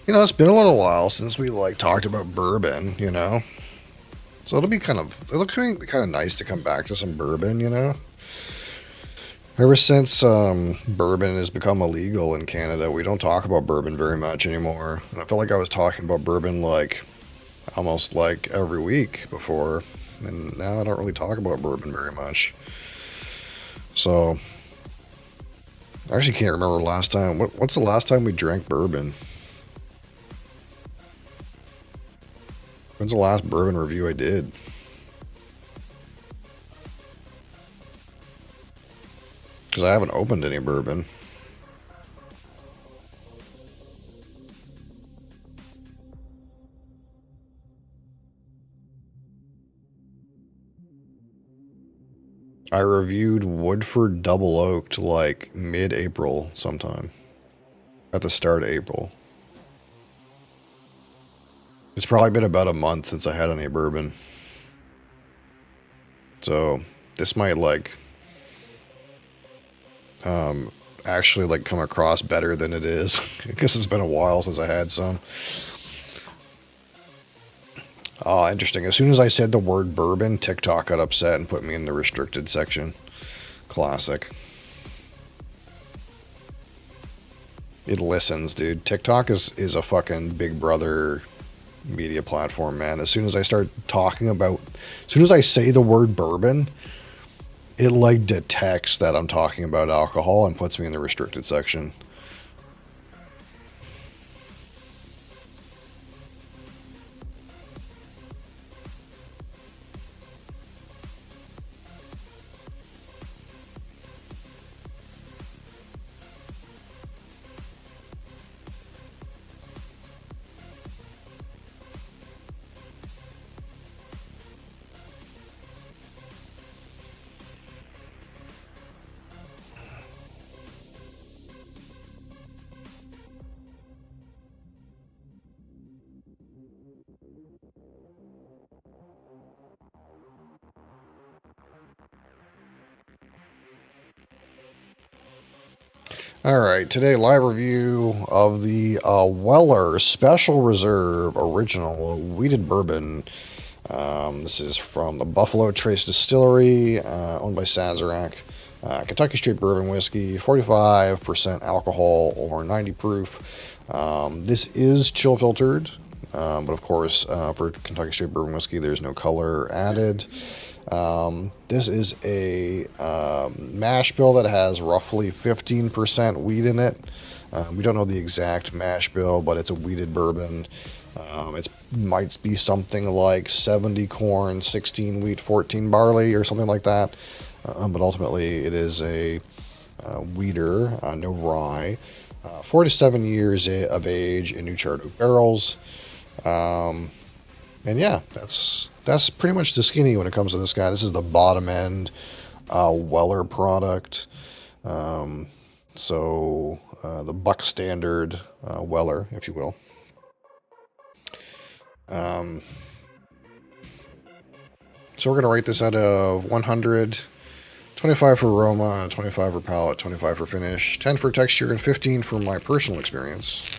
You know, it's been a little while since we like talked about bourbon, you know. So it'll kind of nice to come back to some bourbon, you know. Ever since bourbon has become illegal in Canada, we don't talk about bourbon very much anymore. And I felt like I was talking about bourbon like almost like every week before, and now I don't really talk about bourbon very much. So I actually can't remember last time. What's the last time we drank bourbon? When's the last bourbon review I did? Because I haven't opened any bourbon. I reviewed Woodford Double Oaked like mid-April sometime. At the start of April. It's probably been about a month since I had any bourbon. So this might like actually like come across better than it is. Because it's been a while since I had some. Oh, interesting. As soon as I said the word bourbon, TikTok got upset and put me in the restricted section. Classic. It listens, dude. TikTok is a fucking big brother media platform, man. As soon as I say the word bourbon, it like detects that I'm talking about alcohol and puts me in the restricted section. All right, today live review of the Weller Special Reserve Original Wheated Bourbon. This is from the Buffalo Trace Distillery, owned by Sazerac. Kentucky Straight Bourbon Whiskey, 45% alcohol or 90 proof. This is chill filtered, but of course, for Kentucky Straight Bourbon Whiskey, there's no color added. This is a mash bill that has roughly 15% wheat in it. We don't know the exact mash bill, but it's a wheated bourbon. It might be something like 70 corn, 16 wheat, 14 barley, or something like that. But ultimately, it is a wheater, no rye. 4 to 7 years of age in new charred oak barrels. And yeah, that's pretty much the skinny when it comes to this guy. This is the bottom end Weller product. So the Buck Standard Weller, if you will. So we're going to rate this out of 100. 25 for aroma, 25 for palate, 25 for finish, 10 for texture, and 15 for my personal experience.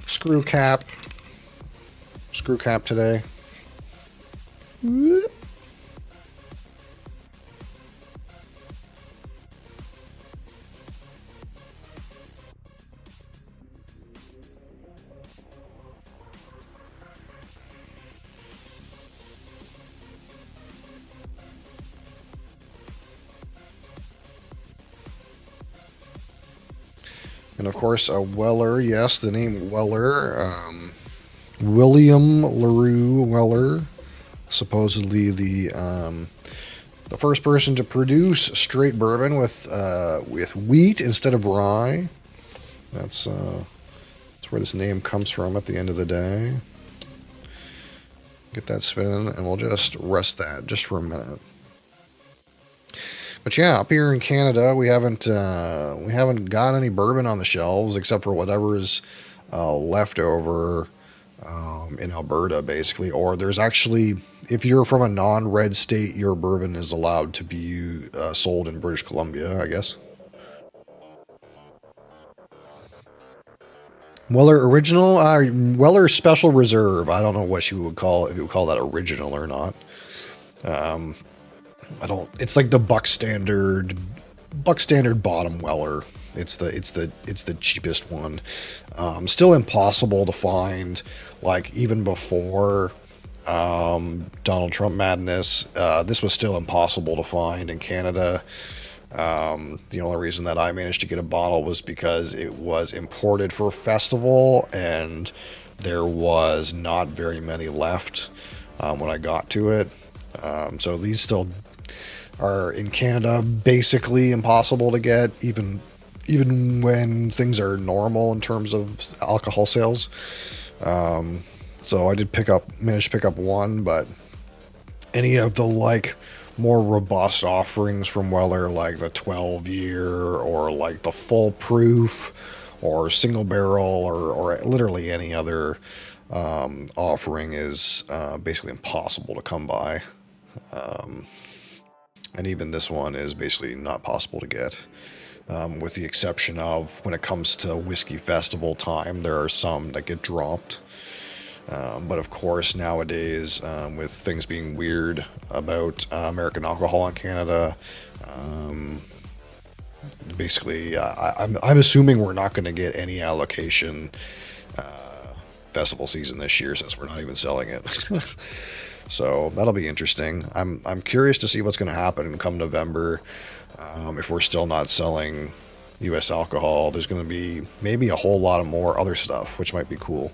Screw cap today. Whoop. And of course, a Weller, yes, the name Weller, William LaRue Weller, supposedly the first person to produce straight bourbon with wheat instead of rye. That's where this name comes from at the end of the day. Get that spinning, and we'll just rest that just for a minute. But yeah, up here in Canada, we haven't got any bourbon on the shelves except for whatever is left over in Alberta, basically. Or there's actually, if you're from a non-red state, your bourbon is allowed to be sold in British Columbia, I guess. Weller Original, Weller Special Reserve. I don't know what you would call, if you would call that original or not. I don't. It's like the Buck Standard bottom Weller. It's the cheapest one. Still impossible to find. Like even before Donald Trump madness, this was still impossible to find in Canada. The only reason that I managed to get a bottle was because it was imported for a festival, and there was not very many left when I got to it. So these still are in Canada basically impossible to get, even when things are normal in terms of alcohol sales. So I did manage to pick up one, but any of the like more robust offerings from Weller, like the 12-year or like the full proof or single barrel or literally any other offering is basically impossible to come by. And even this one is basically not possible to get. With the exception of when it comes to whiskey festival time, there are some that get dropped. But of course, nowadays, with things being weird about American alcohol in Canada, basically, I'm assuming we're not going to get any allocation festival season this year since we're not even selling it. So that'll be interesting. I'm curious to see what's going to happen come November. If we're still not selling U.S. alcohol, there's going to be maybe a whole lot of more other stuff, which might be cool.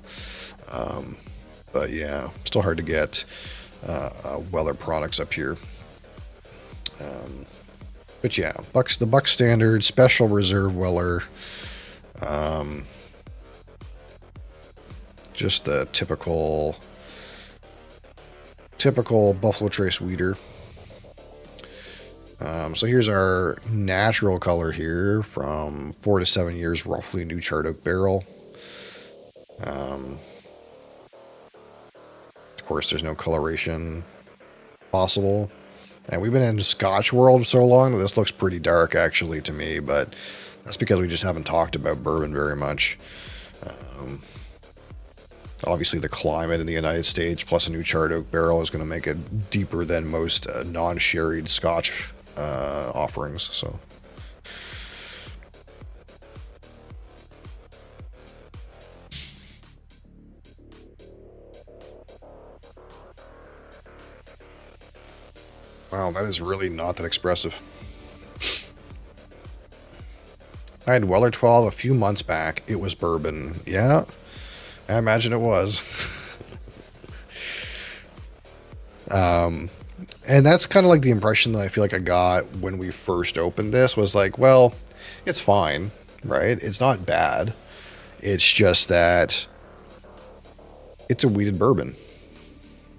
But yeah, still hard to get Weller products up here. But yeah, the Buck Standard Special Reserve Weller. Just the typical Buffalo Trace Weeder. So here's our natural color here from 4 to 7 years, roughly new charred oak barrel. Of course, there's no coloration possible. And we've been in Scotch world so long that this looks pretty dark actually to me, but that's because we just haven't talked about bourbon very much. Obviously, the climate in the United States plus a new charred oak barrel is going to make it deeper than most non-sherried Scotch offerings. So, wow, that is really not that expressive. I had Weller 12 a few months back. It was bourbon. Yeah, I imagine it was. And that's kind of like the impression that I feel like I got when we first opened this was like, well, it's fine, right? It's not bad. It's just that it's a wheated bourbon.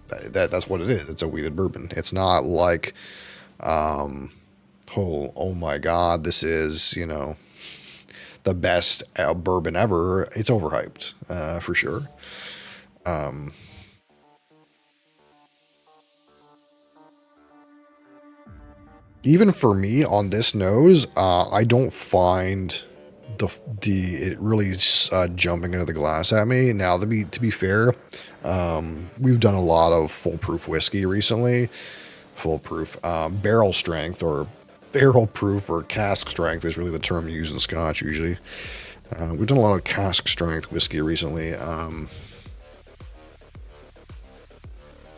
That's what it is. It's a wheated bourbon. It's not like, oh my God, this is, the best bourbon ever. It's overhyped, for sure. Even for me on this nose, I don't find it really jumping into the glass at me. Now, to be fair, we've done a lot of full proof whiskey recently. Full proof barrel strength or barrel proof or cask strength is really the term used in Scotch usually. We've done a lot of cask strength whiskey recently.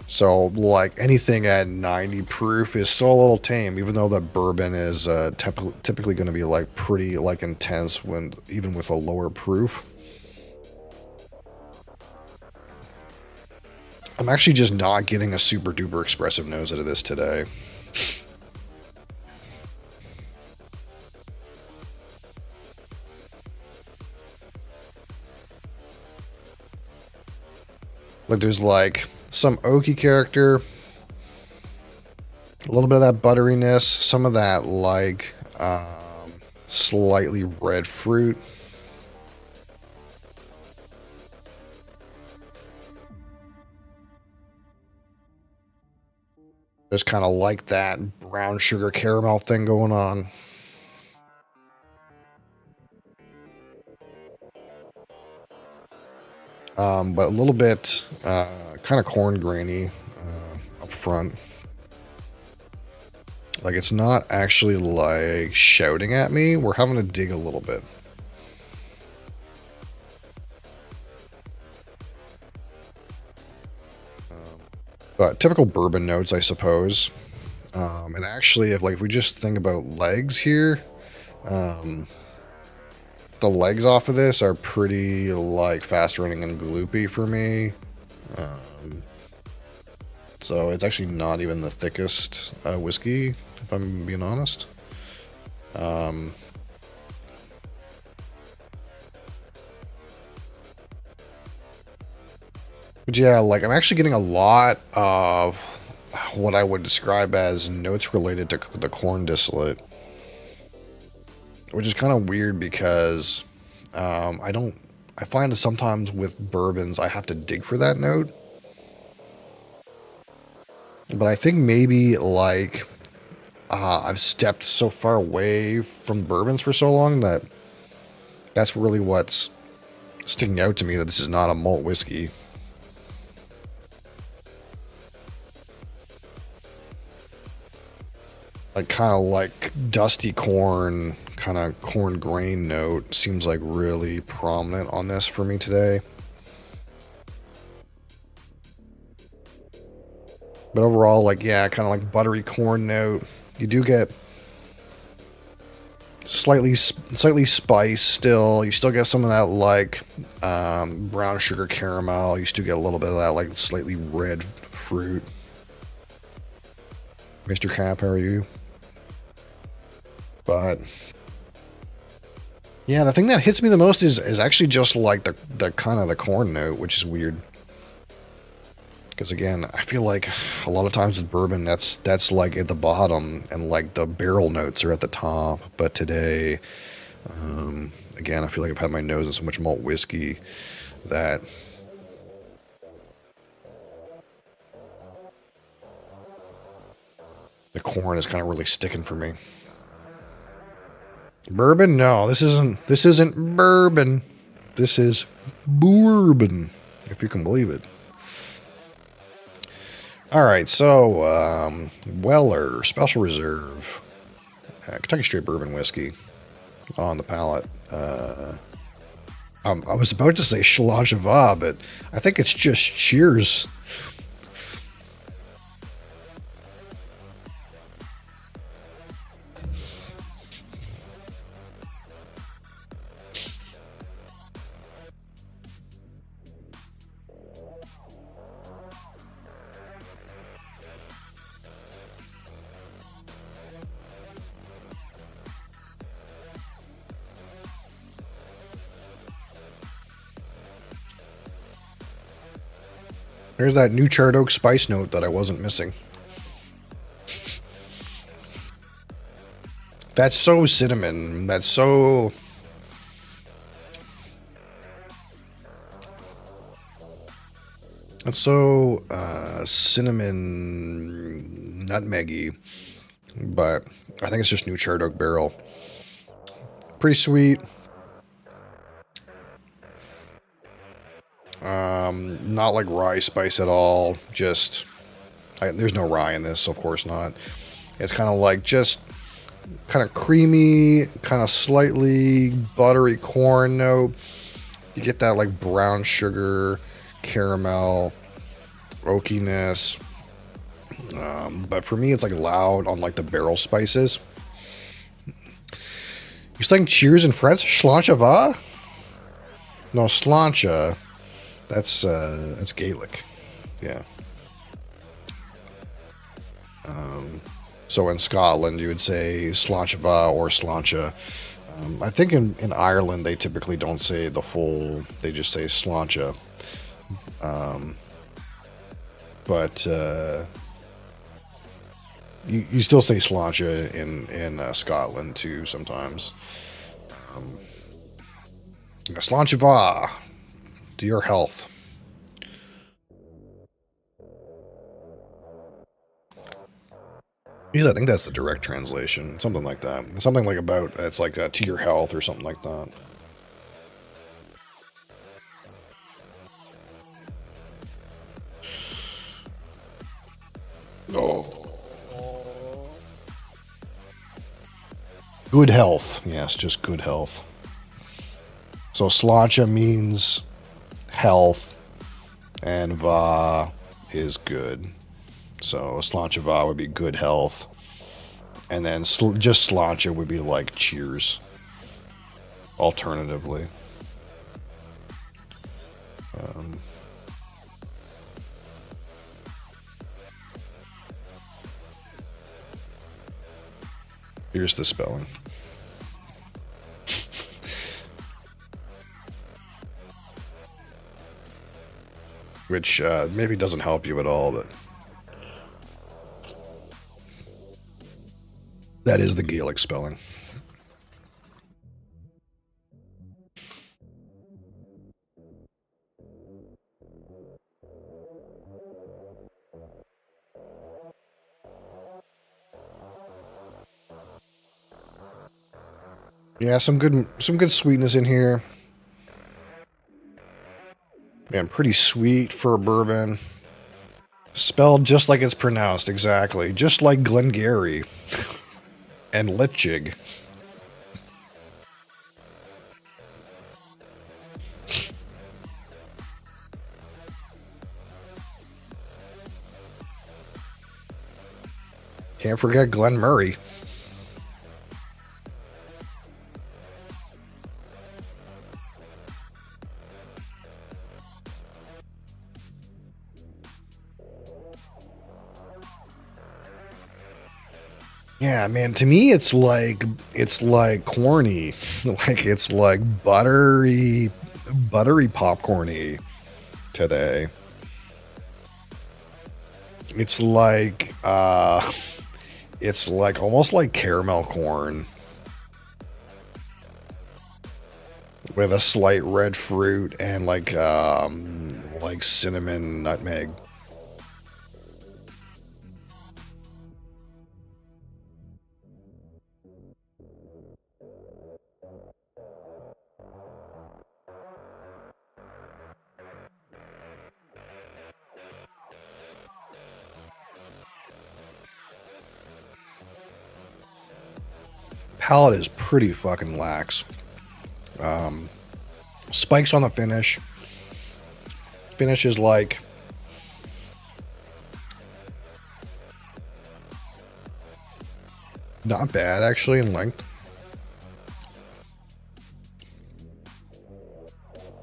So, like, anything at 90 proof is still a little tame, even though the bourbon is typically going to be, like, pretty, like, intense even with a lower proof. I'm actually just not getting a super duper expressive nose out of this today. Like, there's, like, some oaky character, a little bit of that butteriness, some of that like slightly red fruit. Just kind of like that brown sugar caramel thing going on. But a little bit kind of corn grainy up front. Like it's not actually like shouting at me. We're having to dig a little bit. But typical bourbon notes, I suppose. And actually, if we just think about legs here, um, the legs off of this are pretty like fast running and gloopy for me. Um, so it's actually not even the thickest whiskey, if I'm being honest. Um, but yeah, like I'm actually getting a lot of what I would describe as notes related to the corn distillate, which is kind of weird because I find that sometimes with bourbons I have to dig for that note. But I think maybe like I've stepped so far away from bourbons for so long that that's really what's sticking out to me, that this is not a malt whiskey. Like kind of like dusty corn, kind of corn grain note seems like really prominent on this for me today. But overall, like, yeah, kind of like buttery corn note. You do get slightly spice still. You still get some of that like brown sugar caramel. You still get a little bit of that like slightly red fruit. Mr. Cap, how are you? But yeah, the thing that hits me the most is actually just like the kind of the corn note, which is weird. Because again, I feel like a lot of times with bourbon, that's like at the bottom, and like the barrel notes are at the top. But today, again, I feel like I've had my nose in so much malt whiskey that the corn is kind of really sticking for me. Bourbon? No, this isn't bourbon. This is bourbon, if you can believe it. All right, so Weller Special Reserve Kentucky Straight Bourbon Whiskey on the palate. I was about to say Schlageva, but I think it's just Cheers. There's that new charred oak spice note that I wasn't missing. That's so cinnamon. That's so... cinnamon nutmeggy, but I think it's just new charred oak barrel. Pretty sweet. Not like rye spice at all. Just there's no rye in this, of course not. It's kind of like just kind of creamy, kind of slightly buttery corn note. You get that like brown sugar, caramel, oakiness. But for me, it's like loud on like the barrel spices. You saying Cheers in French? Schlageva? No, Slancha. That's Gaelic. Yeah. So in Scotland, you would say Slachva or Slancha. I think in Ireland, they typically don't say the full, they just say Slancha. But you still say Slancha in Scotland too sometimes. Slanchava to your health. Yeah, I think that's the direct translation, something like that. Something like about it's like to your health or something like that. Oh, good health. Yes, just good health. So slancha means health, and va is good. So slancha va would be good health, and then just slancha would be like cheers. Alternatively. Um, Here's the spelling. Which maybe doesn't help you at all, but that is the Gaelic spelling. Yeah, some good sweetness in here. Man, pretty sweet for a bourbon. Spelled just like it's pronounced, exactly. Just like Glengarry and Litchig. Can't forget Glen Murray. Yeah, man, to me it's like corny. Like it's like buttery popcorny today. It's like it's like almost like caramel corn with a slight red fruit and like cinnamon nutmeg. Palate is pretty fucking lax. Spikes on the finish. Finish is like not bad actually in length.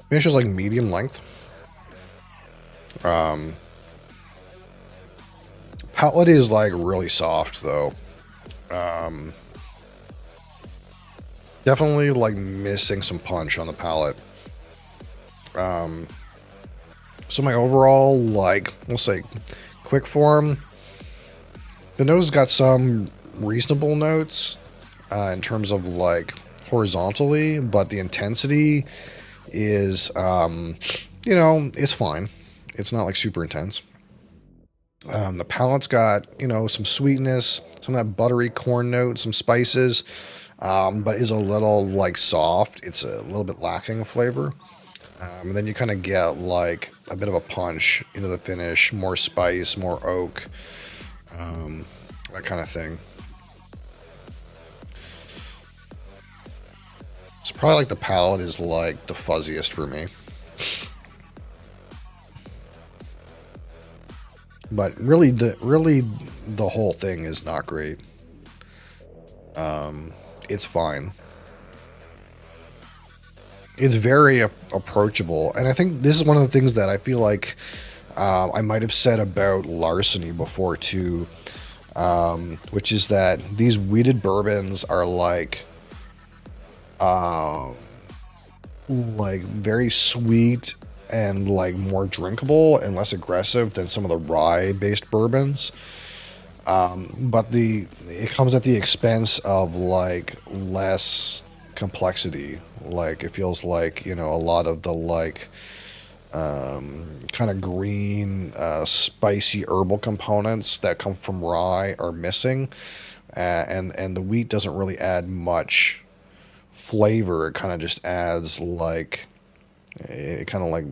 Finish is like medium length. Palate is like really soft though. Definitely like missing some punch on the palate. So my overall, like, we'll say quick form, the nose got some reasonable notes in terms of like horizontally, but the intensity is, it's fine. It's not like super intense. The palate's got, some sweetness, some of that buttery corn note, some spices, but is a little like soft. It's a little bit lacking of flavor. And then you kind of get like a bit of a punch into the finish, more spice, more oak, that kind of thing. It's probably like the palate is like the fuzziest for me. But really the whole thing is not great. It's fine. It's very approachable, and I think this is one of the things that I feel like I might have said about larceny before too, which is that these wheated bourbons are like very sweet and like more drinkable and less aggressive than some of the rye based bourbons. But it comes at the expense of like less complexity. Like it feels like, a lot of the like kind of green, spicy herbal components that come from rye are missing, and the wheat doesn't really add much flavor. It kind of just adds like it kind of like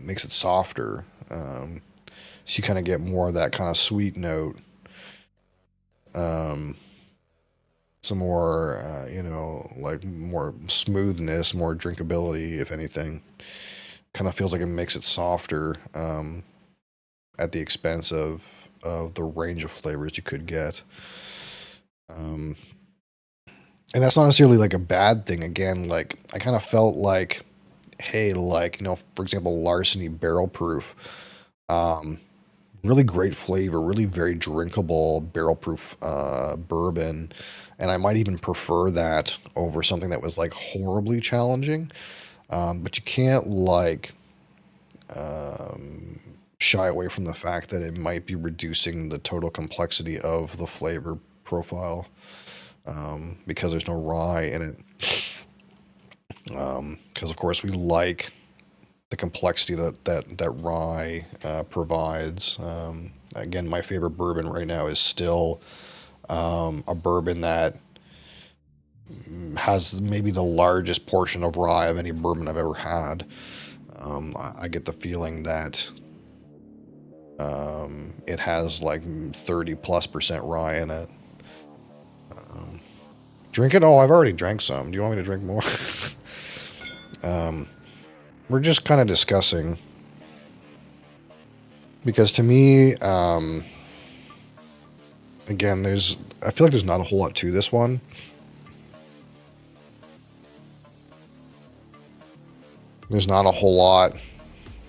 makes it softer. So you kind of get more of that kind of sweet note. Um, some more, like more smoothness, more drinkability, if anything. Kind of feels like it makes it softer at the expense of the range of flavors you could get. Um, and that's not necessarily like a bad thing. Again, like I kind of felt like, hey, like for example, Larceny Barrel Proof. Um, Really great flavor, really very drinkable barrel proof bourbon, and I might even prefer that over something that was like horribly challenging. But you can't like um, shy away from the fact that it might be reducing the total complexity of the flavor profile because there's no rye in it. Because of course we like the complexity that rye provides. Again, my favorite bourbon right now is still a bourbon that has maybe the largest portion of rye of any bourbon I've ever had. I get the feeling that it has like 30+% rye in it. Drink it? Oh, I've already drank some. Do you want me to drink more? We're just kind of discussing because to me, again, I feel like there's not a whole lot to this one. There's not a whole lot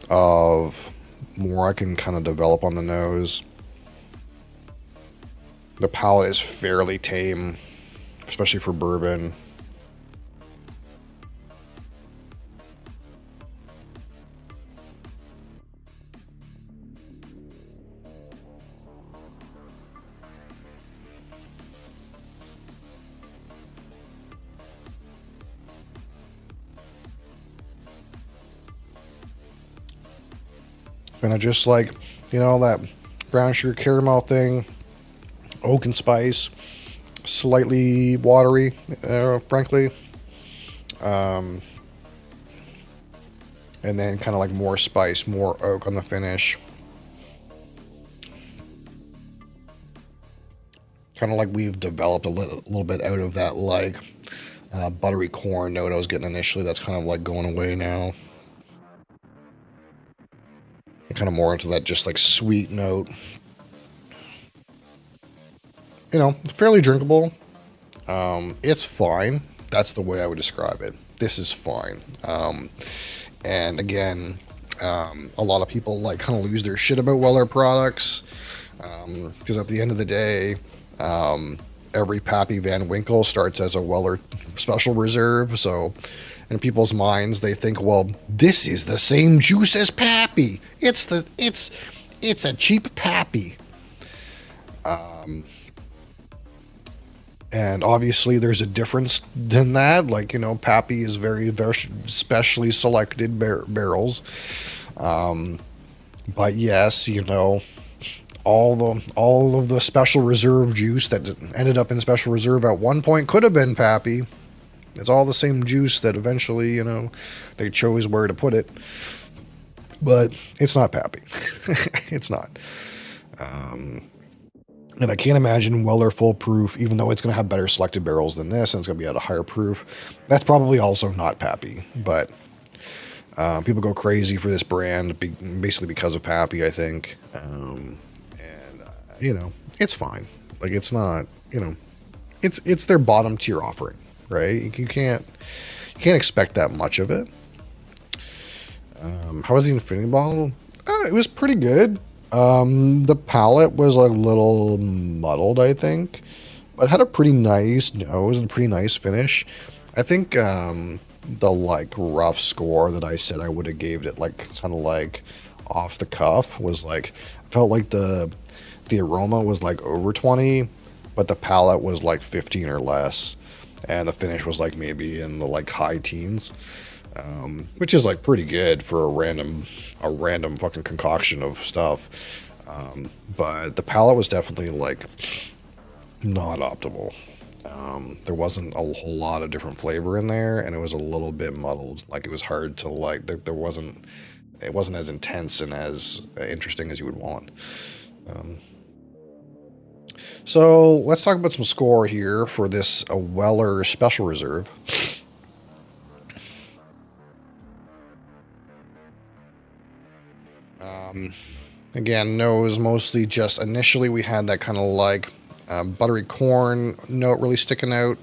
of more I can kind of develop on the nose. The palate is fairly tame, especially for bourbon. And I just like, that brown sugar caramel thing, oak and spice, slightly watery, frankly. Um, and then kind of like more spice, more oak on the finish. Kind of like we've developed a little bit out of that like buttery corn note I was getting initially. That's kind of like going away now. Kind of more into that just like sweet note. Fairly drinkable. It's fine. That's the way I would describe it. This is fine. And again, a lot of people like kind of lose their shit about Weller products because at the end of the day, every Pappy Van Winkle starts as a Weller Special Reserve. So in people's minds, they think, well, this is the same juice as Pappy. It's a cheap Pappy. And obviously there's a difference than that. Like, Pappy is very, very specially selected barrels. But yes, all of the Special Reserve juice that ended up in Special Reserve at one point could have been Pappy. It's all the same juice that eventually, they chose where to put it. But it's not Pappy. It's not. And I can't imagine Weller Full Proof, even though it's going to have better selected barrels than this, and it's going to be at a higher proof. That's probably also not Pappy. But people go crazy for this brand, basically because of Pappy, I think. It's fine. Like, it's not, it's their bottom tier offering, right? You can't expect that much of it. How was the Infinity bottle? It was pretty good. The palate was a little muddled, I think, but had a pretty nice nose and pretty nice finish. I think the like rough score that I said I would have gave it, like kind of like off the cuff, was like felt like the aroma was like over 20, but the palate was like 15 or less, and the finish was like maybe in the like high teens. which is like pretty good for a random fucking concoction of stuff. But the palate was definitely like not optimal. There wasn't a whole lot of different flavor in there, and it was a little bit muddled. Like it was hard to like. There wasn't. It wasn't as intense and as interesting as you would want. Um, so let's talk about some score here for this Weller Special Reserve. Again, nose mostly just initially we had that kind of like buttery corn note really sticking out.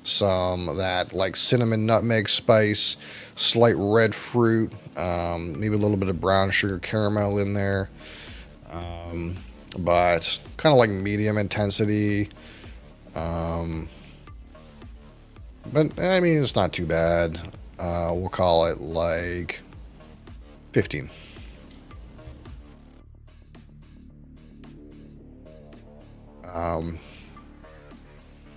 Some of that like cinnamon nutmeg spice, slight red fruit, maybe a little bit of brown sugar caramel in there. But kind of like medium intensity. But I mean, it's not too bad. We'll call it like 15.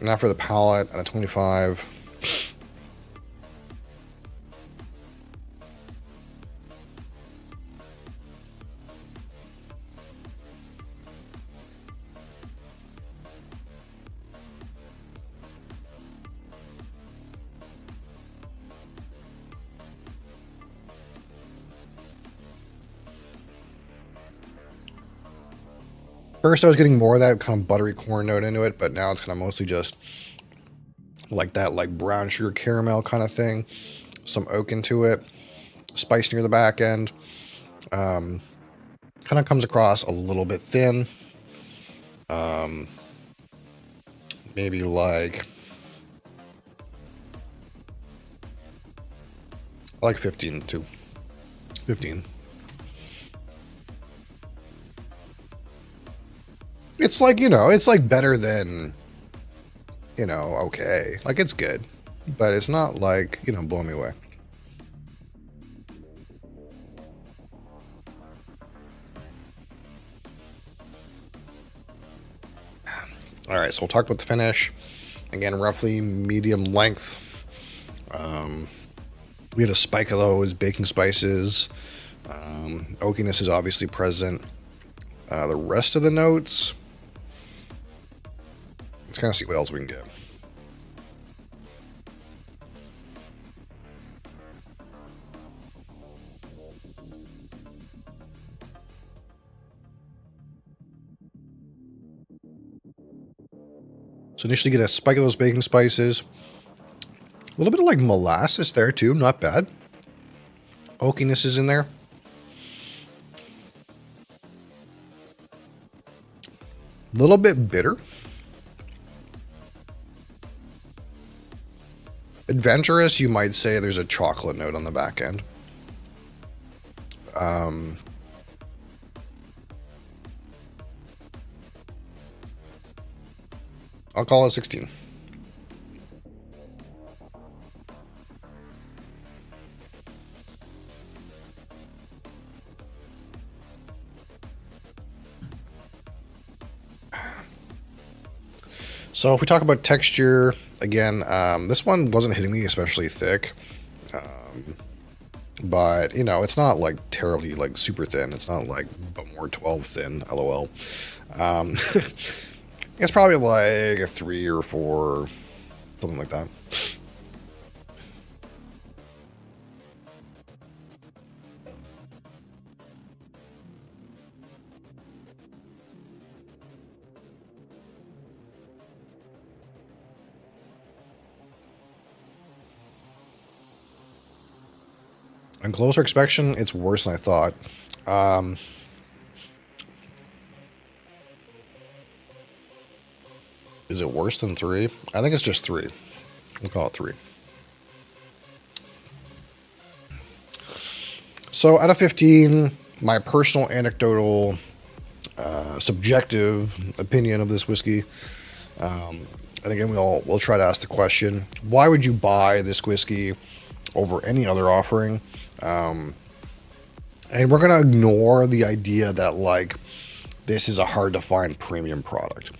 Now for the palette at a 25. First, I was getting more of that kind of buttery corn note into it, but now it's kind of mostly just like that, like brown sugar caramel kind of thing. Some oak into it, spice near the back end. Kind of comes across a little bit thin. Maybe like 15 too. 15. It's like, it's like better than, okay. Like it's good, but it's not like, blowing me away. All right, so we'll talk about the finish. Again, roughly medium length. We had a spike of those baking spices. Oakiness is obviously present. The rest of the notes, let's kind of see what else we can get. So initially get a spike of those baking spices. A little bit of like molasses there too, not bad. Oakiness is in there. A little bit bitter. Adventurous, you might say there's a chocolate note on the back end. I'll call it 16. So if we talk about texture, again, this one wasn't hitting me especially thick. But, it's not like terribly like super thin. It's not like Bowmore 12 thin, lol. It's probably like a 3 or 4, something like that. On closer inspection, it's worse than I thought. Is it worse than 3? I think it's just 3. We'll call it 3. So out of 15, my personal anecdotal, subjective opinion of this whiskey. And again, we'll try to ask the question: why would you buy this whiskey over any other offering? And we're gonna ignore the idea that like this is a hard to find premium product.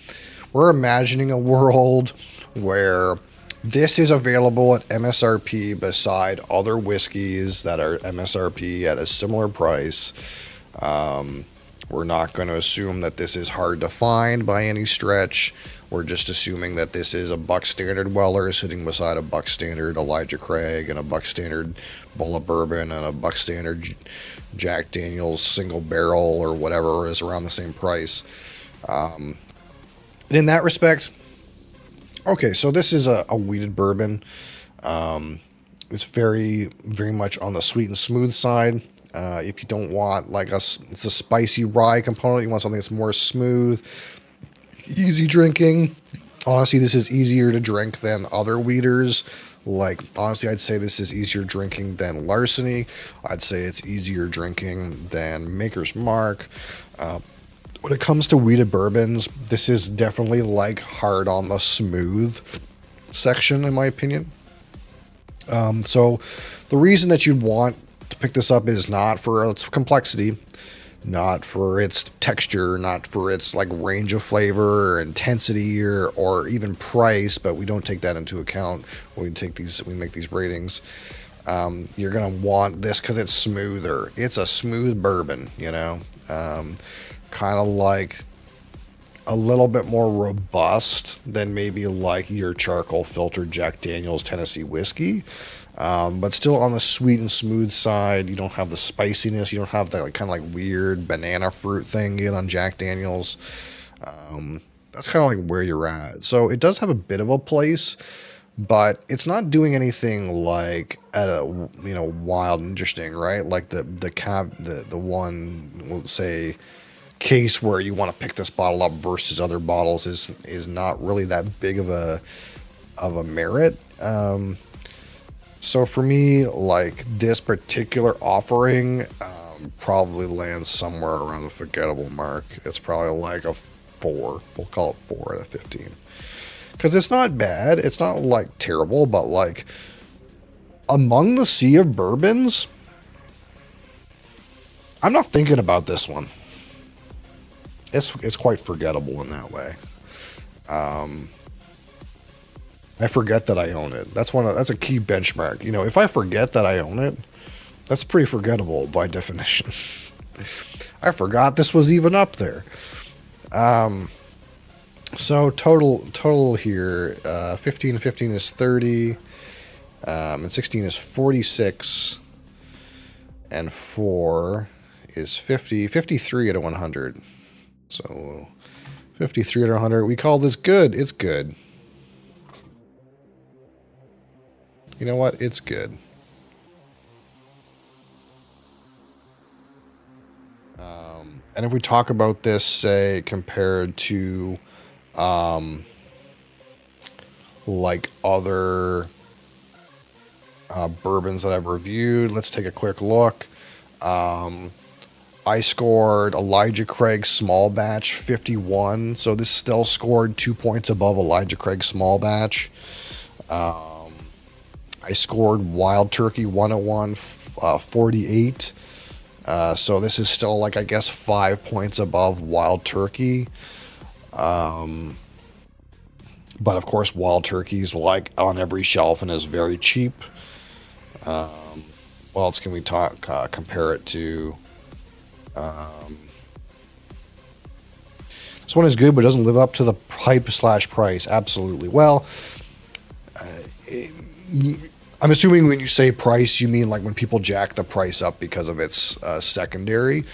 We're imagining a world where This is available at MSRP beside other whiskeys that are MSRP at a similar price. We're not going to assume that this is hard to find by any stretch. We're just assuming that this is a Buck Standard Weller sitting beside a Buck Standard Elijah Craig and a Buck Standard Bull of Bourbon and a Buck Standard Jack Daniels single barrel or whatever is around the same price. And in that respect, okay, so this is a wheated bourbon. It's very, very much on the sweet and smooth side. If you don't want like it's a spicy rye component, you want something that's more smooth, easy drinking. Honestly, this is easier to drink than other wheaters. Like, honestly, I'd say this is easier drinking than Larceny. I'd say it's easier drinking than Maker's Mark. When it comes to wheated bourbons, this is definitely like hard on the smooth section, in my opinion. So the reason that you'd want to pick this up is not for its complexity, not for its texture, not for its like range of flavor or intensity or even price, but we don't take that into account when we make these ratings. You're gonna want this because it's smoother. It's a smooth bourbon, you know, kind of like a little bit more robust than maybe like your charcoal filtered Jack Daniels Tennessee whiskey. But still on the sweet and smooth side. You don't have the spiciness. You don't have that like, kind of like weird banana fruit thing you get on Jack Daniels. That's kind of like where you're at. So it does have a bit of a place, but it's not doing anything like at a wild and interesting, right? Like the one, we'll say, case where you want to pick this bottle up versus other bottles is not really that big of a merit. So for me, like this particular offering probably lands somewhere around the forgettable mark. It's probably like a 4. We'll call it 4 out of 15. Because it's not bad. It's not like terrible, but like among the sea of bourbons, I'm not thinking about this one. It's quite forgettable in that way. I forget that I own it. That's a key benchmark. You know, if I forget that I own it, that's pretty forgettable by definition. I forgot this was even up there. So total here, 15 is 30, and 16 is 46, and 4 is 50, 53 out of 100. So 53 out of 100. We call this good. It's good. You know what? It's good. And if we talk about this, say, compared to like other bourbons that I've reviewed, let's take a quick look. I scored Elijah Craig Small Batch 51, so this still scored 2 points above Elijah Craig Small Batch. I scored Wild Turkey 101 48. So this is still like, I guess, 5 points above Wild Turkey. But of course, Wild Turkey's like on every shelf and is very cheap. What else can we compare it to? This one is good, but doesn't live up to the hype / price. Absolutely. Well, I'm assuming when you say price, you mean like when people jack the price up because of its secondary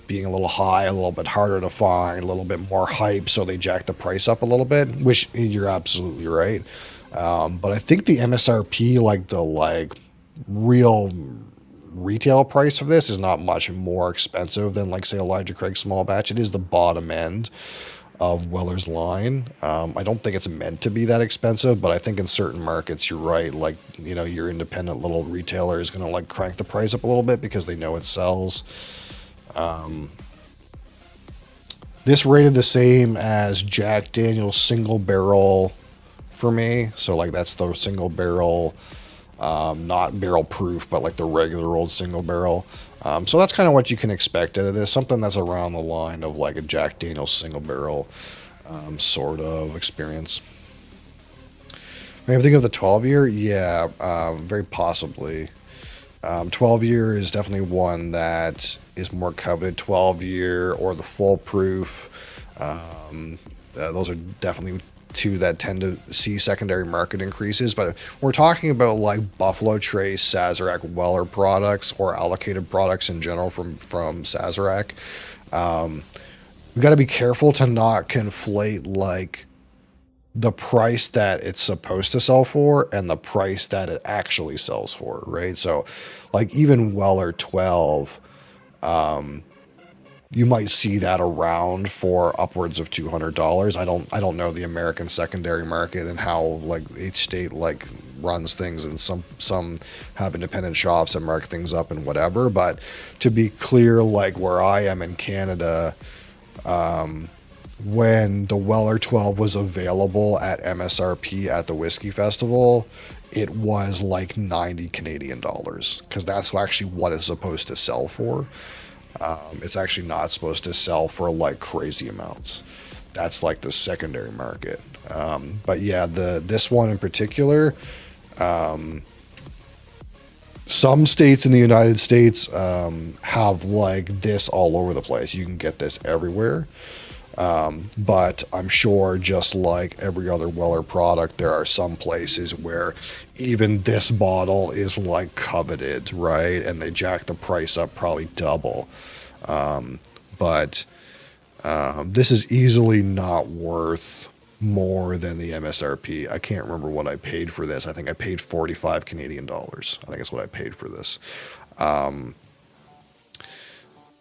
being a little high, a little bit harder to find, a little bit more hype, so they jack the price up a little bit, which you're absolutely right. But I think the MSRP, like the real retail price of this, is not much more expensive than like say Elijah Craig Small Batch. It is the bottom end of Weller's line. I don't think it's meant to be that expensive, but I think in certain markets, you're right. Like, you know, your independent little retailer is going to like crank the price up a little bit because they know it sells. This rated the same as Jack Daniel's single barrel for me. So like that's the single barrel, not barrel proof, but like the regular old single barrel. So that's kind of what you can expect out of this. Something that's around the line of like a Jack Daniel's single barrel sort of experience. Maybe I'm thinking of the 12-year. Yeah, very possibly. 12-year is definitely one that is more coveted. 12-year or the full proof. Those are definitely two that tend to see secondary market increases. But we're talking about like Buffalo Trace, Sazerac, Weller products, or allocated products in general from Sazerac. We've got to be careful to not conflate like the price that it's supposed to sell for and the price that it actually sells for, right? So like even Weller 12, you might see that around for upwards of $200. I don't know the American secondary market and how like each state like runs things, and some have independent shops that mark things up and whatever. But to be clear, like where I am in Canada, when the Weller 12 was available at MSRP at the Whisky Festival, it was like 90 Canadian dollars, because that's actually what it's supposed to sell for. It's actually not supposed to sell for like crazy amounts. That's like the secondary market. But yeah, this one in particular, some states in the United States have like this all over the place. You can get this everywhere. But I'm sure just like every other Weller product, there are some places where even this bottle is like coveted, right? And they jack the price up probably double. But this is easily not worth more than the MSRP. I can't remember what I paid for this. I think I paid 45 Canadian dollars. I think that's what I paid for this.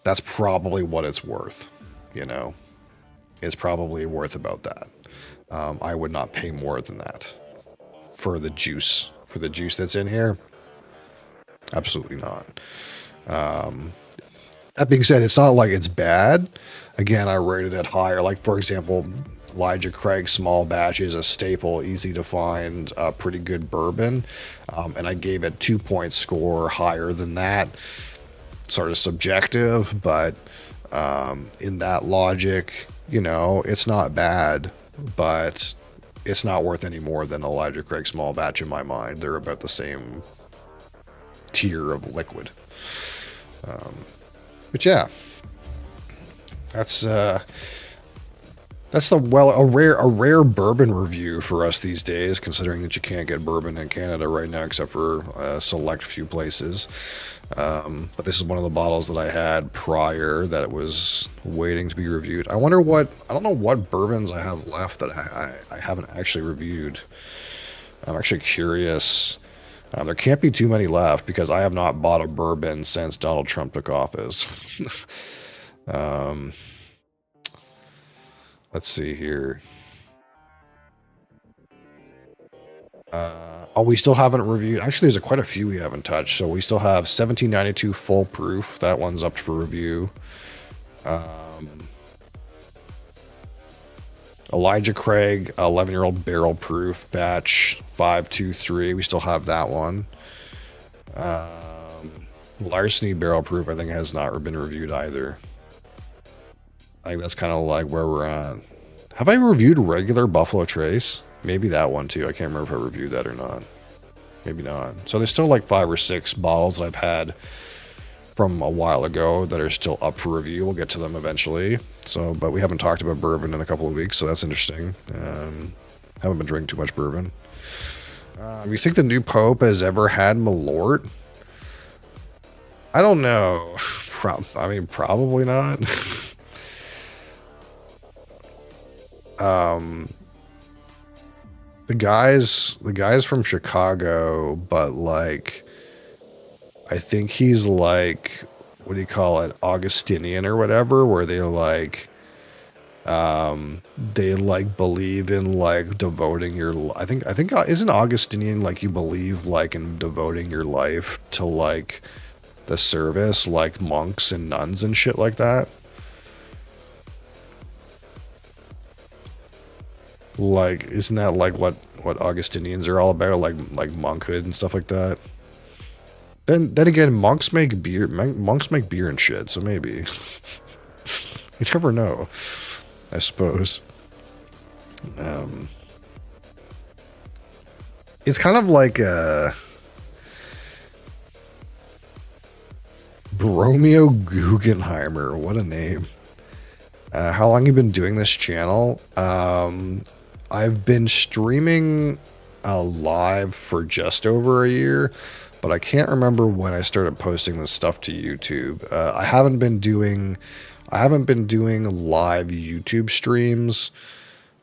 That's probably what it's worth, you know. It's probably worth about that. I would not pay more than that for the juice that's in here. Absolutely not. That being said, it's not like it's bad. Again, I rated it higher. Like for example, Elijah Craig small batch is a staple, easy to find, pretty good bourbon, and I gave it 2-point score. Higher than that, sort of subjective, but in that logic, you know, it's not bad, but it's not worth any more than Elijah Craig small batch in my mind. They're about the same tier of liquid. But yeah, that's a rare bourbon review for us these days, considering that you can't get bourbon in Canada right now except for a select few places. But this is one of the bottles that I had prior that was waiting to be reviewed. I don't know what bourbons I have left that I haven't actually reviewed. I'm actually curious. There can't be too many left because I have not bought a bourbon since Donald Trump took office. Let's see here. We still haven't reviewed. Actually, there's quite a few we haven't touched. So we still have 1792 full proof. That one's up for review. Elijah Craig, 11-year-old barrel proof batch 523. We still have that one. Larceny barrel proof, I think, has not been reviewed either. I think that's kind of like where we're at. Have I reviewed regular Buffalo Trace? Maybe that one too. I can't remember if I reviewed that or not. Maybe not. So there's still like 5 or 6 bottles that I've had from a while ago that are still up for review. We'll get to them eventually. So, but we haven't talked about bourbon in a couple of weeks, so that's interesting. Haven't been drinking too much bourbon. You think the new Pope has ever had Malort? I don't know. I mean, probably not. The guys from Chicago, but like, I think he's like, what do you call it, Augustinian or whatever, where they like believe in like devoting your, I think isn't Augustinian like you believe like in devoting your life to like the service, like monks and nuns and shit like that. Like, isn't that like what Augustinians are all about, like monkhood and stuff like that? Then again, monks make beer and shit, so maybe. You never know, I suppose. It's kind of like a Bromeo Guggenheimer. What a name. How long you been doing this channel? I've been streaming live for just over a year, but I can't remember when I started posting this stuff to YouTube. I haven't been doing live YouTube streams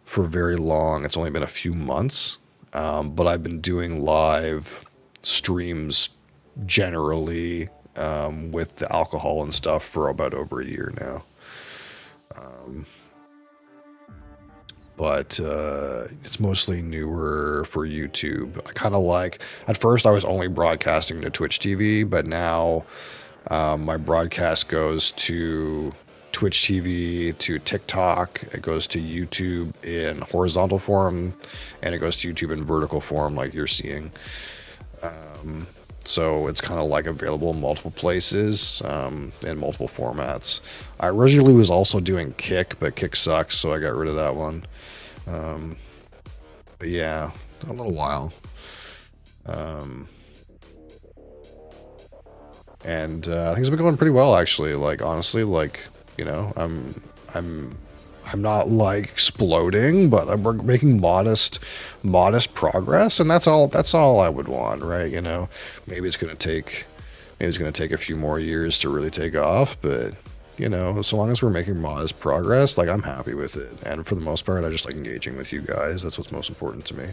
for very long. It's only been a few months, but I've been doing live streams generally with the alcohol and stuff for about over a year now. But it's mostly newer for YouTube. I kind of like, at first I was only broadcasting to Twitch TV, but now my broadcast goes to Twitch TV, to TikTok, it goes to YouTube in horizontal form, and it goes to YouTube in vertical form like you're seeing. So it's kind of like available in multiple places, in multiple formats. I originally was also doing Kick, but Kick sucks, so I got rid of that one. But yeah, a little while. And things have been going pretty well, actually. Like, honestly, like, you know, I'm not like exploding, but I'm making modest progress, and that's all I would want, right? You know, maybe it's gonna take a few more years to really take off, but you know, so long as we're making modest progress, like I'm happy with it. And for the most part, I just like engaging with you guys. That's what's most important to me.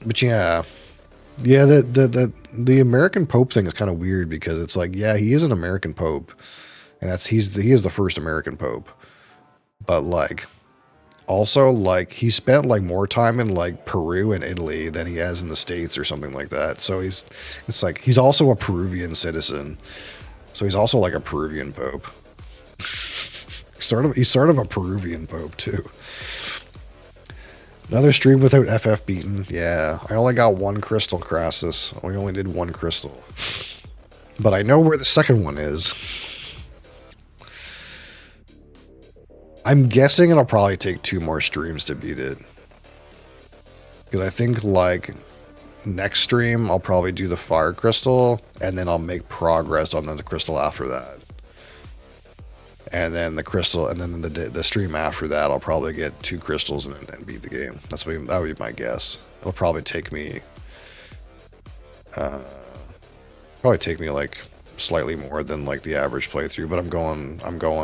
But yeah. Yeah, the American Pope thing is kind of weird because it's like, yeah, he is an American Pope, and he is the first American Pope, but like, also like he spent like more time in like Peru and Italy than he has in the States or something like that. So it's like he's also a Peruvian citizen, so he's also like a Peruvian Pope. He's sort of a Peruvian Pope too. Another stream without FF beaten. Yeah, I only got one crystal, Crassus. We only did one crystal. But I know where the second one is. I'm guessing it'll probably take 2 more streams to beat it. Because I think, like, next stream, I'll probably do the fire crystal, and then I'll make progress on the crystal after that. And then the crystal, and then the stream after that, I'll probably get 2 crystals and beat the game. That would be my guess. It'll probably take me, like slightly more than like the average playthrough. But I'm going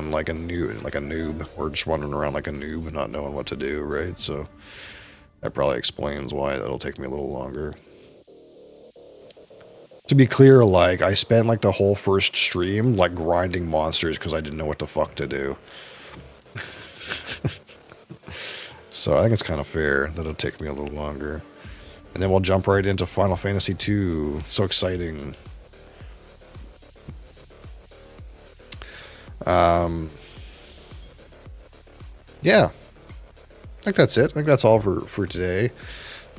like a noob, or just wandering around like a noob and not knowing what to do, right? So that probably explains why that'll take me a little longer. To be clear, like, I spent, like, the whole first stream, like, grinding monsters because I didn't know what the fuck to do. So I think it's kind of fair that it'll take me a little longer. And then we'll jump right into Final Fantasy II. So exciting. Yeah. I think that's it. I think that's all for today.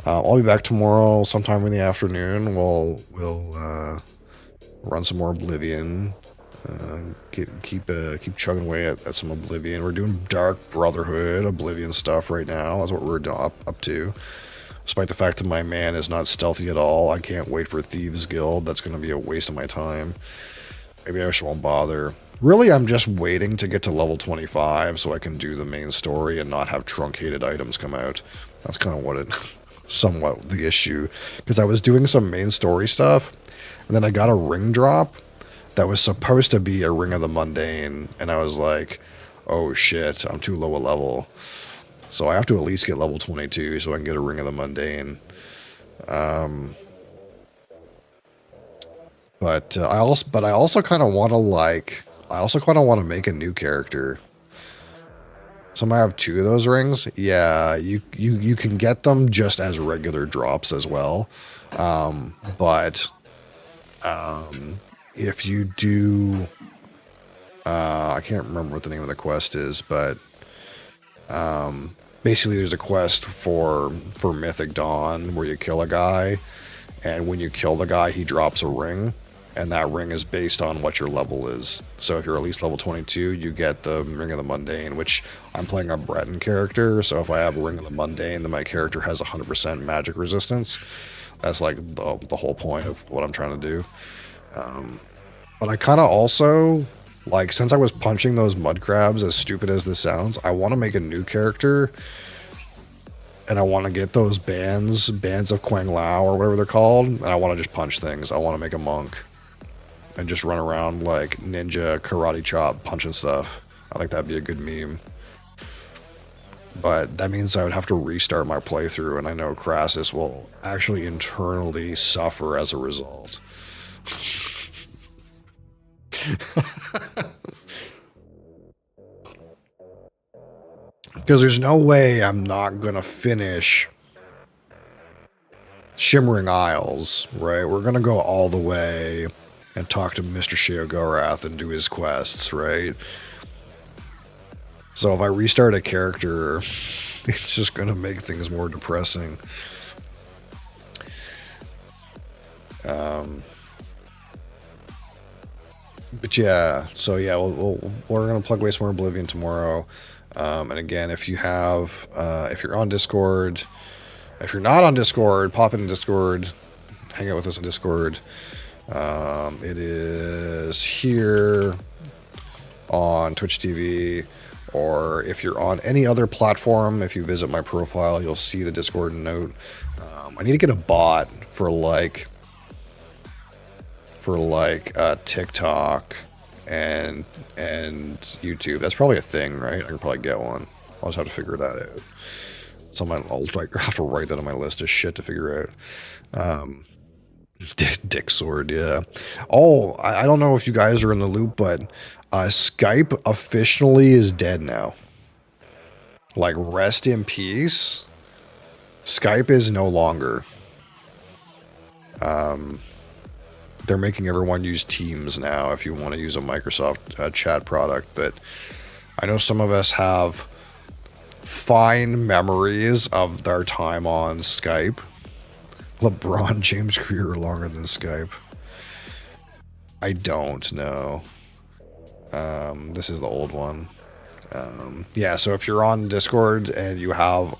I'll be back tomorrow sometime in the afternoon. We'll run some more Oblivion. Keep chugging away at some Oblivion. We're doing Dark Brotherhood Oblivion stuff right now. That's what we're up to. Despite the fact that my man is not stealthy at all, I can't wait for Thieves Guild. That's going to be a waste of my time. Maybe I just won't bother. Really, I'm just waiting to get to level 25 so I can do the main story and not have truncated items come out. That's kind of what it... somewhat the issue, because I was doing some main story stuff, and then I got a ring drop that was supposed to be a Ring of the Mundane, and I was like, oh shit, I'm too low a level, so I have to at least get level 22 so I can get a Ring of the Mundane. But I also kind of want to make a new character. So I might have 2 of those rings. Yeah, you can get them just as regular drops as well. But if you do... I can't remember what the name of the quest is, but basically there's a quest for Mythic Dawn where you kill a guy, and when you kill the guy, he drops a ring. and that ring is based on what your level is. So if you're at least level 22, you get the Ring of the Mundane, which I'm playing a Breton character, so if I have a Ring of the Mundane, then my character has 100% magic resistance. That's like the whole point of what I'm trying to do. But I kind of also, like, since I was punching those mud crabs, as stupid as this sounds, I want to make a new character, and I want to get those bands of Quang Lao, or whatever they're called, and I want to just punch things. I want to make a monk and just run around like ninja karate chop punching stuff. I think that'd be a good meme. But that means I would have to restart my playthrough, and I know Crassus will actually internally suffer as a result. Because there's no way I'm not gonna finish Shimmering Isles, right? We're gonna go all the way and talk to Mr. Sheogorath and do his quests, right? So if I restart a character, it's just gonna make things more depressing. But yeah, so yeah, we're gonna plug Wastemoor Oblivion tomorrow. And again, if you have, if you're on Discord, if you're not on Discord, pop in Discord, hang out with us on Discord. It is here on Twitch TV, or if you're on any other platform, if you visit my profile, you'll see the Discord note. I need to get a bot for TikTok and YouTube. That's probably a thing, right? I could probably get one. I'll just have to figure that out. I'll have to write that on my list of shit to figure out. Dick sword, yeah. Oh, I don't know if you guys are in the loop, but Skype officially is dead now. Like, rest in peace. Skype is no longer. They're making everyone use Teams now if you want to use a Microsoft chat product, but I know some of us have fine memories of their time on Skype. LeBron James' career longer than Skype. I don't know. This is the old one. Yeah, so if you're on Discord and you have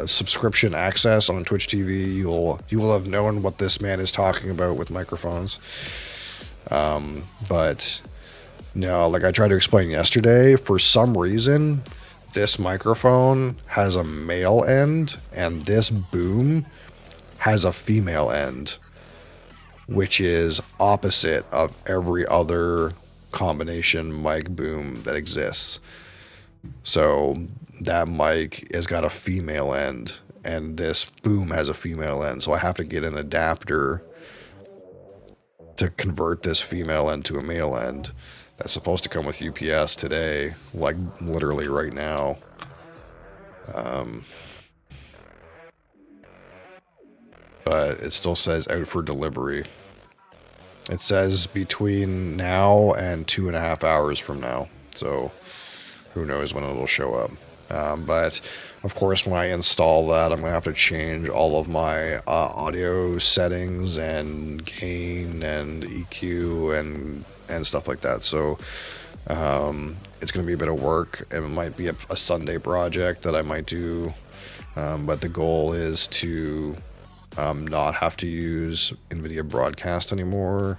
subscription access on Twitch TV, you will have known what this man is talking about with microphones. But no, like I tried to explain yesterday, for some reason, this microphone has a male end and this boom has a female end, which is opposite of every other combination mic boom that exists. So that mic has got a female end and this boom has a female end. So I have to get an adapter to convert this female end to a male end. That's supposed to come with UPS today, like literally right now. But it still says out for delivery. It says between now and 2.5 hours from now. So who knows when it'll show up. But of course, when I install that, I'm going to have to change all of my audio settings and gain and EQ and stuff like that. So it's going to be a bit of work. It might be a Sunday project that I might do. But the goal is to not have to use NVIDIA Broadcast anymore,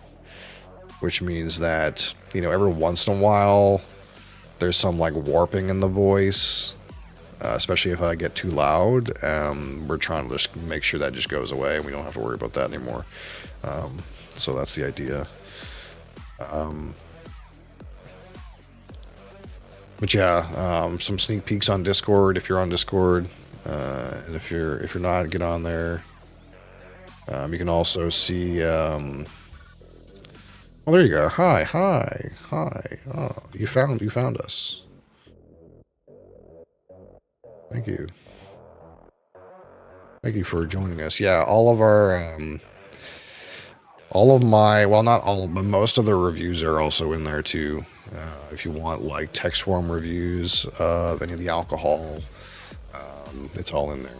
which means that, you know, every once in a while there's some like warping in the voice, especially if I get too loud. We're trying to just make sure that just goes away and we don't have to worry about that anymore. So that's the idea. But yeah, some sneak peeks on Discord if you're on Discord, and if you're not, get on there. You can also see, oh, there you go. Hi. Oh, you found us. Thank you. Thank you for joining us. Yeah, all of my, well, not all, but most of the reviews are also in there too. If you want like text form reviews of any of the alcohol, it's all in there.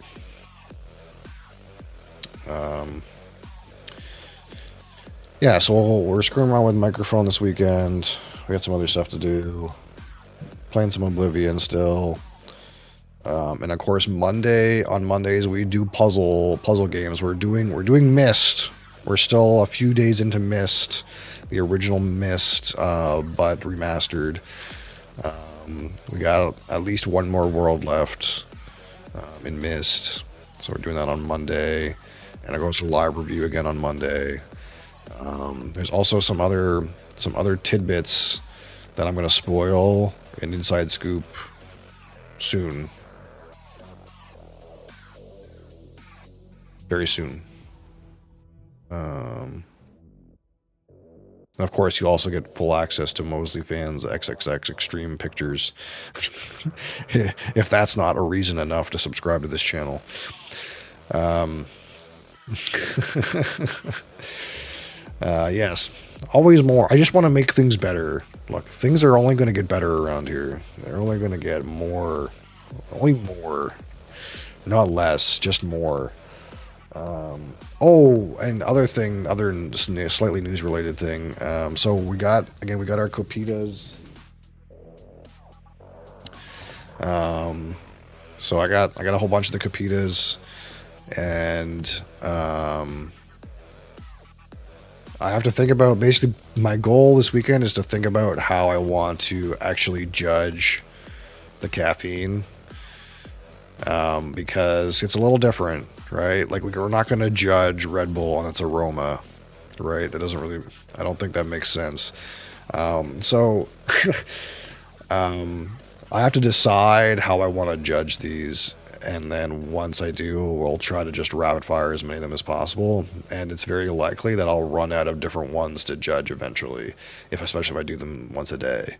Yeah, so we're screwing around with the microphone this weekend. We got some other stuff to do. Playing some Oblivion still. And of course, on Mondays we do puzzle games. We're doing Myst. We're still a few days into Myst, the original Myst, but remastered. We got at least one more world left in Myst, so we're doing that on Monday, and it goes to live review again on Monday. There's also some other tidbits that I'm going to spoil an inside scoop soon. Very soon. And of course, you also get full access to Mosley Fans XXX Extreme Pictures. If that's not a reason enough to subscribe to this channel. Yes, always more. I just want to make things better. Look, things are only going to get better around here. They're only going to get more. Only more. Not less, just more. Oh, and other slightly news related thing. So we got our copitas. So I got a whole bunch of the copitas, and I have to think about, basically my goal this weekend is to think about how I want to actually judge the caffeine, because it's a little different, right? Like we're not going to judge Red Bull on its aroma, right? That doesn't really, I don't think that makes sense. So I have to decide how I want to judge these, and then once I do, we'll try to just rapid fire as many of them as possible, and it's very likely that I'll run out of different ones to judge eventually, especially if I do them once a day.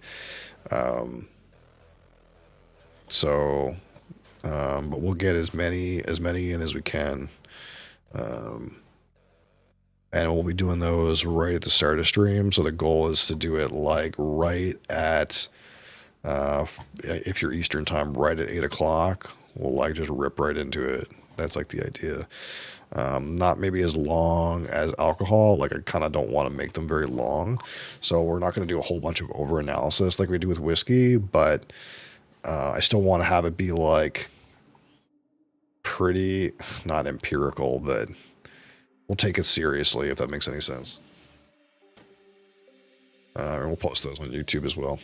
But we'll get as many in as we can, and we'll be doing those right at the start of stream. So the goal is to do it like right at, if you're Eastern time, right at 8 o'clock. We'll like just rip right into it. That's like the idea. Not maybe as long as alcohol. Like I kind of don't want to make them very long, so we're not going to do a whole bunch of over analysis like we do with whiskey. But I still want to have it be like pretty, not empirical, but we'll take it seriously, if that makes any sense. And we'll post those on YouTube as well.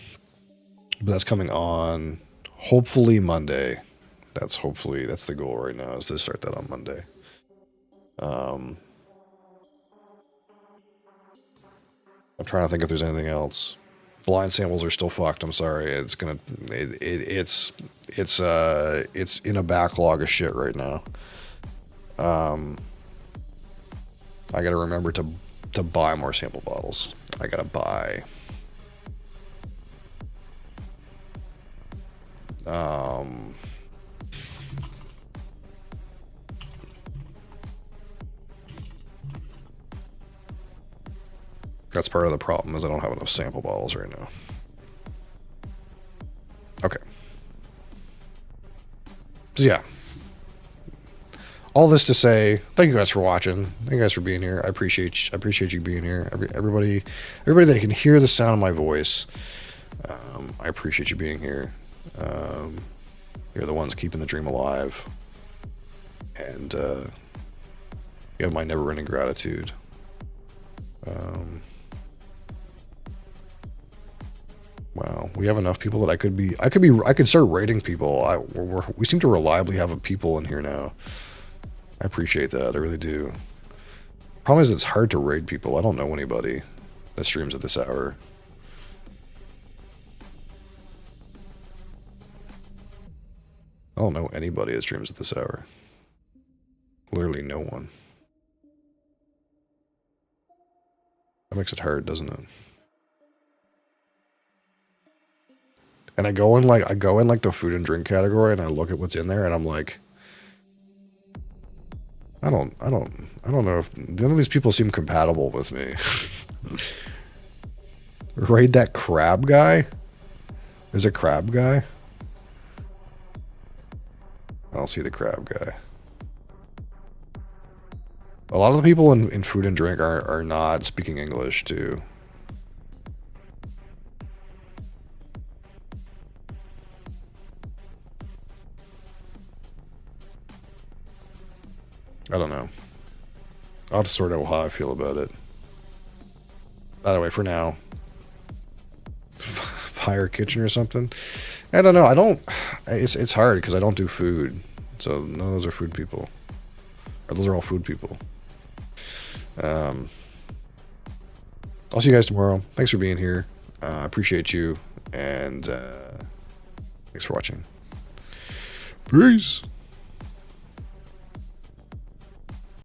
But that's coming on hopefully Monday. That's the goal right now, is to start that on Monday. I'm trying to think if there's anything else. Blind samples are still fucked. I'm sorry. It's in a backlog of shit right now. I gotta remember to buy more sample bottles. I gotta buy. That's part of the problem, is I don't have enough sample bottles right now. Okay. So yeah. All this to say, thank you guys for watching. Thank you guys for being here. I appreciate you being here. Everybody that can hear the sound of my voice, I appreciate you being here. You're the ones keeping the dream alive, and you have my never-ending gratitude. Wow, we have enough people that I could start rating people. We seem to reliably have people in here now. I appreciate that. I really do. Problem is, it's hard to raid people. I don't know anybody that streams at this hour. I don't know anybody that streams at this hour. Literally no one. That makes it hard, doesn't it? And I go in like the food and drink category, and I look at what's in there, and I'm like, I don't know if none of these people seem compatible with me. Raid that crab guy? There's a crab guy? I don't see the crab guy. A lot of the people in food and drink are not speaking English, too. I don't know. I'll have to sort out how I feel about it. By the way, for now, fire kitchen or something. I don't know. I don't. It's hard because I don't do food, so none of those are food people. Or those are all food people. I'll see you guys tomorrow. Thanks for being here. I appreciate you, and thanks for watching. Peace.